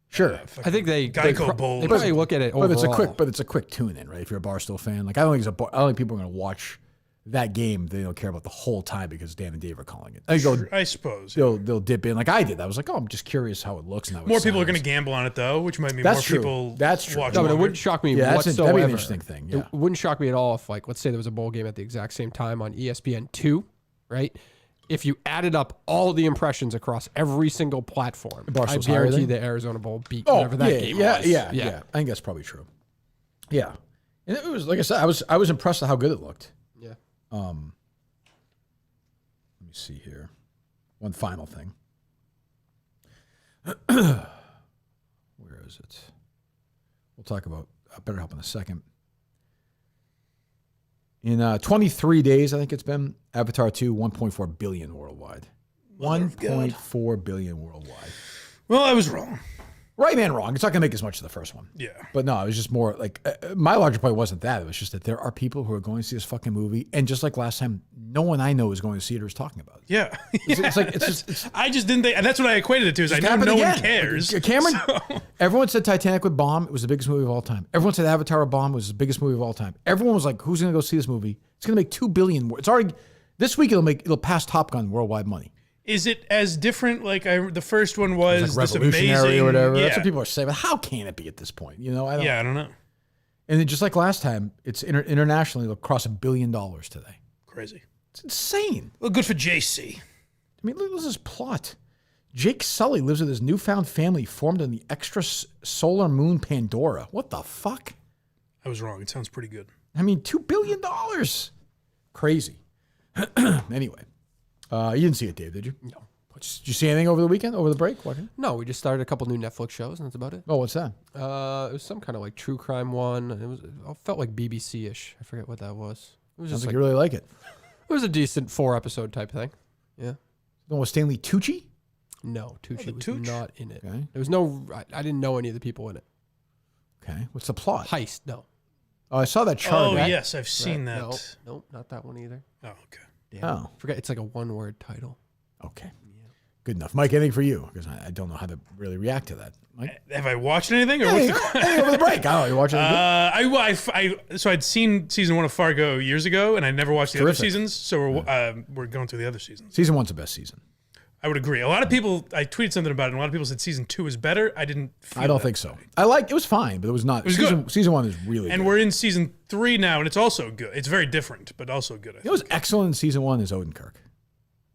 Sure, I think they Bowl. They probably look at it overall. But it's a quick tune in, right? If you're a Barstool fan, like I don't think people are going to watch that game. They don't care about the whole time because Dan and Dave are calling it. I suppose they'll dip in like I did. I was like, oh, I'm just curious how it looks and how more people are going to gamble on it though, which might mean that's more true. people. That's true. No, but it wouldn't shock me whatsoever. That'd be an interesting thing. Yeah. It wouldn't shock me at all if, like, let's say there was a bowl game at the exact same time on ESPN2, right? If you added up all the impressions across every single platform, I guarantee the Arizona Bowl beat whatever that game was. Yeah. I think that's probably true. Yeah, and it was like I said, I was impressed with how good it looked. Yeah. Let me see here. One final thing. Where is it? We'll talk about BetterHelp in a second. In 23 days, I think it's been, Avatar 2, 1.4 billion worldwide. 1.4 billion worldwide. Well, I was wrong. Right and wrong. It's not going to make as much as the first one. Yeah. But no, it was just more like, my larger point wasn't that. It was just that there are people who are going to see this fucking movie. And just like last time, no one I know is going to see it or is talking about it. Yeah. It's I just didn't think, that's what I equated it to, is I know no one cares. Like, Cameron, everyone said Titanic would bomb. It was the biggest movie of all time. Everyone said Avatar would bomb. It was the biggest movie of all time. Everyone was like, who's going to go see this movie? It's going to make $2 billion more. It's already, this week it'll pass Top Gun worldwide money. Is it as different? Like the first one was like this amazing, or whatever. Yeah. That's what people are saying. But how can it be at this point? You know, I don't know. And then just like last time, it's internationally it'll cross $1 billion today. Crazy. It's insane. Well, good for JC. I mean, look at this plot. Jake Sully lives with his newfound family formed on the extrasolar moon Pandora. What the fuck? I was wrong. It sounds pretty good. I mean, $2 billion. Crazy. Anyway. You didn't see it, Dave, did you? No. Did you see anything over the weekend, over the break? What? No, we just started a couple new Netflix shows, and that's about it. Oh, what's that? It was some kind of like true crime one. It felt like BBC-ish. I forget what that was. It was Sounds just like you really like it. It was a decent 4-episode type thing. Yeah. The one with Stanley Tucci? No, Tucci was Tooch? not in it. Okay. There was no. I didn't know any of the people in it. Okay. What's the plot? Heist. No. Oh, I saw that chart. Oh, right? yes, I've seen that. No, nope, not that one either. Oh, okay. Damn. Oh. Forget it's like a one-word title. Okay. Good enough. Mike, anything for you? Because I don't know how to really react to that. Mike? Have I watched anything? Or Hey, what's the... hey, over the break. I don't know. You watching anything? So I'd seen season 1 of Fargo years ago, and I never watched the other Terrific. seasons. So we're going through the other seasons. Season 1's the best season. I would agree. A lot of people, I tweeted something about it, and a lot of people said season 2 is better. I didn't feel I don't that think so. way. It was fine, but it was not. It was season, good. Season 1 is really And good. we're in season 3 now, and it's also good. It's very different, but also good. I You think. know what's excellent in season 1 is Odenkirk.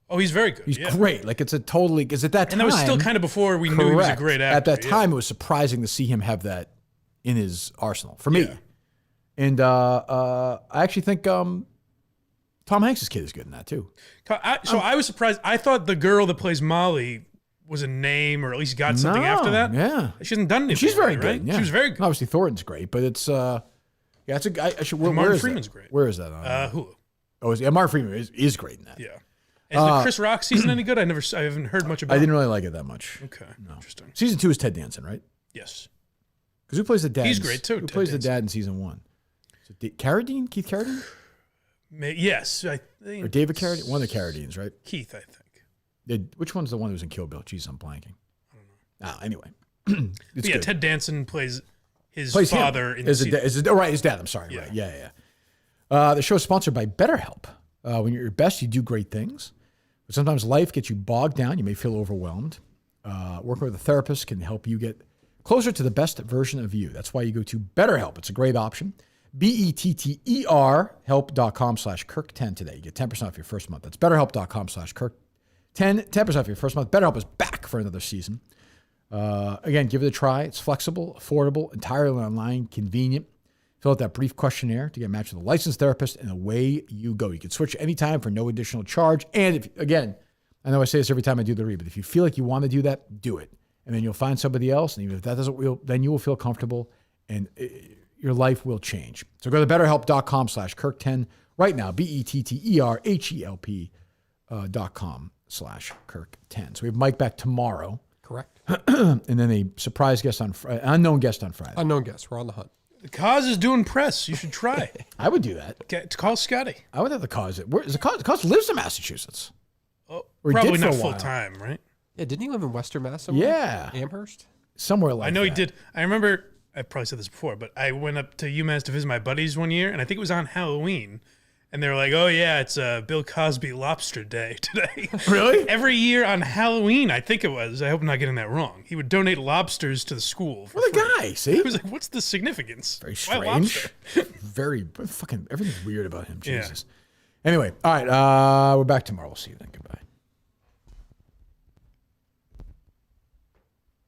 Oh, he's very good. He's yeah. great. Like it's a totally, because at that time. And that was still kind of before we knew he was a Correct. great actor. At that yeah. time, it was surprising to see him have that in his arsenal, for me. Yeah. And I actually think Tom Hanks' kid is good in that, too. I was surprised. I thought the girl that plays Molly was a name, or at least got something after that. Yeah. She hasn't done anything. She's very right? good. Yeah. She was very good. Obviously, Thornton's great, but it's, it's a guy. Where Martin is Freeman's that? great. Where is that on? Hulu. Oh, yeah, Martin Freeman is great in that. Yeah. Is the Chris Rock season any good? I haven't heard much about I didn't it. really like it that much. Okay. Interesting. Season 2 is Ted Danson, right? Yes. Because who plays the dad? He's great, too, Who Ted plays the Danson. dad in season 1? Is it Carradine? Keith Carradine? Yes, I think. Or David Carradine? One of the Carradines, right? Keith, I think. Which one's the one who's in Kill Bill? Jeez, I'm blanking. I don't know. Anyway. But yeah, good. Ted Danson plays his Plays father him. in season. Right, his dad. I'm sorry. Yeah. Right. Yeah. The show is sponsored by BetterHelp. When you're at your best, you do great things. But sometimes life gets you bogged down. You may feel overwhelmed. Working with a therapist can help you get closer to the best version of you. That's why you go to BetterHelp. It's a great option. BetterHelp help.com/Kirk10 today. You get 10% off your first month. That's BetterHelp.com/Kirk10. 10% off your first month. BetterHelp is back for another season. Again, give it a try. It's flexible, affordable, entirely online, convenient. Fill out that brief questionnaire to get matched with a licensed therapist, and away you go. You can switch anytime for no additional charge. And if, again, I know I say this every time I do the read, but if you feel like you want to do that, do it. And then you'll find somebody else, and even if that doesn't, then you will feel comfortable, and your life will change. So go to BetterHelp.com/Kirk10 right now. BetterHelp.com/Kirk10. So we have Mike back tomorrow. Correct. And then a surprise guest on Friday, unknown guest on Friday. Unknown guest. We're on the hunt. The Cause is doing press. You should try. I would do that. Call Scotty. I would have the Cause. Where is the Cause? The Cause lives in Massachusetts. Oh, Or he probably did for not a while. full time, right? Yeah, didn't he live in Western Mass somewhere? Yeah. Amherst? Somewhere like I know that. he did. I remember, I probably said this before, but I went up to UMass to visit my buddies one year, and I think it was on Halloween. And they were like, oh, yeah, it's Bill Cosby Lobster Day today. Really? Every year on Halloween, I think it was. I hope I'm not getting that wrong. He would donate lobsters to the school. What a guy, see? I was like, what's the significance? Very Why strange. lobster? Very fucking, everything's weird about him. Yeah. Jesus. Anyway, all right. We're back tomorrow. We'll see you then.